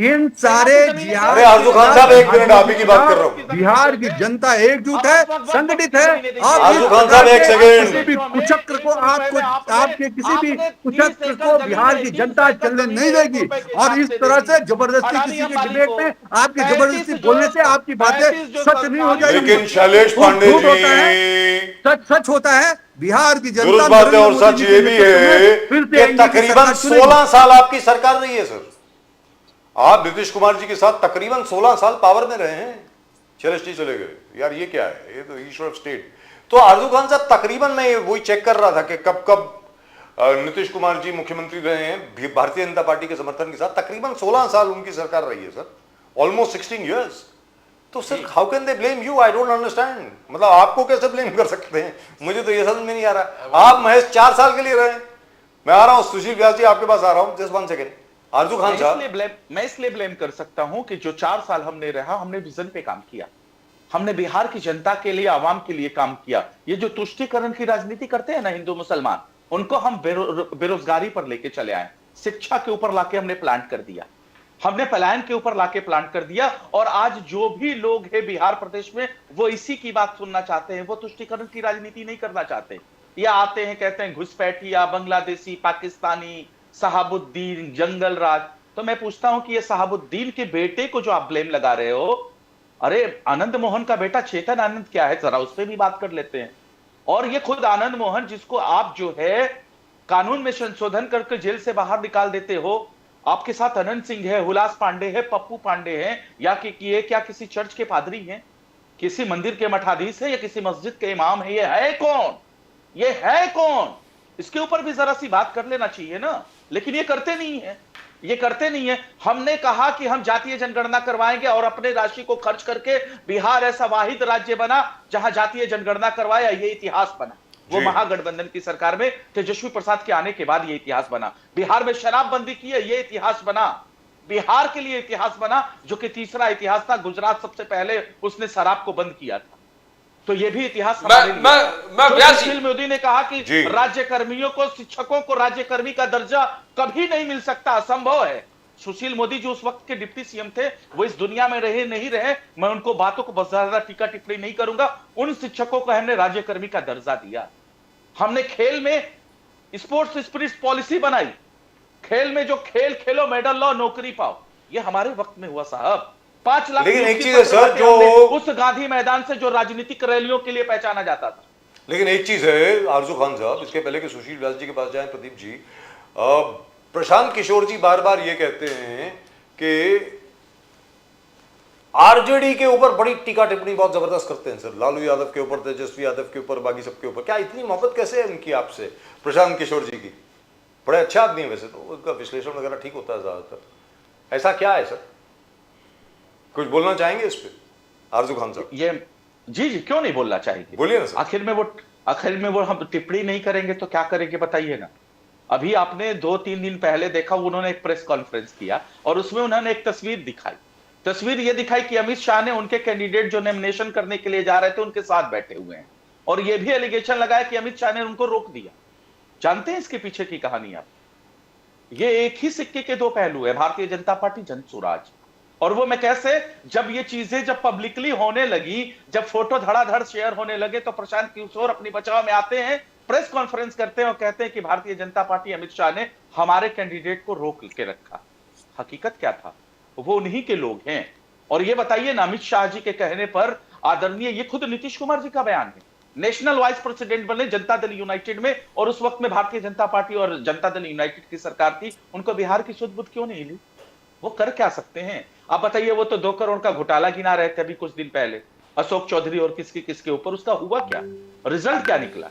Speaker 4: इन सारे
Speaker 1: अरे आरजू खान साहब, एक मिनट, आप ही की बात कर रहा हूँ।
Speaker 4: बिहार की जनता एकजुट है, संगठित है।
Speaker 1: आरजू खान साहब, एक सेकंड।
Speaker 4: किसी भी कुचक्र को आपके किसी भी कुचक्र को बिहार की जनता चलने नहीं देगी। और इस तरह से जबरदस्ती किसी के डिबेट में आपकी जबरदस्ती बोलने से आपकी बातें सच नहीं हो जाएगी।
Speaker 1: लेकिन शैलेश पांडे जी,
Speaker 4: सच होता है। बिहार की जनता
Speaker 1: दुरुस्त बात है और सच ये भी है कि तकरीबन 16 साल आपकी सरकार रही है सर। आप नीतीश कुमार जी के साथ तकरीबन 16 साल पावर में रहे हैं। शैलेश जी चले गए यार, ये क्या है? ये तो ईश्वर ऑफ स्टेट। तो आरजू खान साहब, तकरीबन मैं वही चेक कर रहा था कि कब कब नीतीश कुमार जी मुख्यमंत्री रहे हैं भारतीय जनता पार्टी के समर्थन के साथ। तकरीबन 16 साल उनकी सरकार रही है सर, ऑलमोस्ट 16 ईयर्स। तो sir how can they blame you? I don't understand. मतलब आपको कैसे ब्लेम कर सकते हैं? मुझे तो ये समझ में नहीं आ रहा। आप महज 4 साल के लिए रहे। मैं आ रहा हूं सुशील व्यास जी, आपके पास आ रहा हूं, जस्ट 1 सेकेंड। आरजू खान साहब,
Speaker 5: मैं इसलिए ब्लेम कर सकता हूं कि जो 4 साल हमने रहा, हमने विजन पे काम किया, हमने बिहार की जनता के लिए, आवाम के लिए काम किया। ये जो तुष्टीकरण की राजनीति करते हैं ना हिंदू मुसलमान, उनको हम बेरोजगारी पर लेके चले आए, शिक्षा के ऊपर लाके हमने प्लांट कर दिया, हमने पलायन के ऊपर लाके प्लांट कर दिया। और आज जो भी लोग हैं बिहार प्रदेश में, वो इसी की बात सुनना चाहते हैं। वो तुष्टीकरण की राजनीति नहीं करना चाहते। ये आते हैं, कहते हैं घुसपैठिया, बांग्लादेशी, पाकिस्तानी, सहाबुद्दीन, जंगल राज। तो मैं पूछता हूं कि ये सहाबुद्दीन के बेटे को जो आप ब्लेम लगा रहे हो, अरे आनंद मोहन का बेटा चेतन आनंद क्या है, जरा उस पर भी बात कर लेते हैं। और ये खुद आनंद मोहन, जिसको आप जो है कानून में संशोधन करके जेल से बाहर निकाल देते हो,
Speaker 3: आपके साथ अनंत सिंह है, हुलास पांडे है, पप्पू पांडे है, या कि ये क्या किसी चर्च के पादरी हैं, किसी मंदिर के मठाधीश है, या किसी मस्जिद के इमाम है? ये है कौन? ये है कौन? इसके ऊपर भी जरा सी बात कर लेना चाहिए ना। लेकिन ये करते नहीं है, ये करते नहीं है। हमने कहा कि हम जातीय जनगणना करवाएंगे और अपने राशि को खर्च करके बिहार ऐसा वाहिद राज्य बना जहां जातीय जनगणना करवाया, ये इतिहास बना। वो महागठबंधन की सरकार में तेजस्वी प्रसाद के आने के बाद ये इतिहास बना। बिहार में शराबबंदी की है, ये इतिहास बना। बिहार के लिए इतिहास बना, जो कि तीसरा इतिहास था। गुजरात सबसे पहले उसने शराब को बंद किया था। तो ये भी इतिहास हमारे लिए। सुशील मोदी ने कहा कि राज्य कर्मियों को, शिक्षकों को राज्यकर्मी का दर्जा कभी नहीं मिल सकता, असंभव है। सुशील मोदी जो उस वक्त के डिप्टी सीएम थे, वो इस दुनिया में रहे नहीं रहे, मैं उनको बातों को बहुत ज्यादा टीका टिप्पणी नहीं करूंगा। उन शिक्षकों को हमने राज्यकर्मी का दर्जा दिया। हमने खेल में स्पोर्ट्स स्पिरिट पॉलिसी बनाई। खेल में जो खेल खेलो, मेडल लो, नौकरी पाओ, ये हमारे वक्त में हुआ साहब। 5 लाख।
Speaker 1: लेकिन एक चीज है सर, जो
Speaker 3: उस गांधी मैदान से जो राजनीतिक रैलियों के लिए पहचाना जाता था।
Speaker 1: लेकिन एक चीज है आरजू खान साहब, इसके पहले कि सुशील व्यास जी के पास जाएं, प्रदीप जी, प्रशांत किशोर जी बार बार ये कहते हैं कि आरजेडी के ऊपर बड़ी टीका टिप्पणी बहुत जबरदस्त करते हैं सर, लालू यादव के ऊपर, तेजस्वी यादव के ऊपर, बाकी सबके ऊपर। क्या इतनी मोहब्बत कैसे है उनकी आपसे, प्रशांत किशोर जी की? बड़े अच्छा आदमी है वैसे तो, उनका विश्लेषण वगैरह ठीक होता है ज्यादातर। ऐसा क्या है सर, कुछ बोलना चाहेंगे इस पे आरजू खान साहब?
Speaker 3: ये जी क्यों नहीं बोलना चाहेंगे,
Speaker 1: बोलिए ना सर।
Speaker 3: आखिर में वो हम टिप्पणी नहीं करेंगे तो क्या करेंगे बताइए ना। अभी आपने 2-3 दिन पहले देखा, उन्होंने एक प्रेस कॉन्फ्रेंस किया और उसमें उन्होंने एक तस्वीर दिखाई। तस्वीर ये दिखाई कि अमित शाह ने उनके कैंडिडेट जो नॉमिनेशन करने के लिए जा रहे थे उनके साथ बैठे हुए हैं, और ये भी एलिगेशन लगाया कि अमित शाह ने उनको रोक दिया। जानते हैं इसके पीछे की कहानी आप? ये एक ही सिक्के के 2 पहलू है, भारतीय जनता पार्टी, जन स्वराज। और वो मैं कैसे, जब ये चीजें जब पब्लिकली होने लगी, जब फोटो धड़ाधड़ शेयर होने लगे, तो प्रशांत किशोर अपनी बचाव में आते हैं, प्रेस कॉन्फ्रेंस करते हैं और कहते हैं कि भारतीय जनता पार्टी, अमित शाह ने हमारे कैंडिडेट को रोक के रखा। हकीकत क्या था? वो उन्हीं के लोग हैं। और ये बताइए ना, अमित शाह जी के कहने पर आदरणीय, ये खुद नीतीश कुमार जी का बयान है, नेशनल वाइस प्रेसिडेंट बने जनता दल यूनाइटेड में, और उस वक्त में भारतीय जनता पार्टी और जनता दल यूनाइटेड की सरकार थी, उनको बिहार की सुध बुध क्यों नहीं ली? वो कर क्या सकते हैं आप बताइए? वो तो 2 करोड़ का घोटाला गिना रहे थे अभी कुछ दिन पहले, अशोक चौधरी और किसके ऊपर। उसका हुआ क्या, रिजल्ट क्या निकला?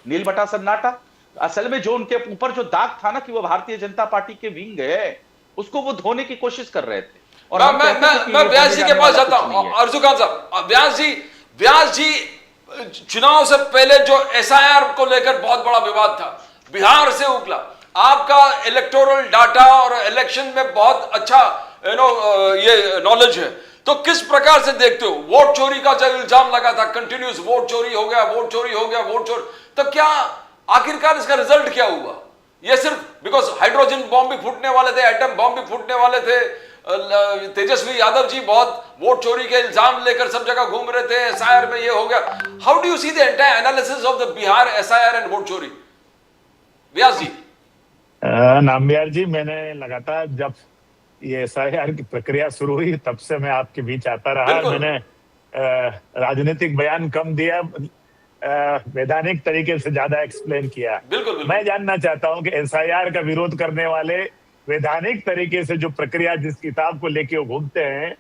Speaker 3: नील बटा सन्नाटा। असल में जो उनके ऊपर जो दाग था ना कि वो भारतीय जनता पार्टी के विंग है, उसको वो धोने की कोशिश कर रहे थे। और
Speaker 2: मैं व्यास जी के पास जाता हूं, आरजू खान साहब। व्यास जी चुनाव से पहले जो एसआईआर को लेकर बहुत बड़ा विवाद था, बिहार से उगला। आपका इलेक्टोरल डाटा और इलेक्शन में बहुत अच्छा ये नॉलेज है, तो किस प्रकार से देखते हो? वोट चोरी का जब इल्जाम लगा था, कंटिन्यूस वोट चोरी हो गया, वोट चोरी हो गया, वोट चोरी, तो क्या आखिरकार इसका रिजल्ट क्या हुआ? ये सिर्फ बिकॉज हाइड्रोजन बॉम्ब भी फूटने वाले थे, एटम बॉम्ब भी फूटने वाले थे, तेजस्वी यादव जी बहुत वोट चोरी के इल्जाम लेकर सब जगह घूम रहे थे, एसआईआर में ये हो गया। How do you see the entire analysis of the Bihar SIR and vote चोरी? व्यास जी।
Speaker 7: नामबिहार जी, मैंने लगातार जब ये एसआईआर की प्रक्रिया शुरू हुई तब से मैं आपके बीच आता रहा। मैंने राजनीतिक बयान कम दिया, वैधानिक तरीके से ज्यादा एक्सप्लेन किया।
Speaker 2: बिल्कुल।
Speaker 7: मैं जानना चाहता हूं कि एसआईआर का विरोध करने वाले वैधानिक तरीके से जो प्रक्रिया, जिस किताब को लेके वो घूमते हैं,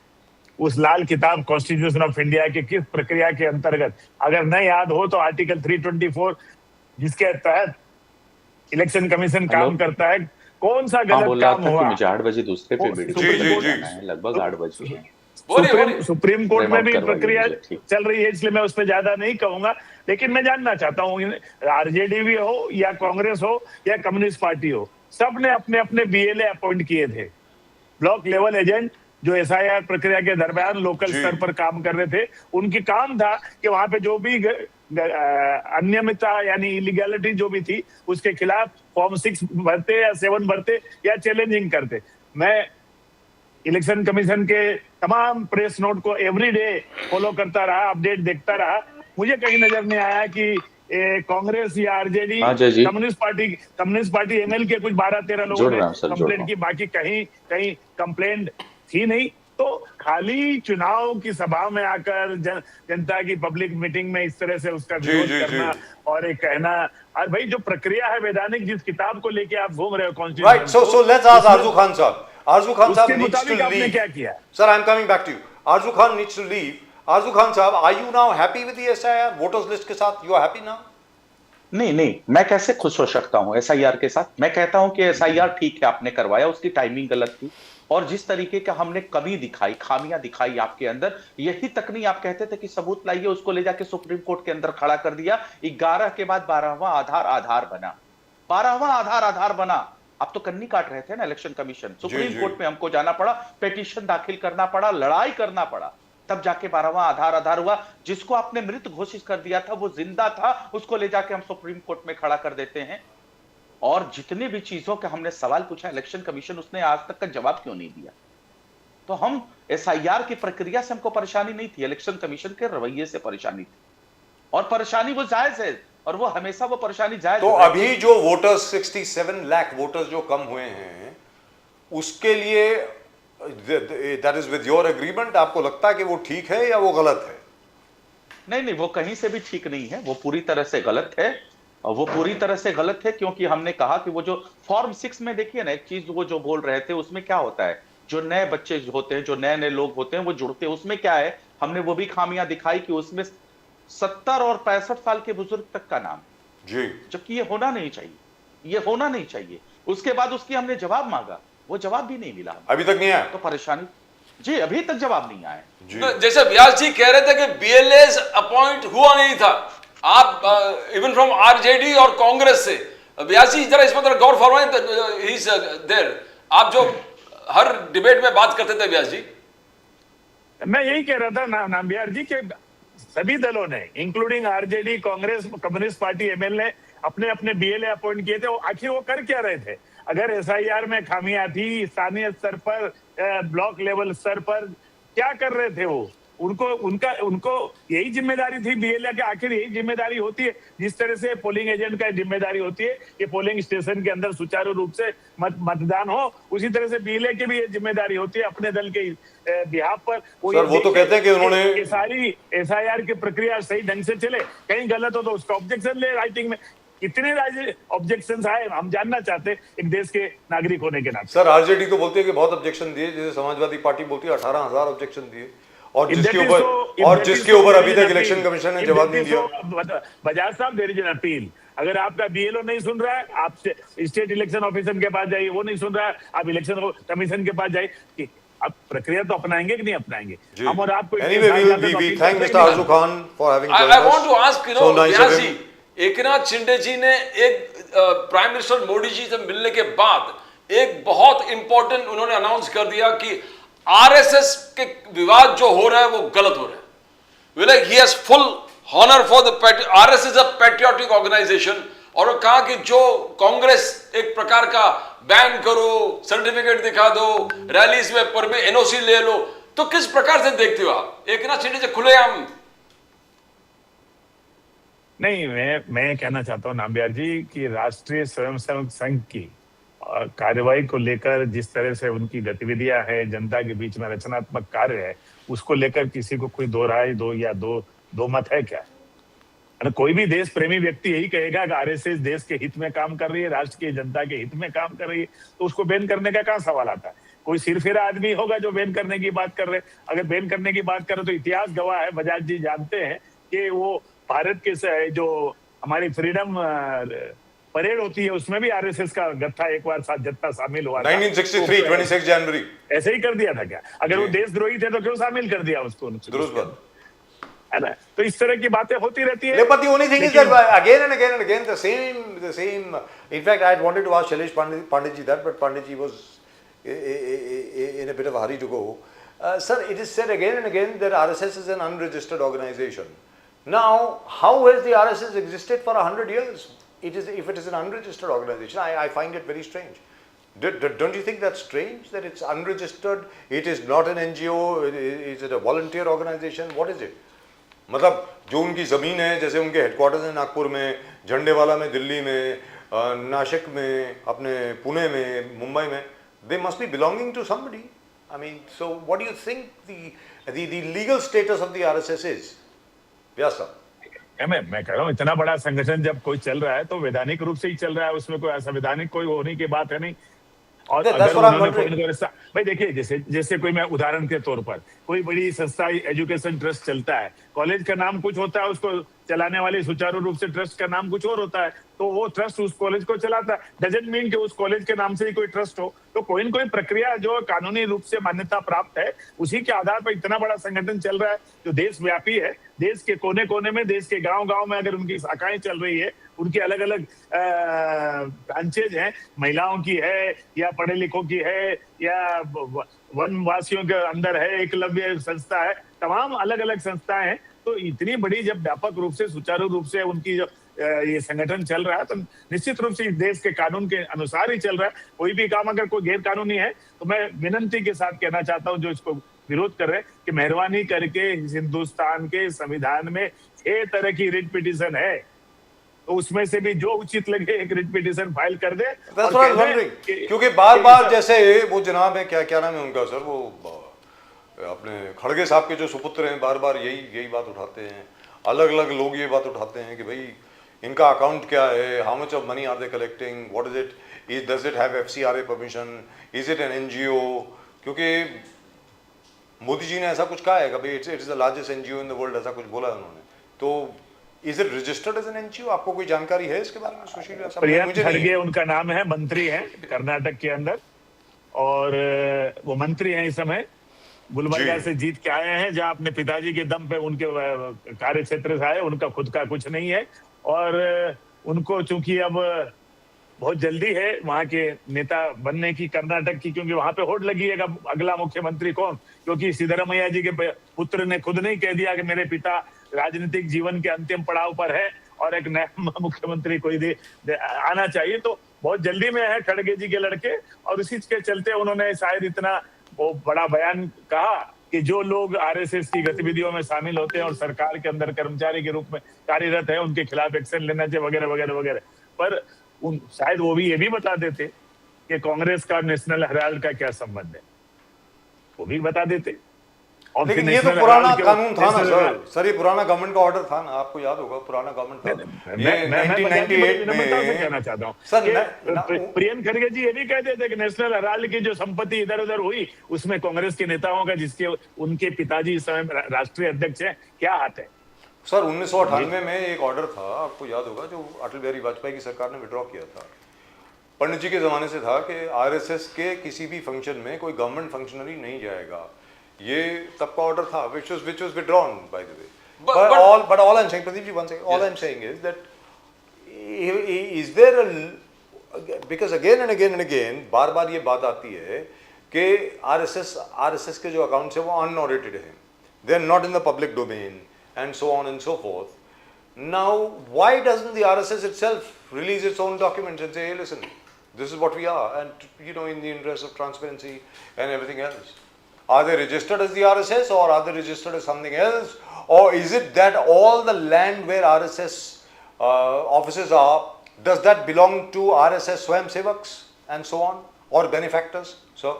Speaker 7: उस लाल किताब कॉन्स्टिट्यूशन ऑफ इंडिया की किस प्रक्रिया के अंतर्गत, अगर नहीं याद हो तो आर्टिकल 324 जिसके तहत इलेक्शन कमीशन काम करता है, कौन सा गलत काम हुआ?
Speaker 3: मुझे 8 बजे दूसरे पे लगभग 8 बजे
Speaker 7: सुप्रीम कोर्ट में भी प्रक्रिया चल रही है, इसलिए मैं उस पर ज्यादा नहीं कहूंगा। लेकिन मैं जानना चाहता हूँ, आरजेडी भी हो या कांग्रेस हो या कम्युनिस्ट पार्टी हो, सब ने अपने अपने बीएलए अपॉइंट किए थे, ब्लॉक लेवल एजेंट, जो एसआईआर प्रक्रिया के दरमियान लोकल स्तर पर काम कर रहे थे। उनकी काम था कि वहां पे जो भी अनियमितता यानी इलीगैलिटी जो भी थी, उसके खिलाफ फॉर्म 6 भरते या 7 भरते या चैलेंजिंग करते। मैं इलेक्शन कमीशन के तमाम प्रेस नोट को एवरीडे फॉलो करता रहा, अपडेट देखता रहा। मुझे कहीं नजर नहीं आया कि कांग्रेस या आरजेडी, कम्युनिस्ट पार्टी एमएल के कुछ 12-13 लोगों ने कंप्लेंट की, बाकी कहीं कंप्लेंट थी नहीं। तो खाली चुनाव की सभा में आकर जनता की पब्लिक मीटिंग में इस तरह से उसका
Speaker 1: जी,
Speaker 7: विरोध
Speaker 1: जी,
Speaker 7: करना
Speaker 1: जी।
Speaker 7: और एक कहना, और भाई जो प्रक्रिया है वैधानिक, जिस किताब को लेके आप घूम रहे हो
Speaker 1: Right.
Speaker 7: Constitution
Speaker 1: So let's ask Arzu Khan sahab. Arzu Khan
Speaker 7: उसके
Speaker 1: sahab needs to
Speaker 7: मुताबिक आपने
Speaker 1: leave.
Speaker 7: क्या किया?
Speaker 1: Sir, I'm coming back to you. Arzu Khan needs to leave. Arzu Khan sahab, are you now happy with the SIR voters list के साथ? You are happy now?
Speaker 3: नहीं नहीं, मैं कैसे खुश हो सकता हूं एसआईआर के साथ? मैं कहता हूं कि एसआईआर ठीक है, आपने करवाया, उसकी टाइमिंग गलत थी, और जिस तरीके का हमने कमी दिखाई, खामियां दिखाई आपके अंदर, यही तक नहीं, आप कहते थे कि सबूत लाइए, उसको ले जाके सुप्रीम कोर्ट के अंदर खड़ा कर दिया। 11 के बाद 12वां आधार आधार बना, 12वां आधार आधार बना। आप तो कन्नी काट रहे थे ना इलेक्शन कमीशन, सुप्रीम कोर्ट में हमको जाना पड़ा, पिटीशन दाखिल करना पड़ा, लड़ाई करना पड़ा, तब जाके 12वां आधार आधार हुआ। जिसको आपने मृत घोषित कर दिया था, वो जिंदा था, उसको ले जाके हम सुप्रीम कोर्ट में खड़ा कर देते हैं। और जितने भी चीजों के हमने सवाल पूछा इलेक्शन कमीशन, उसने आज तक का जवाब क्यों नहीं दिया? तो हम एसआईआर की प्रक्रिया से हमको परेशानी नहीं थी, इलेक्शन कमीशन के रवैये से परेशानी थी, और परेशानी वो जायज है, और वो हमेशा वो परेशानी जायज
Speaker 1: तो
Speaker 3: है।
Speaker 1: अभी जो वोटर्स 67 लाख वोटर्स जो कम हुए हैं, उसके लिए that is with your agreement, आपको लगता है कि वो ठीक है या वो गलत है?
Speaker 3: नहीं नहीं, वो कहीं से भी ठीक नहीं है, वो पूरी तरह से गलत है, और वो पूरी तरह से गलत है क्योंकि हमने कहा कि वो जो फॉर्म 6 में देखिए ना, एक चीज वो जो बोल रहे थे, उसमें क्या होता है, जो नए बच्चे होते हैं, जो नए नए लोग होते हैं, वो जुड़ते हैं, उसमें क्या है, हमने वो भी खामियां दिखाई कि उसमें 70 और 65 साल के बुजुर्ग तक का नाम,
Speaker 1: जी,
Speaker 3: जबकि ये होना नहीं चाहिए, ये होना नहीं चाहिए। उसके बाद उसकी हमने जवाब मांगा, वो जवाब भी नहीं मिला,
Speaker 1: अभी तक नहीं आया।
Speaker 3: तो परेशानी जी, अभी तक जवाब नहीं आया
Speaker 1: जी,
Speaker 2: जैसे व्यास जी कह रहे थे कि बीएलएस अपॉइंट हुआ नहीं था, आप इवन फ्रॉम आरजेडी और कांग्रेस से, व्यास जी जरा इस पर गौर फरमाएं, ही इज देयर, आप जो हर डिबेट में बात करते थे व्यास जी।
Speaker 7: मैं यही कह रहा था नाम्बियार जी के सभी दलों ने, including RJD, Congress, communist party, MLA, अपने अपने बीएलए अपॉइंट किए थे। आखिर वो कर क्या रहे थे? अगर एसआईआर में खामियां थी, स्थानीय स्तर पर, ब्लॉक लेवल स्तर पर क्या कर रहे थे वो? उनको यही जिम्मेदारी थी बीएलए की, आखिर यही जिम्मेदारी होती है, जिस तरह से पोलिंग एजेंट का जिम्मेदारी होती है कि पोलिंग स्टेशन के अंदर सुचारू रूप से मतदान हो, उसी तरह से बीएलए की भी ये जिम्मेदारी होती है अपने दल के बिहाफ पर।
Speaker 1: सर, वो तो कहते हैं कि उन्होंने
Speaker 7: ये सारी एसआईआर की प्रक्रिया सही ढंग से चले, कहीं गलत हो तो उसका ऑब्जेक्शन ले राइटिंग में। कितने ऑब्जेक्शंस आए हम जानना चाहते एक देश के नागरिक होने के नाते।
Speaker 1: सर, आरजेडी तो बोलती है कि बहुत ऑब्जेक्शन दिए, जैसे समाजवादी पार्टी बोलती है 18,000 ऑब्जेक्शन दिए, और जिसके ऊपर अभी तक इलेक्शन कमीशन ने जवाब नहीं दिया।
Speaker 7: बजाज साहब, देयर इज एन अपील। अगर आपका बीएलओ नहीं सुन रहा है, आप स्टेट इलेक्शन ऑफिसर के पास जाइए, वो नहीं सुन रहा है, आप इलेक्शन कमीशन के पास जाइए। अब प्रक्रिया तो अपनाएंगे कि नहीं अपनाएंगे हम, और आपको
Speaker 1: Anyway, we thank Mr. Arzu Khan for having joined
Speaker 2: I
Speaker 1: us.
Speaker 2: want to ask, you know,
Speaker 1: So nice of
Speaker 2: Vyas
Speaker 1: him.
Speaker 2: जी, एकनाथ शिंदे जी ने एक प्राइम मिनिस्टर मोदी जी से मिलने के बाद एक बहुत इंपॉर्टेंट उन्होंने अनाउंस कर दिया कि आरएसएस के विवाद जो हो रहा है वो गलत हो रहा है। He has full honour for the RSS a patriotic organisation, और वो कहा कि जो कांग्रेस एक प्रकार का बैन करो, सर्टिफिकेट दिखा दो, रैलीज में पर में एनओसी ले लो, तो किस प्रकार से देखते हो आप एकनाथ शिंदे से खुलेआम?
Speaker 7: नहीं, मैं कहना चाहता हूँ नाम्बियार जी कि राष्ट्रीय स्वयंसेवक संघ की कार्रवाई को लेकर जिस तरह से उनकी गतिविधियां हैं, जनता के बीच में रचनात्मक कार्य है, उसको लेकर किसी को कोई दो राय दो मत है क्या? कोई भी देश प्रेमी व्यक्ति यही कहेगा कि आरएसएस देश के हित में काम कर रही है, राष्ट्र की जनता के हित में काम कर रही है, तो उसको बैन करने का कहाँ सवाल आता है? कोई सिरफिरा आदमी होगा जो बैन करने की बात कर रहे। अगर बैन करने की बात करें तो इतिहास गवाह है, बजाज जी जानते हैं कि वो भारत के जो हमारी फ्रीडम परेड होती है उसमें भी आरएसएस का गत्था एक बार जत्था शामिल हुआ
Speaker 1: 1963 26 जनवरी
Speaker 7: ऐसे ही कर दिया था क्या? अगर वो देशद्रोही थे तो क्यों शामिल कर दिया उसको?
Speaker 1: दुरुस्त बात
Speaker 7: है ना? तो इस तरह की बातें होती रहती है।
Speaker 1: But the only thing is that again and again the same. In fact, I had wanted to ask Shailesh Panditji that, but Panditji was in a bit of a hurry to go. Sir, it is said again and again that RSS is an unregistered organization. Now, how has the RSS existed for 100 years? If it is an unregistered organization, I find it very strange. Don't you think that's strange that it's unregistered? It is not an NGO. Is it a volunteer organization? What is it? मतलब जो उनकी ज़मीन है, जैसे उनके हेडक्वार्टर्स हैं नागपुर में, झंडेवाला में, दिल्ली में, नासिक में, अपने पुणे में, मुंबई में, they must be belonging to somebody. I mean, so what do you think the legal status of the RSS is? Vyas sir.
Speaker 7: मैं कह रहा हूँ इतना बड़ा संगठन जब कोई चल रहा है तो वैधानिक रूप से ही चल रहा है, उसमें कोई असंवैधानिक कोई होने की बात है नहीं। और
Speaker 1: Yeah, that's
Speaker 7: अगर
Speaker 1: what I'm
Speaker 7: उन्होंने कोई
Speaker 1: wondering.
Speaker 7: ना कोई रिश्ता, भाई देखिए, जैसे जैसे कोई, मैं उदाहरण के तौर पर, कोई बड़ी संस्था एजुकेशन ट्रस्ट चलता है, कॉलेज का नाम कुछ होता है, उसको चलाने वाले सुचारू रूप से ट्रस्ट का नाम कुछ और होता है, तो वो ट्रस्ट उस कॉलेज को चलाता है। डजंट मीन कि उस कॉलेज के नाम से ही कोई ट्रस्ट हो। तो कोई न कोई प्रक्रिया जो कानूनी रूप से मान्यता प्राप्त है, उसी के आधार पर इतना बड़ा संगठन चल रहा है जो देशव्यापी है। देश के कोने कोने में, देश के गांव गांव में अगर उनकी शाखाएं चल रही है, उनकी अलग अलग ब्रांचेज हैं, महिलाओं की है या पढ़े लिखों की है या वनवासियों के अंदर है, एकलव्य संस्था है, तमाम अलग अलग संस्थाएं हैं। तो इतनी बड़ी जब व्यापक रूप से सुचारू रूप से उनकी जो ये संगठन चल रहा है, तो निश्चित रूप से इस देश के कानून के अनुसार ही चल रहा है। कोई भी काम अगर कोई गैर कानूनी है तो मैं विनंती के साथ कहना चाहता हूं जो इसको विरोध कर रहे हैं कि मेहरबानी करके हिंदुस्तान के संविधान में 6 तरह की रिट पिटीशन है, तो उसमें से भी जो उचित लगे एक रिट पिटीशन फाइल कर दे।
Speaker 1: That's what I was wondering. क्योंकि बार-बार जैसे वो जनाब है, क्या नाम है उनका सर, वो अपने खड़गे साहब के जो सुपुत्र हैं, बार-बार यही बात उठाते हैं। अलग-अलग लोग ये बात उठाते हैं कि भाई इनका अकाउंट क्या है, how much of money are they collecting, what is it, does it have FCRA permission, is it an NGO? क्योंकि मोदी जी ने ऐसा कुछ कहा है कि भाई it is the largest NGO in the world, ऐसा कुछ बोला है उन्होंने। तो is it registered as an NGO? आपको कोई जानकारी है इसके बारे में सुशील? ऐसा
Speaker 7: प्रियंक
Speaker 1: मुझे नहीं
Speaker 7: खड़गे
Speaker 1: है।
Speaker 7: उनका नाम है, मंत्री हैं कर्नाटक के अंदर, और वो मंत्री हैं इस समय, गुलबर्गा
Speaker 1: जी।
Speaker 7: से जीत के आए हैं, जहां अपने पिताजी के दम पे उनके कार्य क्षेत्र से आए, उनका खुद का कुछ नहीं है। और उनको चूंकि अब बहुत जल्दी है वहां के नेता बनने की कर्नाटक की, क्योंकि वहां पे होड़ लगी है कि अगला मुख्यमंत्री कौन, क्योंकि सिद्धरामैया जी के पुत्र ने खुद नहीं कह दिया कि मेरे पिता राजनीतिक जीवन के अंतिम पड़ाव पर है और एक नया मुख्यमंत्री कोई आना चाहिए। तो बहुत जल्दी में है खड़गे जी के लड़के, और इसी के चलते उन्होंने शायद इतना वो बड़ा बयान कहा कि जो लोग RSS की गतिविधियों में शामिल होते हैं और सरकार के अंदर कर्मचारी के रूप में कार्यरत है, उनके खिलाफ एक्शन लेना चाहिए वगैरह वगैरह वगैरह। पर शायद वो भी ये भी बता देते कि कांग्रेस का नेशनल हेराल्ड का क्या संबंध है, वो भी बता देते। और
Speaker 1: लेकिन ये तो पुराना कानून था ना सर, ये पुराना गवर्नमेंट का ऑर्डर था ना, आपको याद होगा, पुराना गवर्नमेंट था ये 1998 में।
Speaker 7: कहना चाहता हूँ
Speaker 1: सर
Speaker 7: प्रियंक खड़गे जी ये भी कहते थे कि नेशनल हेराल्ड की जो संपत्ति इधर उधर हुई उसमें कांग्रेस के नेताओं का, जिसके उनके पिताजी इस समय राष्ट्रीय अध्यक्ष हैं, क्या हाथ है?
Speaker 1: सर 1998 में एक ऑर्डर था, आपको याद होगा, जो अटल बिहारी वाजपेयी की सरकार ने विड्रॉ किया था। पंडित जी के जमाने से था कि RSS के किसी भी फंक्शन में कोई गवर्नमेंट फंक्शनरी नहीं जाएगा, ये तब का ऑर्डर था, which was withdrawn by the way. But all I'm saying, Pradeep ji, one second, all I'm saying is that is there a, because again and again बार बार ये बात आती है कि RSS के जो अकाउंट्स है वो अनऑडिटेड हैं, they are not in the public domain and so on and so forth. Now why doesn't the RSS itself release its own documents and say, hey listen, this is what we are, and you know, in the interest of transparency and everything else? Are they registered as the RSS, or are they registered as something else? Or is it that all the land where RSS offices are, does that belong to RSS Swayamsevaks and so on, or benefactors? So,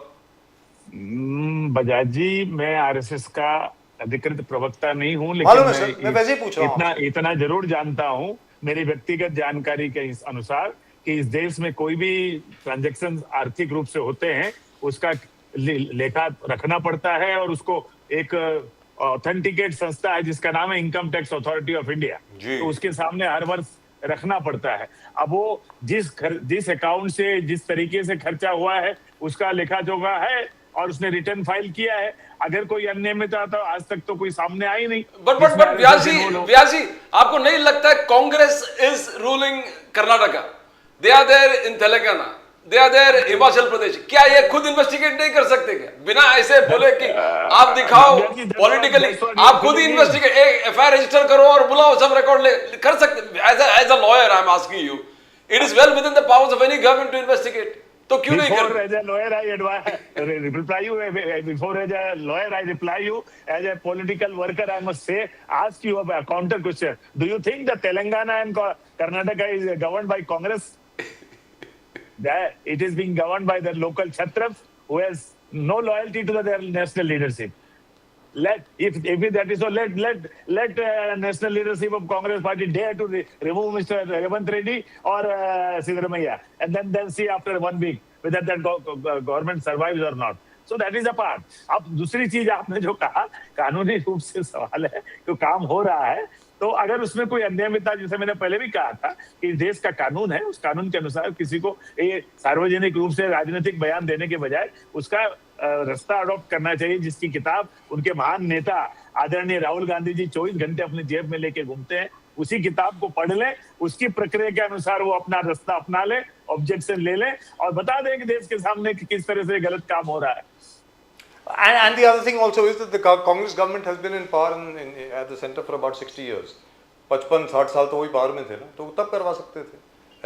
Speaker 7: Bajaj जी, मैं RSS का अधिकृत प्रवक्ता नहीं हूँ,
Speaker 1: मालूम है
Speaker 7: लेकिन
Speaker 1: सर, मैं वैसे ही पूछ रहा हूँ।
Speaker 7: इतना जरूर जानता हूँ मेरी व्यक्तिगत जानकारी के अनुसार कि इस देश में कोई भी ट्रांजैक्शन आर्थिक रूप से होते हैं उसका लेखा रखना पड़ता है, और उसको एक ऑथेंटिकेट संस्था है जिसका नाम है income tax authority of India, तो उसके सामने हर वर्ष रखना पड़ता है। अब वो जिस अकाउंट से जिस तरीके से खर्चा हुआ है उसका लेखा जोखा है, और उसने रिटर्न फाइल किया है। अगर कोई अनियमितता तो आज तक तो कोई सामने आई नहीं।
Speaker 2: बट व्यास जी, आपको नहीं लगता Congress is ruling Karnataka, they are there in Telangana, they are there Himachal Pradesh, क्या ये खुद इन्वेस्टिगेट नहीं कर सकते क्या? बिना ऐसे बोले कि आप दिखाओ पॉलिटिकली, आप खुद ही इन्वेस्टिगेट, FIR रजिस्टर करो और बुलाओ, सब रिकॉर्ड ले कर सकते। As a lawyer I am asking you, it is well within the powers of any government to investigate, तो क्यों नहीं कर?
Speaker 7: As a lawyer, I reply you. Before as a lawyer, I reply you. As a political worker, I must say, ask you a counter question. Do you think that Telangana and Karnataka is governed by Congress? That it is being governed by the local Kshatriyas who has no loyalty to their national leadership. If that is so, let national leadership of Congress party dare to remove Mr. Revanth Reddy or Siddaramaiah, and then see after 1 week whether that government survives or not. So that is a part. अब दूसरी चीज आपने जो कहा, कानूनी रूप से सवाल है कि काम हो रहा है, तो अगर उसमें कोई अनियमितता, जैसे मैंने पहले भी कहा था कि देश का कानून है, उस कानून के अनुसार किसी को ये सार्वजनिक रूप से राजनीतिक बयान देने के बजाय उसका रास्ता अडॉप्ट करना चाहिए, जिसकी किताब उनके महान नेता आदरणीय राहुल गांधी जी 24 घंटे अपने जेब में लेके घूमते हैं, उसी किताब को पढ़ ले, उसकी प्रक्रिया के अनुसार वो अपना रास्ता अपना ले, ऑब्जेक्शन ले ले और बता दें कि देश के सामने कि किस तरह से गलत काम हो रहा है.
Speaker 1: And the other thing also is that the Congress government has been in power at the center for about 60 years. 55-60 साल तो वही पावर में थे ना, तो तब करवा सकते थे.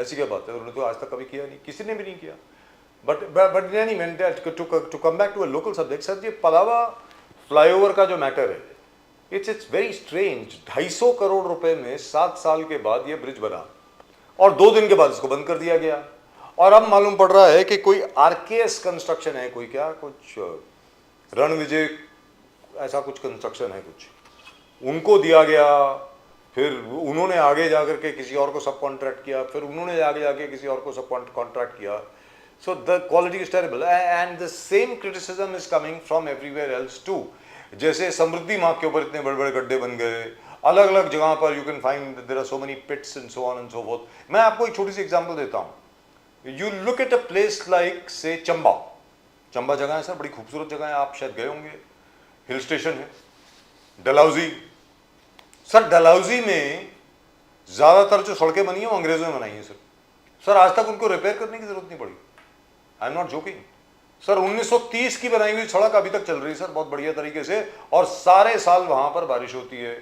Speaker 1: ऐसी क्या बात है, उन्होंने तो आज तक कभी किया नहीं, किसी ने भी नहीं किया. But in any event, to come back to a local subject, sir, ये पलावा फ्लाईओवर का जो मैटर है, it's very strange. 250 करोड़ रुपए में 7 साल के बाद ये ब्रिज बना और 2 दिन के बाद इसको बंद कर दिया गया. और अब मालूम पड़ रहा है कि कोई RKS कंस्ट्रक्शन है, कोई क्या कुछ रणविजय ऐसा कुछ कंस्ट्रक्शन है, कुछ उनको दिया गया, फिर उन्होंने आगे जाकर के किसी और को सब कॉन्ट्रैक्ट किया, फिर उन्होंने आगे जाके किसी और को सब कॉन्ट्रैक्ट किया. So the quality is terrible and the same criticism is coming from everywhere else too. जैसे समृद्धि मार्ग के ऊपर इतने बड़े बड़े गड्ढे बन गए, अलग अलग जगह पर you can find there are so many pits and so on and so forth. मैं आपको एक छोटी सी एग्जांपल देता हूँ. You look at a place like say Chamba जगह है सर, बड़ी खूबसूरत जगह है, आप शायद गए होंगे, हिल स्टेशन है. डलहौजी सर, डलहौजी में ज़्यादातर जो सड़कें बनी हैं वो अंग्रेज़ों ने बनाई हैं सर. आज तक उनको रिपेयर करने की ज़रूरत नहीं पड़ी. आई एम नॉट जोकिंग सर. 1930 की बनाई हुई सड़क अभी तक चल रही है सर, बहुत बढ़िया तरीके से, और सारे साल वहाँ पर बारिश होती है.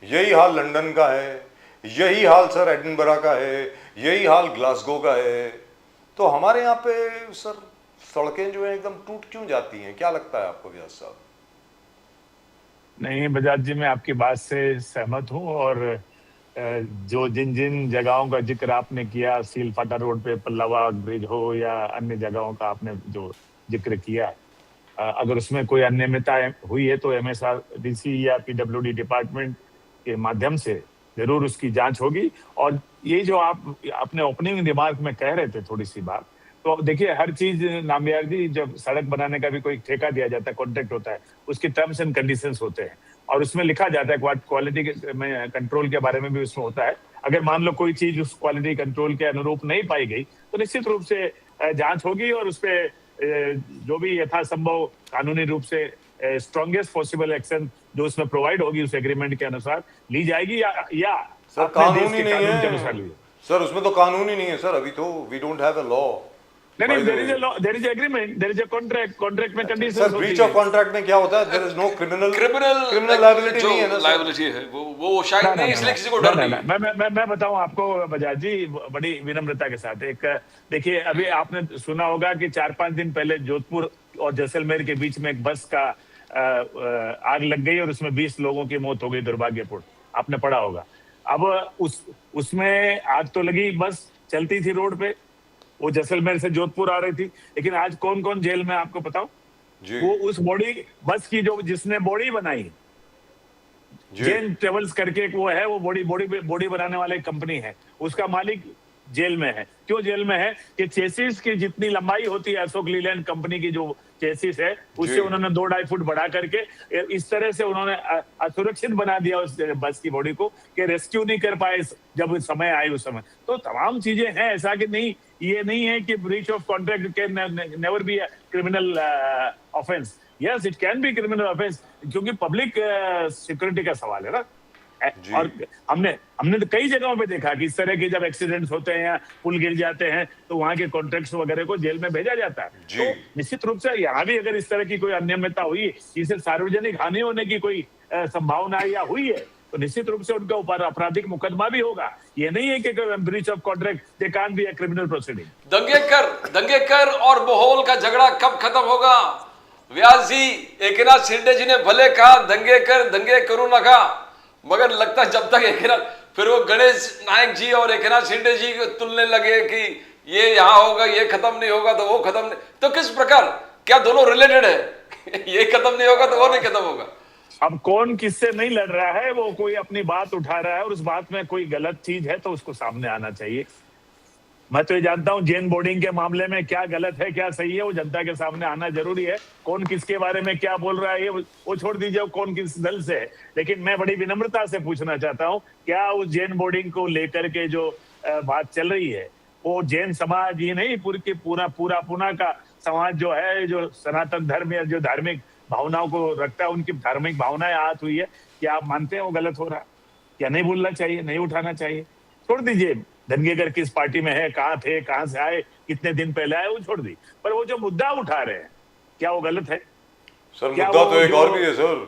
Speaker 1: यही हाल लंदन का है, यही हाल सर एडिनबरा का है, यही हाल ग्लासगो का है. तो हमारे यहाँ पे सर सड़कें जो है एकदम टूट क्यों जाती हैं, क्या लगता है आपको व्यास साहब?
Speaker 7: नहीं बजाज जी, मैं आपकी बात से सहमत हूँ, और जो जिन जिन जगहों का जिक्र आपने किया, सील फाटा रोड पे पल्लवा ब्रिज हो या अन्य जगहों का आपने जो जिक्र किया, अगर उसमें कोई अनियमितता हुई है तो MSRDC या PWD डिपार्टमेंट के माध्यम से जरूर उसकी जांच होगी. और ये जो आप अपने ओपनिंग रिमार्क में कह रहे थे थोड़ी सी बात, तो देखिए हर चीज नामयार जी, जब सड़क बनाने का भी कोई ठेका दिया जाता है, कॉन्ट्रैक्ट होता है, उसके टर्म्स एंड कंडीशंस होते हैं और उसमें लिखा जाता है क्वालिटी में कंट्रोल के बारे में भी उसमें होता है. अगर मान लो कोई चीज उस क्वालिटी कंट्रोल के अनुरूप नहीं पाई गई तो निश्चित रूप से जांच होगी और उस पर जो भी यथासंभव कानूनी रूप से स्ट्रॉन्गेस्ट पॉसिबल एक्शन जो उसमें प्रोवाइड होगी उस एग्रीमेंट के अनुसार ली जाएगी, या
Speaker 1: सर कानून ही नहीं है सर, उसमें तो कानून ही नहीं है सर. अभी तो we don't have a law.
Speaker 7: नहीं, there is a law, there is agreement, there is a contract में conditions
Speaker 1: sir. Breach of contract में क्या होता है? There is no criminal liability नहीं है ना.
Speaker 2: लायबिलिटी है वो शायद नहीं, इसलिए किसी को डर नहीं.
Speaker 7: मैं बताऊं आपको बजाज जी, बड़ी विनम्रता के साथ, एक देखिए, अभी आपने सुना होगा कि 4-5 दिन पहले जोधपुर और जैसलमेर के बीच में एक बस का आग लग गई और उसमें 20 लोगों की मौत हो गई, दुर्भाग्यपूर्ण. आपने पढ़ा होगा. अब उसमें आग तो लगी, बस चलती थी रोड पे, वो जैसलमेर से जोधपुर आ रही थी, लेकिन आज कौन कौन जेल में आपको बताओ? वो उस बॉडी बस की जो जिसने बॉडी बनाई, जैन ट्रेवल्स करके वो है, वो बॉडी बनाने वाले कंपनी है, उसका मालिक जेल में है. क्यों जेल में है? कि चेसिस की जितनी लंबाई होती है, अशोक लीलैंड कंपनी की जो चेसिस है, उससे उन्होंने 2-2.5 फुट बढ़ा करके इस तरह से उन्होंने असुरक्षित बना दिया उस बस की बॉडी को कि रेस्क्यू नहीं कर पाए जब समय आए उस समय. तो तमाम चीजें हैं, ऐसा कि नहीं, ये नहीं है कि breach of contract can never be criminal offence. Yes, it can be criminal offence, क्योंकि पब्लिक सिक्योरिटी का सवाल है ना. और हमने तो कई जगहों पे देखा कि इस तरह के जब एक्सीडेंट्स होते हैं या पुल गिर जाते हैं तो वहां के कॉन्ट्रैक्ट्स वगैरह को जेल में भेजा जाता है. तो निश्चित रूप से यहाँ भी अगर इस तरह की कोई अनियमितता हुई, इसे सार्वजनिक हानि होने की कोई संभावना या हुई है, तो निश्चित रूप से उनके ऊपर आपराधिक मुकदमा भी होगा. ये नहीं है कि breach of contract they can't be a criminal proceeding.
Speaker 2: Dangekar और बोहल का झगड़ा कब खत्म होगा? व्यास जी, एकनाथ शिंदे जी ने भले कहा दंगे करू नका, मगर लगता जब तक एकनाथ, फिर वो गणेश नायक जी और एकनाथ शिंदे जी को तुलने लगे कि ये यहाँ होगा, ये खत्म नहीं होगा तो वो खत्म नहीं. तो किस प्रकार क्या दोनों रिलेटेड है? ये खत्म नहीं होगा तो वो नहीं खत्म होगा।
Speaker 7: अब कौन किससे नहीं लड़ रहा है, वो कोई अपनी बात उठा रहा है और उस बात में कोई गलत चीज है तो उसको सामने आना चाहिए। मैं तो ये जानता हूं जैन बोर्डिंग के मामले में क्या गलत है क्या सही है वो जनता के सामने आना जरूरी है। कौन किसके बारे में क्या बोल रहा है ये वो छोड़ दीजिए, कौन किस दल से है। लेकिन मैं बड़ी विनम्रता से पूछना चाहता हूं, क्या उस जैन बोर्डिंग को लेकर के जो बात चल रही है वो जैन समाज ये नहीं पूरा का समाज जो है, जो सनातन धर्म या जो धार्मिक भावनाओं को रखता है, उनकी धार्मिक भावनाएं आहत हुई है, क्या आप मानते हैं वो गलत हो रहा है? क्या नहीं बोलना चाहिए, नहीं उठाना चाहिए? छोड़ दीजिए धनगेकर किस पार्टी में है, कहाँ थे, कहाँ से आए, कितने दिन पहले आए, वो छोड़ दी। पर वो जो मुद्दा उठा रहे हैं क्या वो गलत है?
Speaker 1: सर मुद्दा तो एक और भी है सर,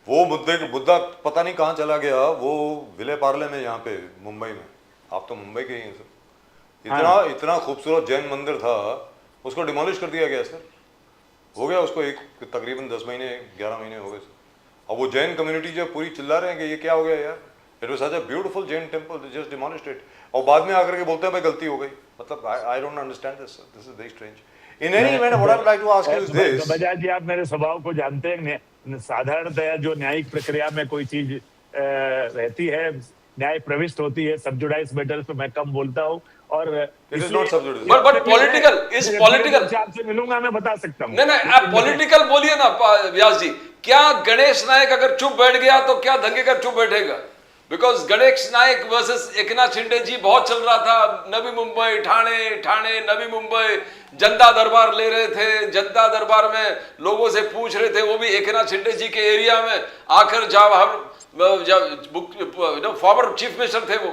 Speaker 1: वो मुद्दा पता नहीं कहाँ चला गया, वो विले पार्ले में यहाँ पे मुंबई में, आप तो मुंबई के ही हैं सर, इतना खूबसूरत जैन मंदिर था उसको डिमोलिश कर दिया गया सर। हो गया उसको तकरीबन 10 महीने 11 महीने हो गए सर। अब वो जैन कम्युनिटी जो पूरी चिल्ला रहे हैं कि ये क्या हो गया यार, it was such a beautiful Jain temple, they just demolished it, और बाद में आकर के बोलते हैं भाई गलती हो गई। मतलब I don't understand this, this is very strange. In any event what I would like to ask you is this,
Speaker 7: Bajaj ji आप मेरे स्वभाव को जानते हैं, साधारणतया जो न्यायिक प्रक्रिया में कोई चीज रहती है, न्याय प्रविष्ट होती है, सबजुडाइज मैटर्स पे मैं कम बोलता हूँ, और
Speaker 1: it is not sub judice
Speaker 2: but political is political.
Speaker 7: आपसे मिलूंगा मैं बता सकता हूँ।
Speaker 2: नहीं आप पॉलिटिकल बोलिए ना व्यास जी। क्या गणेश नायक अगर चुप बैठ गया तो क्या दंगेकर चुप बैठेगा? बिकॉज गणेश नायक वर्सेस एकनाथ शिंदे जी बहुत चल रहा था, नवी मुंबई ठाणे नवी मुंबई, जनता दरबार ले रहे थे, जनता दरबार में लोगों से पूछ रहे थे, वो भी एकनाथ शिंदे जी के एरिया में आकर जब फॉर्मर चीफ मिनिस्टर थे वो,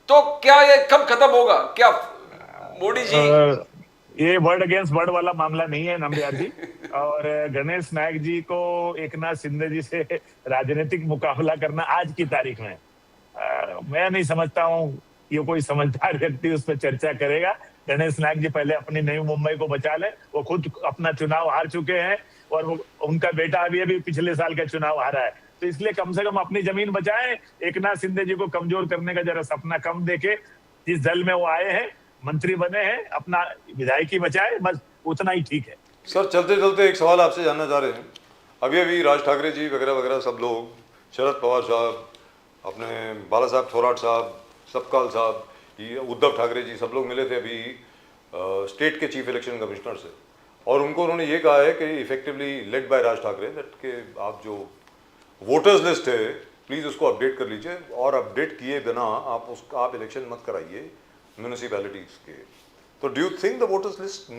Speaker 2: तो क्या ये कब खत्म होगा? क्या मोदी जी
Speaker 7: ये वर्ड अगेंस्ट वर्ड वाला मामला नहीं है नंबियार जी, और गणेश नायक जी को एकनाथ शिंदे जी से राजनीतिक मुकाबला करना आज की तारीख में मैं नहीं समझता हूँ ये कोई समझदार व्यक्ति उस पर चर्चा करेगा। गणेश नायक जी पहले अपनी नई मुंबई को बचा ले, वो खुद अपना चुनाव हार चुके हैं और वो उनका बेटा अभी पिछले साल का चुनाव हारा है, तो इसलिए कम से कम अपनी जमीन बचाएं। एकनाथ शिंदे जी को कमजोर करने का जरा सपना कम देके, जिस दल में वो आए हैं, मंत्री बने हैं, अपना विधायकी बचाए, बस उतना ही ठीक है।
Speaker 1: सर चलते चलते एक सवाल आपसे जानना चाह रहे हैं, अभी राज ठाकरे जी वगैरह वगैरह सब लोग, शरद पवार साहब, अपने बाला साहब थोराट साहब, सतपाल साहब, ये उद्धव ठाकरे जी, सब लोग मिले थे अभी स्टेट के चीफ इलेक्शन कमिश्नर से, और उन्होंने ये कहा है कि effectively led by Raj Thackeray that के आप जो वोटर्स लिस्ट है प्लीज़ उसको अपडेट कर लीजिए, और अपडेट किए बिना आप इलेक्शन मत कराइए म्यूनिसिपैलिटीज़ के। तो do you think the voters list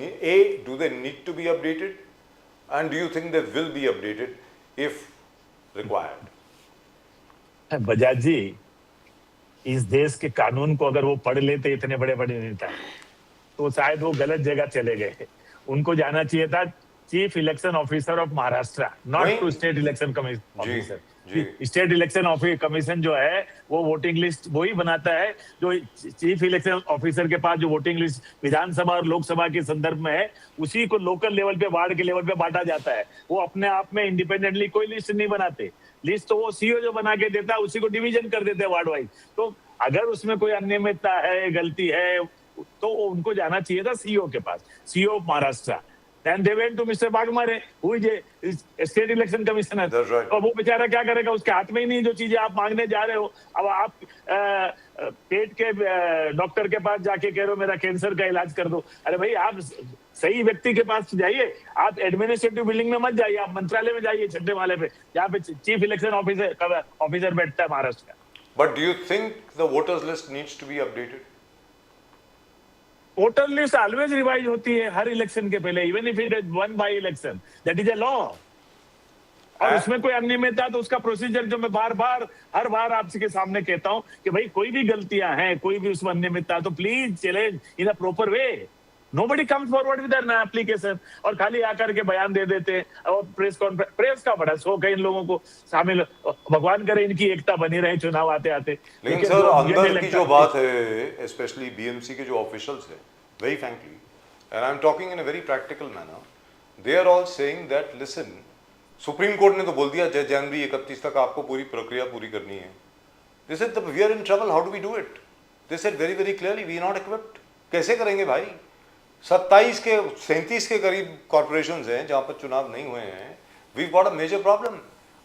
Speaker 1: do they need to be updated, and do you think they will be updated if required?
Speaker 7: Bajaj ji, इस देश के कानून को अगर वो पढ़ लेते इतने बड़े बड़े नेता, तो शायद वो गलत जगह चले गए। उनको जाना चाहिए था chief election officer of Maharashtra, not to state election officer. State election commission जो है वो वोटिंग लिस्ट वही बनाता है, जो चीफ इलेक्शन ऑफिसर के पास जो वोटिंग लिस्ट विधानसभा और लोकसभा के संदर्भ में है, उसी को लोकल लेवल पे, वार्ड के लेवल पे बांटा जाता है। वो अपने आप में इंडिपेंडेंटली कोई लिस्ट नहीं बनाते, लिस्ट तो वो सीओ जो बना के देता है उसी को डिवीजन कर देते हैं वार्ड वाइज। तो अगर उसमें कोई अनियमितता है, गलती है, तो उनको जाना चाहिए था सीओ के पास, CO of Maharashtra. Then they went to Mr. Bagmare, who is a state election commissioner.
Speaker 1: That's right.
Speaker 7: और वो बेचारा क्या करेगा, उसके हाथ में ही नहीं जो चीजें आप मांगने जा रहे हो। अब आप पेट के डॉक्टर के पास जाके कह रहे हो मेरा कैंसर का इलाज कर दो। अरे भाई आप सही व्यक्ति के पास जाइए, आप एडमिनिस्ट्रेटिव बिल्डिंग में मत जाइए, आप मंत्रालय में जाइए, छठे वाले पे, जहाँ पे चीफ इलेक्शन ऑफिसर बैठता है महाराष्ट्र का।
Speaker 1: But do you think the voters list needs to be updated?
Speaker 7: Voter list always revise होती है हर इलेक्शन के पहले, even if it is one by election, that is a law. और उसमें कोई अनियमितता तो उसका प्रोसीजर जो मैं हर बार आपके सामने कहता हूं कि भाई कोई भी गलतियां हैं, कोई भी उसमें अनियमितता, तो please challenge in a proper way. Nobody comes forward with an application और खाली आकर के बयान दे देते हैं। और प्रेस का बड़ा शौक है इन लोगों को शामिल, भगवान करे इनकी एकता बनी रहे चुनाव आते आते।
Speaker 1: लेकिन सर अंदर की जो बात है, स्पेशली बीएमसी के जो ऑफिशियल्स है, very frankly, and I am talking in a very practical manner, they are all saying that listen, supreme court ने तो बोल दिया जनवरी 31 तक आपको पूरी प्रक्रिया पूरी करनी है। They said we are in trouble, how do we do it? They said very very clearly we are not equipped. कैसे करेंगे भाई? 27 के 37 के करीब कॉर्पोरेशन हैं जहां पर चुनाव नहीं हुए हैं. We got a major problem.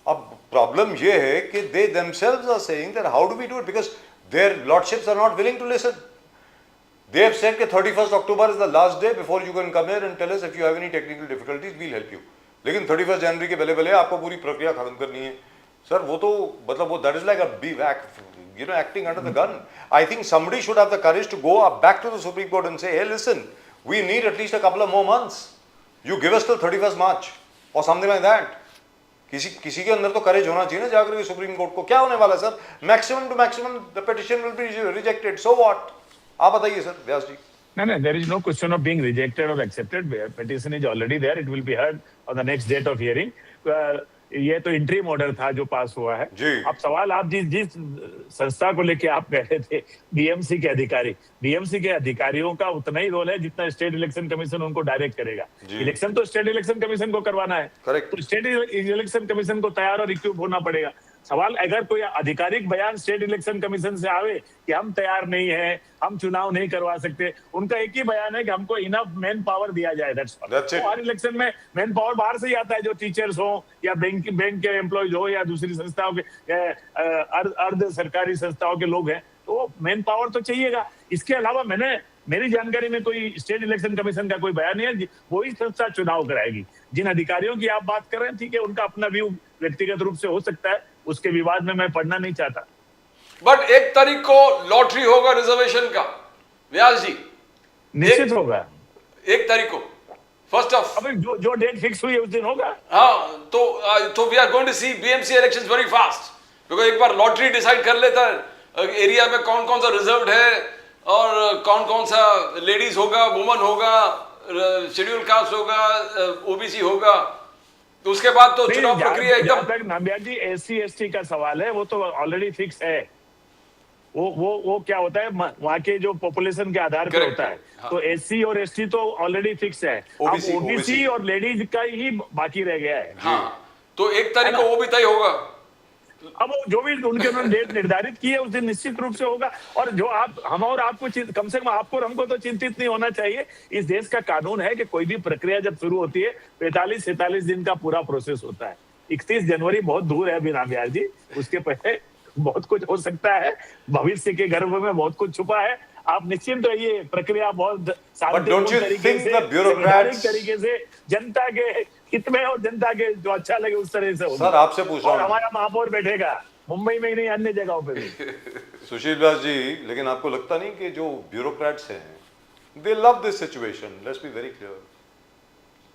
Speaker 1: अब प्रॉब्लम ये है कि दे themselves are saying that how do we do it, because their lordships are not willing to listen. They have said that 31st October is the last day before you can come here and tell us if you have any technical difficulties, we'll help you. लेकिन 31 जनवरी के पहले आपको पूरी प्रक्रिया खत्म करनी है. सर वो तो मतलब वो that is like a BVAC, you know, acting under the gun. I think somebody should have the courage to go back to the Supreme Court and say, hey, listen, we need at least a couple of more months. You give us till 31st March or something like that. किसी के अंदर तो करेज होना चाहिए ना जाकर के सुप्रीम कोर्ट को. क्या होने वाला है sir? Maximum to maximum the petition will be rejected. So what? आप बताइए sir Vyas ji.
Speaker 7: No, there is no question of being rejected or accepted. Petition is already there. It will be heard on the next date of hearing. ये तो इंट्रीम ऑर्डर था जो पास हुआ है.
Speaker 1: जी.
Speaker 7: अब सवाल आप जिस संस्था को लेके आप कह रहे थे, बीएमसी के अधिकारी, बीएमसी के अधिकारियों का उतना ही रोल है जितना स्टेट इलेक्शन कमीशन उनको डायरेक्ट करेगा. इलेक्शन तो स्टेट इलेक्शन कमीशन को करवाना है.
Speaker 1: करेक्ट.
Speaker 7: तो स्टेट इलेक्शन कमीशन को तैयार और इक्विप होना पड़ेगा. सवाल अगर कोई आधिकारिक बयान स्टेट इलेक्शन कमीशन से आवे कि हम तैयार नहीं है, हम चुनाव नहीं करवा सकते, उनका एक ही बयान है कि हमको इनफ मैन पावर दिया जाए. That's it. हर इलेक्शन में मैन पावर बाहर से ही आता है, जो टीचर्स हो या बैंक के एम्प्लॉयज हो या दूसरी संस्थाओं के अर्ध सरकारी संस्थाओं के लोग हैं, तो मैन पावर तो चाहिएगा. इसके अलावा मेरी जानकारी में कोई स्टेट इलेक्शन कमीशन का कोई बयान नहीं है. वही संस्था चुनाव कराएगी. जिन अधिकारियों की आप बात कर रहे हैं, ठीक है, उनका अपना व्यू व्यक्तिगत रूप से हो सकता है, उसके विवाद में मैं पढ़ना नहीं चाहता.
Speaker 2: बट 1 तारीख को लॉटरी होगा रिजर्वेशन का व्यास जी.
Speaker 7: निश्चित होगा
Speaker 2: 1 तारीख को फर्स्ट ऑफ.
Speaker 7: अभी जो डेट फिक्स हुई है उस दिन होगा.
Speaker 2: हाँ, तो we are going to see BMC elections very fast. Because एक बार लॉटरी डिसाइड कर लेता है एरिया में कौन कौन सा रिजर्व्ड है और कौन कौन सा लेडीज होगा, वुमन होगा, शेड्यूल कास्ट होगा, ओबीसी होगा, तो उसके बाद तो चुनाव प्रक्रिया एकदम.
Speaker 7: नाम्बिया जी, एससी एसटी का सवाल है, वो तो ऑलरेडी फिक्स है. वो क्या होता है, वहाँ के जो पॉपुलेशन के आधार पर होता है.
Speaker 2: हाँ.
Speaker 7: तो एससी और एसटी तो ऑलरेडी फिक्स है. ओबीसी और लेडीज का ही बाकी रह गया है.
Speaker 2: हाँ, तो 1 तारीख को वो भी तय होगा.
Speaker 7: अब जो भी उन्होंने डेट निर्धारित की है उस दिन निश्चित रूप से होगा. और जो हम और आपको कम से कम आपको और हमको तो चिंतित नहीं होना चाहिए. इस देश का कानून है कि कोई भी प्रक्रिया जब शुरू होती है 45-47 दिन का पूरा प्रोसेस होता है. 31 जनवरी बहुत दूर है बिना बिहार जी. उसके पहले बहुत कुछ हो सकता है. भविष्य के गर्भ में बहुत कुछ छुपा है. आप निश्चिंत रहिए, प्रक्रिया बहुत शांतिपूर्ण तरीके से जनता के हित में और जनता के जो अच्छा लगे उस तरह से होगा.
Speaker 1: सर आपसे पूछ रहा हूँ,
Speaker 7: हमारा महापौर बैठेगा मुंबई में ही नहीं, अन्य जगहों पे भी.
Speaker 1: सुशील व्यास जी, लेकिन आपको लगता नहीं कि जो ब्यूरोक्रेट्स हैं, they love this situation. Let's be very clear,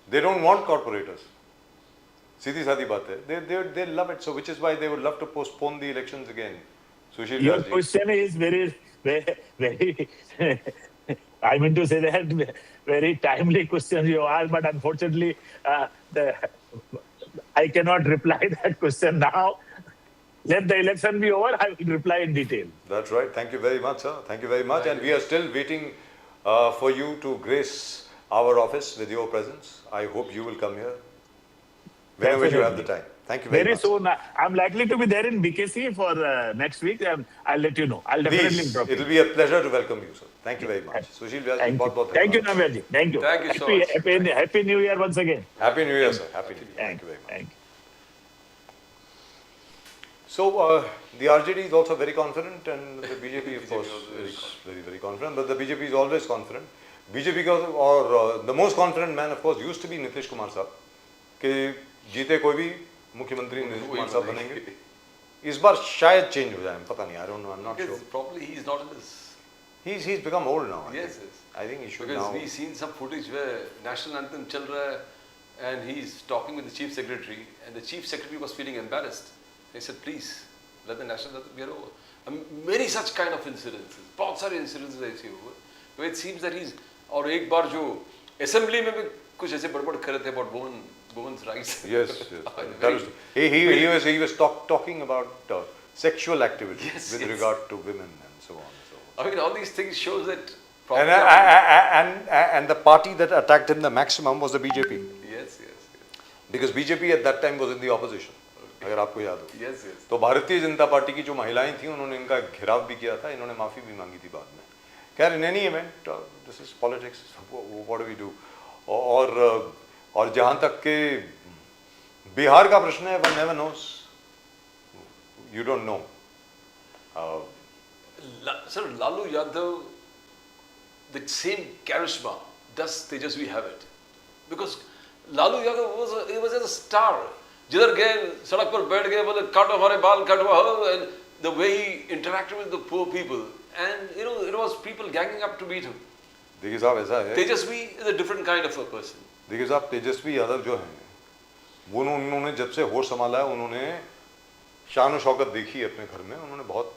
Speaker 1: they don't want corporators. सीधी सादी बात है. They love it, so which is why they would love to postpone the elections again. Sushil Vyas ji,
Speaker 7: question is very I mean to say that very timely question you asked, but unfortunately I cannot reply that question now. Let the election be over, I will reply in detail.
Speaker 1: That's right. Thank you very much, sir. Thank you very much. And we are still waiting for you to grace our office with your presence. I hope you will come here whenever you have the time. Thank you very much.
Speaker 7: Very soon. I'm likely to be there in BKC for next week, and I'll let you know. I'll definitely drop
Speaker 1: It
Speaker 7: you.
Speaker 1: will be a pleasure to welcome you, sir. Thank you very much. Sushil Vyas ji, बहुत बहुत
Speaker 7: Thank you, Navya ji. Thank you.
Speaker 2: Thank you so much.
Speaker 7: Happy New Year once again.
Speaker 1: Happy New Year, sir. Happy New Year. Thank you very much.
Speaker 7: Thank you.
Speaker 1: So the RJD is also very confident, and the BJP, of course, is very, very confident. But the BJP is always confident. BJP का और the most confident man, of course, used to be Nitish Kumar साहब, कि जीते कोई भी मुख्यमंत्री नीतीश कुमार साहब बनेंगे. इस बार शायद चेंज हो जाए, पता नहीं. I don't know. I'm not sure.
Speaker 2: Probably he's not in this.
Speaker 1: He's become old now.
Speaker 2: Yes.
Speaker 1: I think he should
Speaker 2: Because
Speaker 1: now.
Speaker 2: we've seen some footage where national anthem chal raha hai, and he's talking with the chief secretary, and the chief secretary was feeling embarrassed. He said, "Please let the national anthem be over." Many such kind of incidences. बहुत सारे incidences ऐसे हुए. Where it seems that he's और एक बार जो assembly में भी कुछ ऐसे बड़बड़ कर रहे थे about women's rights.
Speaker 1: Yes. He was talking about sexual activities with regard to women and so on.
Speaker 2: I mean, all these things shows that.
Speaker 1: And the party that attacked him the maximum was the BJP.
Speaker 2: Yes.
Speaker 1: Because BJP at that time was in the opposition. अगर आपको याद हो.
Speaker 2: Yes.
Speaker 1: तो भारतीय जनता पार्टी की जो महिलाएं थी उन्होंने इनका घेराव भी किया था. इन्होंने माफी भी मांगी थी बाद में. खैर in any event this is politics, what do we do. और जहाँ तक के बिहार का प्रश्न है, one never knows, you don't know.
Speaker 2: Sir, Lalu Yadav, the same charisma, does Tejasvi have it? Because Lalu Yadav was a star. जिधर गए सड़क पर बैठ गए, बोले काटो हमारे बाल कटवा, and the way he interacted with the poor people, and it was people ganging up to meet him.
Speaker 1: देखिए साहब ऐसा है,
Speaker 2: Tejasvi is a different kind of a person.
Speaker 1: देखिए साहब तेजस्वी यादव जो हैं वो उन्होंने जब से होश संभाला है उन्होंने शान और शौकत देखी है अपने घर में, उन्होंने बहुत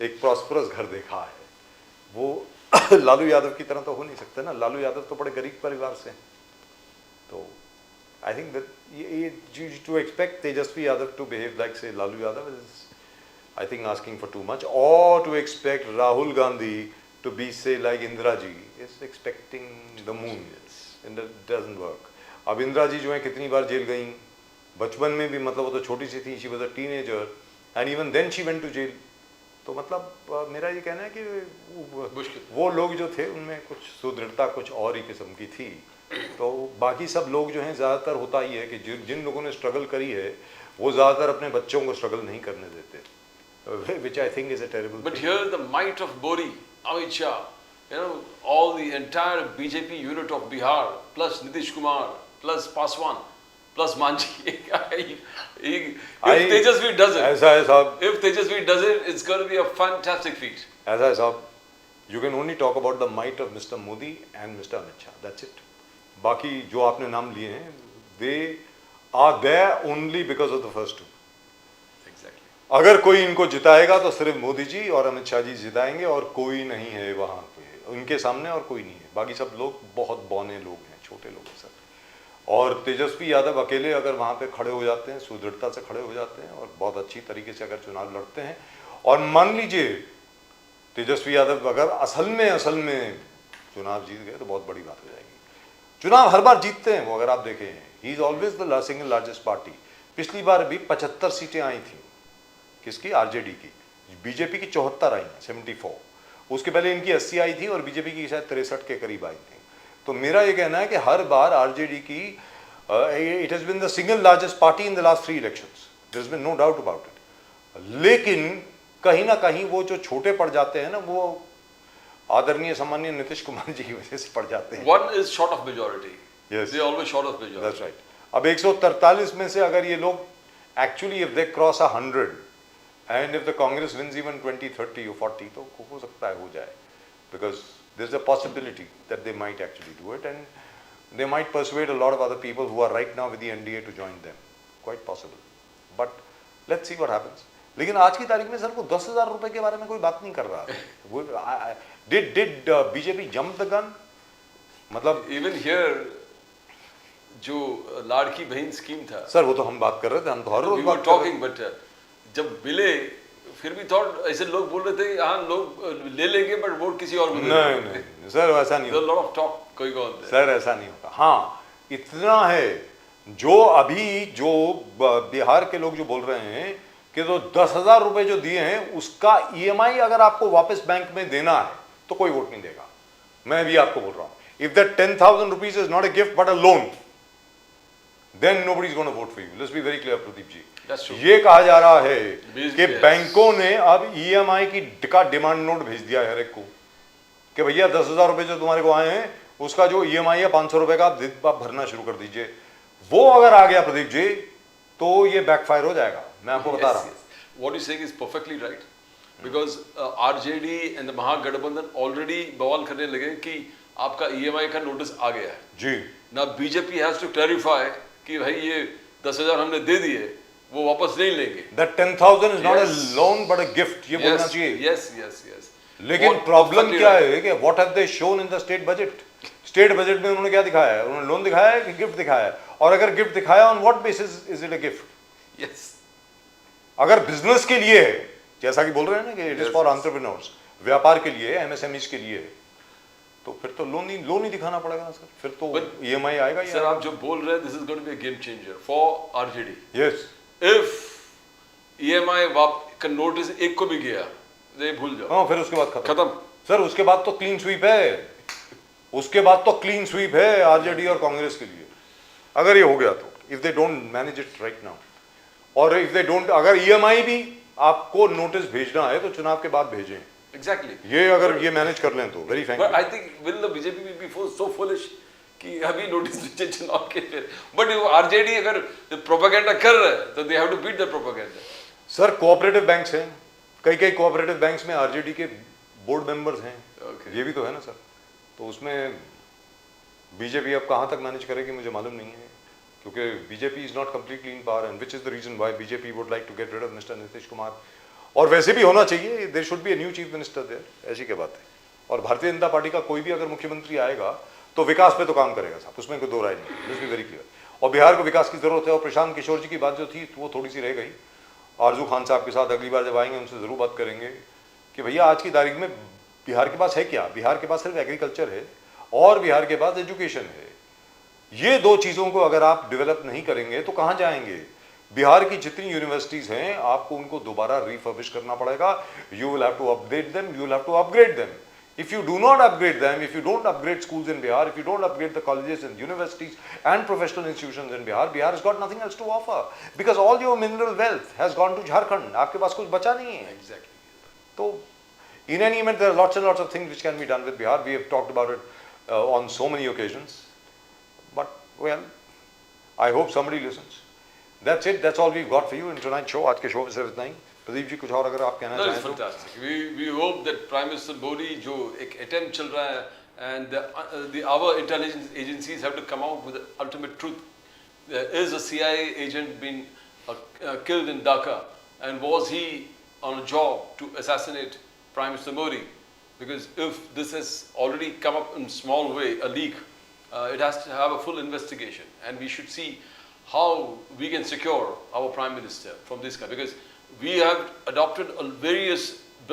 Speaker 1: एक प्रॉस्परस घर देखा है। वो लालू यादव की तरह तो हो नहीं सकते ना, लालू यादव तो बड़े गरीब परिवार से हैं। तो I think that to expect Tejashwi Yadav to behave like say Lalu Yadav is I think asking for too much, और to expect Rahul Gandhi to be say like Indira ji is expecting the moon, and it doesn't work. अब इंदिरा जी जो है कितनी बार जेल गई, बचपन में भी, मतलब वो तो छोटी सी थी, she was a teenager and even then she went to jail. तो मतलब मेरा ये कहना है कि वो लोग जो थे उनमें कुछ सुदृढ़ता कुछ और ही किस्म की थी। तो बाकी सब लोग जो हैं ज़्यादातर होता ही है कि जिन लोगों ने स्ट्रगल करी है वो ज़्यादातर अपने बच्चों को स्ट्रगल नहीं करने देते, which I think is a terrible
Speaker 2: But
Speaker 1: thing.
Speaker 2: here the might of Modi, Amit Shah, all the entire BJP unit of Bihar, plus Nitish Kumar, plus Paswan, plus Manji. If Tejasvi does it,
Speaker 1: ऐसा है साहब,
Speaker 2: if Tejasvi does it, it's going to be a fantastic feat.
Speaker 1: ऐसा है साहब, you can only talk about the might of Mr. Modi and Mr. Amit Shah, that's it. बाकी जो आपने नाम लिए हैं, they are there only because of the first two.
Speaker 2: Exactly.
Speaker 1: अगर कोई इनको जिताएगा तो सिर्फ मोदी जी और अमित शाह जी जिताएंगे, और कोई नहीं है वहाँ पे उनके सामने, और कोई नहीं है। बाकी सब लोग बहुत बौने लोग हैं, छोटे लोग हैं सर। और तेजस्वी यादव अकेले अगर वहाँ पे खड़े हो जाते हैं, सुदृढ़ता से खड़े हो जाते हैं और बहुत अच्छी तरीके से अगर चुनाव लड़ते हैं, और मान लीजिए तेजस्वी यादव अगर असल में चुनाव जीत गए तो बहुत बड़ी बात हो जाएगी। चुनाव हर बार जीतते हैं वो, अगर आप देखें, he is always the single largest party. पिछली बार भी 75 सीटें आई थी, किसकी? आरजेडी की। बीजेपी की 74 आई हैं, 74। उसके पहले इनकी 80 आई थी और बीजेपी की शायद 63 के करीब आई थी। तो मेरा ये कहना है कि हर बार आरजेडी की it has been the single largest party in the last 3 elections, there has been no doubt about it. लेकिन कहीं ना कहीं वो जो छोटे पड़ जाते हैं ना, वो आदरणीय सम्मानीय नीतीश कुमार जी की वजह से पड़ जाते हैं।
Speaker 2: One is short of majority.
Speaker 1: Yes.
Speaker 2: They are always short of majority.
Speaker 1: That's right. अब 143 में से अगर ये लोग actually if they cross 100 and if the Congress wins even 20, 30 or 40 तो हो सकता है हो जाए, because there's a possibility that they might actually do it and they might persuade a lot of other people who are right now with the NDA to join them. Quite possible. But let's see what happens. लेकिन आज की तारीख में सर वो 10,000 रुपए के बारे में कोई बात नहीं कर रहा। वो did BJP jump the gun? मतलब
Speaker 2: Even here, जो लाड़की बहन स्कीम था,
Speaker 1: सर वो तो हम बात कर रहे थे, हम तो हर रोज
Speaker 2: we were
Speaker 1: बात कर रहे
Speaker 2: talking, but जब मिले फिर भी थॉट ऐसे लोग बोल रहे थे हाँ लोग ले लेंगे बट वोट किसी और को दे
Speaker 1: नहीं
Speaker 2: देंगे।
Speaker 1: नहीं सर वैसा नहीं
Speaker 2: There's a
Speaker 1: होता
Speaker 2: lot of talk going on there.
Speaker 1: Sir, ऐसा नहीं होता। हाँ इतना है, जो अभी जो बिहार के लोग जो बोल रहे हैं कि तो 10,000 रुपए जो दिए हैं उसका EMI अगर आपको वापस बैंक में देना है तो कोई वोट नहीं देगा। मैं भी आपको बोल रहा हूं, if that 10,000 rupees is not a gift but a loan, then nobody is gonna vote for you. Let's be very clear Pradeep ji.
Speaker 2: That's true.
Speaker 1: ये कहा जा रहा है
Speaker 2: Basically,
Speaker 1: कि
Speaker 2: yes.
Speaker 1: बैंकों ने अब EMI का डिमांड नोट भेज दिया है हर एक को कि भैया 10,000 रुपए जो तुम्हारे को आए हैं उसका जो EMI है 500 रुपए का आप भरना शुरू कर दीजिए। वो अगर आ गया प्रदीप जी तो ये बैकफायर हो जाएगा, मैं आपको बता रहा हूँ।
Speaker 2: What you're saying is perfectly right, because RJD and the Mahagठबंधन already बवाल करने लगे कि आपका EMI का नोटिस आ गया है।
Speaker 1: जी
Speaker 2: Now BJP has to clarify कि भाई ये 10,000 हमने दे दिए, वो वापस नहीं लेंगे।
Speaker 1: That 10,000 is not a
Speaker 2: Yes.
Speaker 1: Loan but a gift, ये बोलना चाहिए।
Speaker 2: Yes, yes, yes.
Speaker 1: लेकिन
Speaker 2: What
Speaker 1: प्रॉब्लम
Speaker 2: perfectly
Speaker 1: क्या
Speaker 2: right.
Speaker 1: है कि what have they shown in the state budget? State budget में उन्होंने क्या दिखाया है? उन्होंने लोन दिखाया है कि गिफ्ट दिखाया है? और अगर गिफ्ट दिखाया on what basis is it a gift?
Speaker 2: Yes.
Speaker 1: अगर बिजनेस के लिए है, जैसा कि बोल रहे हैं ना कि it is
Speaker 2: Yes,
Speaker 1: for
Speaker 2: yes.
Speaker 1: Entrepreneurs, व्यापार के लिए, एमएसएमईज के लिए है, तो फिर तो लोन ही दिखाना पड़ेगा ना सर, फिर तो
Speaker 2: But-
Speaker 1: EMI आएगा ही
Speaker 2: सर आप जो बोल रहे हैं, this is going to be a game changer for RJD.
Speaker 1: Yes.
Speaker 2: If EMI का नोटिस एक को भी गया, ये भूल जाओ,
Speaker 1: हाँ फिर उसके बाद खत्म।
Speaker 2: खत्म।
Speaker 1: सर उसके बाद तो क्लीन स्वीप है, उसके बाद तो क्लीन स्वीप है आरजेडी और कांग्रेस के लिए, अगर ये हो गया तो, if they don't manage it right now, और इफ दे डोंट, अगर ईएमआई भी आपको नोटिस भेजना है तो चुनाव के बाद भेजें,
Speaker 2: Exactly.
Speaker 1: ये अगर ये मैनेज कर लें तो very
Speaker 2: But
Speaker 1: frankly.
Speaker 2: I think will the BJP will be so foolish कि अभी नोटिस भेजे चुनाव के फिर, बट आरजेडी अगर प्रोपेगेंडा कर रहे हैं तो they have to beat the propaganda.
Speaker 1: Sir cooperative banks हैं, कई कई कोऑपरेटिव बैंक्स में आरजेडी के बोर्ड मेंबर्स हैं,
Speaker 2: Okay.
Speaker 1: ये भी तो है ना सर, तो उसमें बीजेपी अब कहाँ तक मैनेज करेगी मुझे मालूम नहीं है, क्योंकि BJP is not completely in power and which is the reason why BJP would like to get rid of mister Nitish Kumar, और वैसे भी होना चाहिए, there should be a new chief minister there, ऐसी क्या बात है। और भारतीय जनता पार्टी का कोई भी अगर मुख्यमंत्री आएगा तो विकास पे तो काम करेगा साहब, उसमें कोई दो राय नहीं, लेट्स बी वेरी क्लियर। और बिहार को विकास की जरूरत है, और प्रशांत किशोर जी की बात जो थी तो वो थोड़ी सी रह गई, आरजू खान साहब के साथ अगली बार जब आएंगे उनसे जरूर बात करेंगे कि भैया आज की तारीख में बिहार के पास है क्या, बिहार के पास सिर्फ एग्रीकल्चर है और बिहार के पास एजुकेशन है, ये दो चीजों को अगर आप डेवलप नहीं करेंगे तो कहां जाएंगे। बिहार की जितनी यूनिवर्सिटीज हैं आपको उनको दोबारा रिफर्बिश करना पड़ेगा, you will have to update them, you will have to upgrade them. If you do not upgrade them, if you don't upgrade schools in Bihar, if you don't upgrade the colleges and universities and professional institutions in Bihar, Bihar has got nothing else to offer because all your mineral wealth has gone to Jharkhand. आपके पास कुछ बचा नहीं है।
Speaker 2: Exactly.
Speaker 1: तो in any event, there are lots and lots of things which can be done with Bihar. We have talked about it on so many occasions. But well, I hope somebody listens. That's it. That's all we've got for you in tonight's show. आज के show में सिर्फ इतना ही। प्रदीप जी कुछ और अगर आप कहना
Speaker 2: No, it's
Speaker 1: चाहें तो।
Speaker 2: fantastic. We hope that Prime Minister Modi जो एक attempt चल रहा है and our intelligence agencies have to come out with the ultimate truth. Is a CIA agent been killed in Dhaka, and was he on a job to assassinate Prime Minister Modi? Because if this has already come up in small way, a leak, it has to have a full investigation, and we should see how we can secure our Prime Minister from this guy, because we have adopted various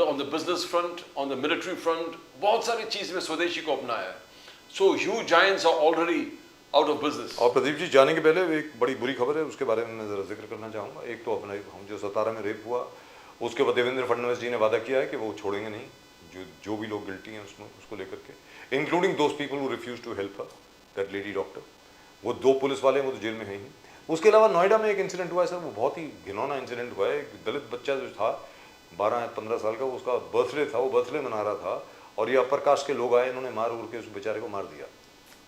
Speaker 2: on the business front, on the military front, बहुत सारी चीज में स्वदेशी को अपनाया है. So huge giants are already out of business.
Speaker 1: और प्रदीप जी जाने के पहले एक बड़ी बुरी खबर है, उसके बारे में मैं जरा जिक्र करना चाहूँगा। एक तो अपना हम जो 17 में रेप हुआ, उसके बाद देवेंद्र फडणवीस जी ने वादा किया है कि वो छोड़ेंगे नहीं जो भी लोग गिल्टी हैं उसमें, उसको लेकर के, including those people who refuse to help her, that lady doctor. वो 2 पुलिस वाले हैं, वो तो जेल में है ही। उसके अलावा नोएडा में एक इंसिडेंट हुआ है सर, वो बहुत ही घिनौना इंसिडेंट हुआ है। एक दलित बच्चा जो था 12 या 15 साल का, उसका बर्थडे था, वो बर्थडे मना रहा था और ये अपर कास्ट के लोग आए, इन्होंने मार उड़ के उस बेचारे को मार दिया।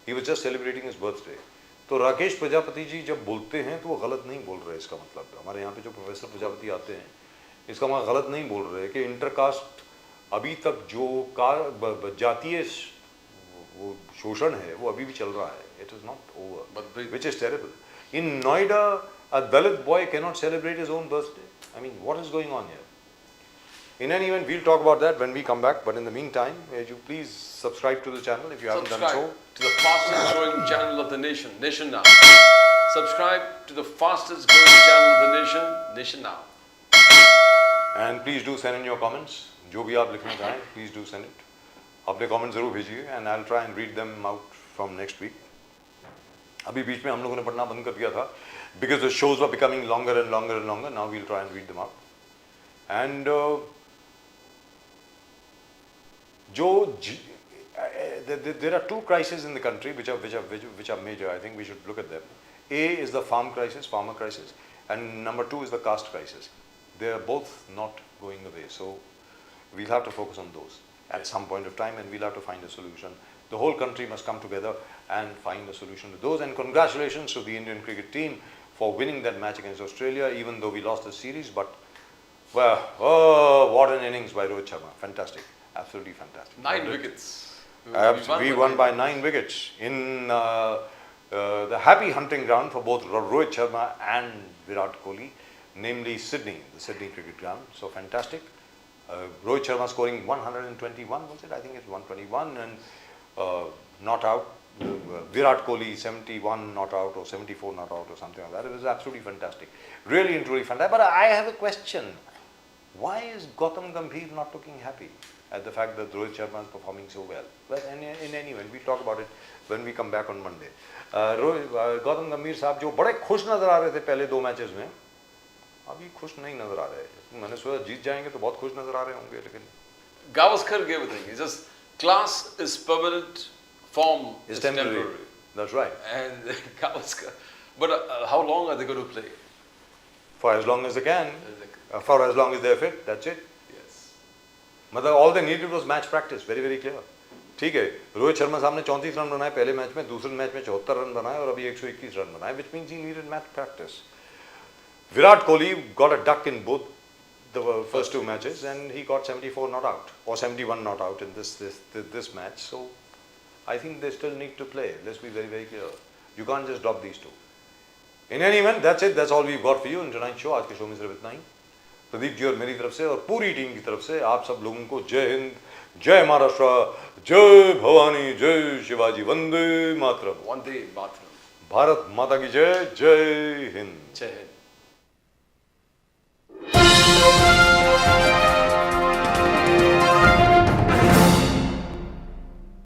Speaker 1: He was just celebrating his birthday. तो राकेश प्रजापति जी जब बोलते हैं तो वो गलत नहीं बोल रहे, इसका मतलब हमारे यहाँ पे जो प्रोफेसर प्रजापति आते हैं इसका मतलब गलत नहीं बोल रहे कि इंटरकास्ट अभी तक जो जातीय वो शोषण है वो अभी भी चल रहा है। It is not over, which is terrible. In Noida, a Dalit boy cannot celebrate his own birthday. I mean, what is going on here? In any event, we'll talk about that when we come back. But in the meantime, would you please subscribe to the channel if you haven't done so.
Speaker 2: Subscribe to the fastest growing channel of the nation, Nation Now. Subscribe to the fastest growing channel of the nation, Nation Now.
Speaker 1: And please do send in your comments. जो भी आप लिखना चाहें, please do send it. अपने comments जरूर भेजिए and I'll try and read them out from next week. अभी बीच में हम लोगों ने पढ़ना बंद कर दिया था because the shows were becoming longer and longer and longer. Now we'll try and read them out. And there are 2 crises in the country which are major. I think we should look at them. A is the farmer crisis, and number 2 is the caste crisis. They are both not going away, so we'll have to focus on those at some point of time, and we'll have to find a solution. The whole country must come together and find a solution to those. And congratulations to the Indian cricket team for winning that match against Australia, even though we lost the series. But well, oh, what an innings by Rohit Sharma! Fantastic, absolutely fantastic.
Speaker 2: 9 wickets.
Speaker 1: We won by 9 wickets in the happy hunting ground for both Rohit Sharma and Virat Kohli, namely Sydney, the Sydney cricket ground. So fantastic. Rohit Sharma scoring 121, was it? I think it's 121, and not out. Virat Kohli 71 not out or 74 not out or something like that. It was absolutely fantastic. Really and truly fantastic. But I have a question. Why is Gautam Gambhir not looking happy at the fact that Rohit Sharma is performing so well? But in any event, we'll talk about it when we come back on Monday. Gautam Gambhir साहब जो बड़े खुश नजर आ रहे थे पहले 2 मैचेस में, अभी खुश नहीं नजर आ रहे। मैंने सोचा जीत जाएंगे तो बहुत खुश नजर आ रहे होंगे, लेकिन
Speaker 2: Gavaskar gave a thing. He says, class is permanent, form
Speaker 1: It's
Speaker 2: is
Speaker 1: temporary.
Speaker 2: temporary.
Speaker 1: That's right.
Speaker 2: And Gavaskar. But how long are they going to play?
Speaker 1: For as long as they can, for as long as they're fit, that's it.
Speaker 2: Yes.
Speaker 1: मतलब all they needed was match practice, very very clear. ठीक है, रोहित शर्मा साहब ने 34 रन बनाए पहले मैच में, दूसरे मैच में 74 रन बनाए और अभी 121 रन बनाए, which means he needed match practice. Virat Kohli got a duck in both the first two matches and he got 74 not out or 71 not out in this match. So I think they still need to play. Let's be very very clear. You can't just drop these two. In any event, that's it. That's all we've got for you in tonight's show. आज के शो में सिर्फ इतना ही. प्रदीप जी और मेरी तरफ से और पूरी टीम की तरफ से आप सब लोगों को जय हिंद, जय महाराष्ट्र, जय भवानी, जय Shivaji, Vande Mataram.
Speaker 2: One day, Matra.
Speaker 1: Bharat माता की जय, जय हिंद.
Speaker 2: Jai Hind.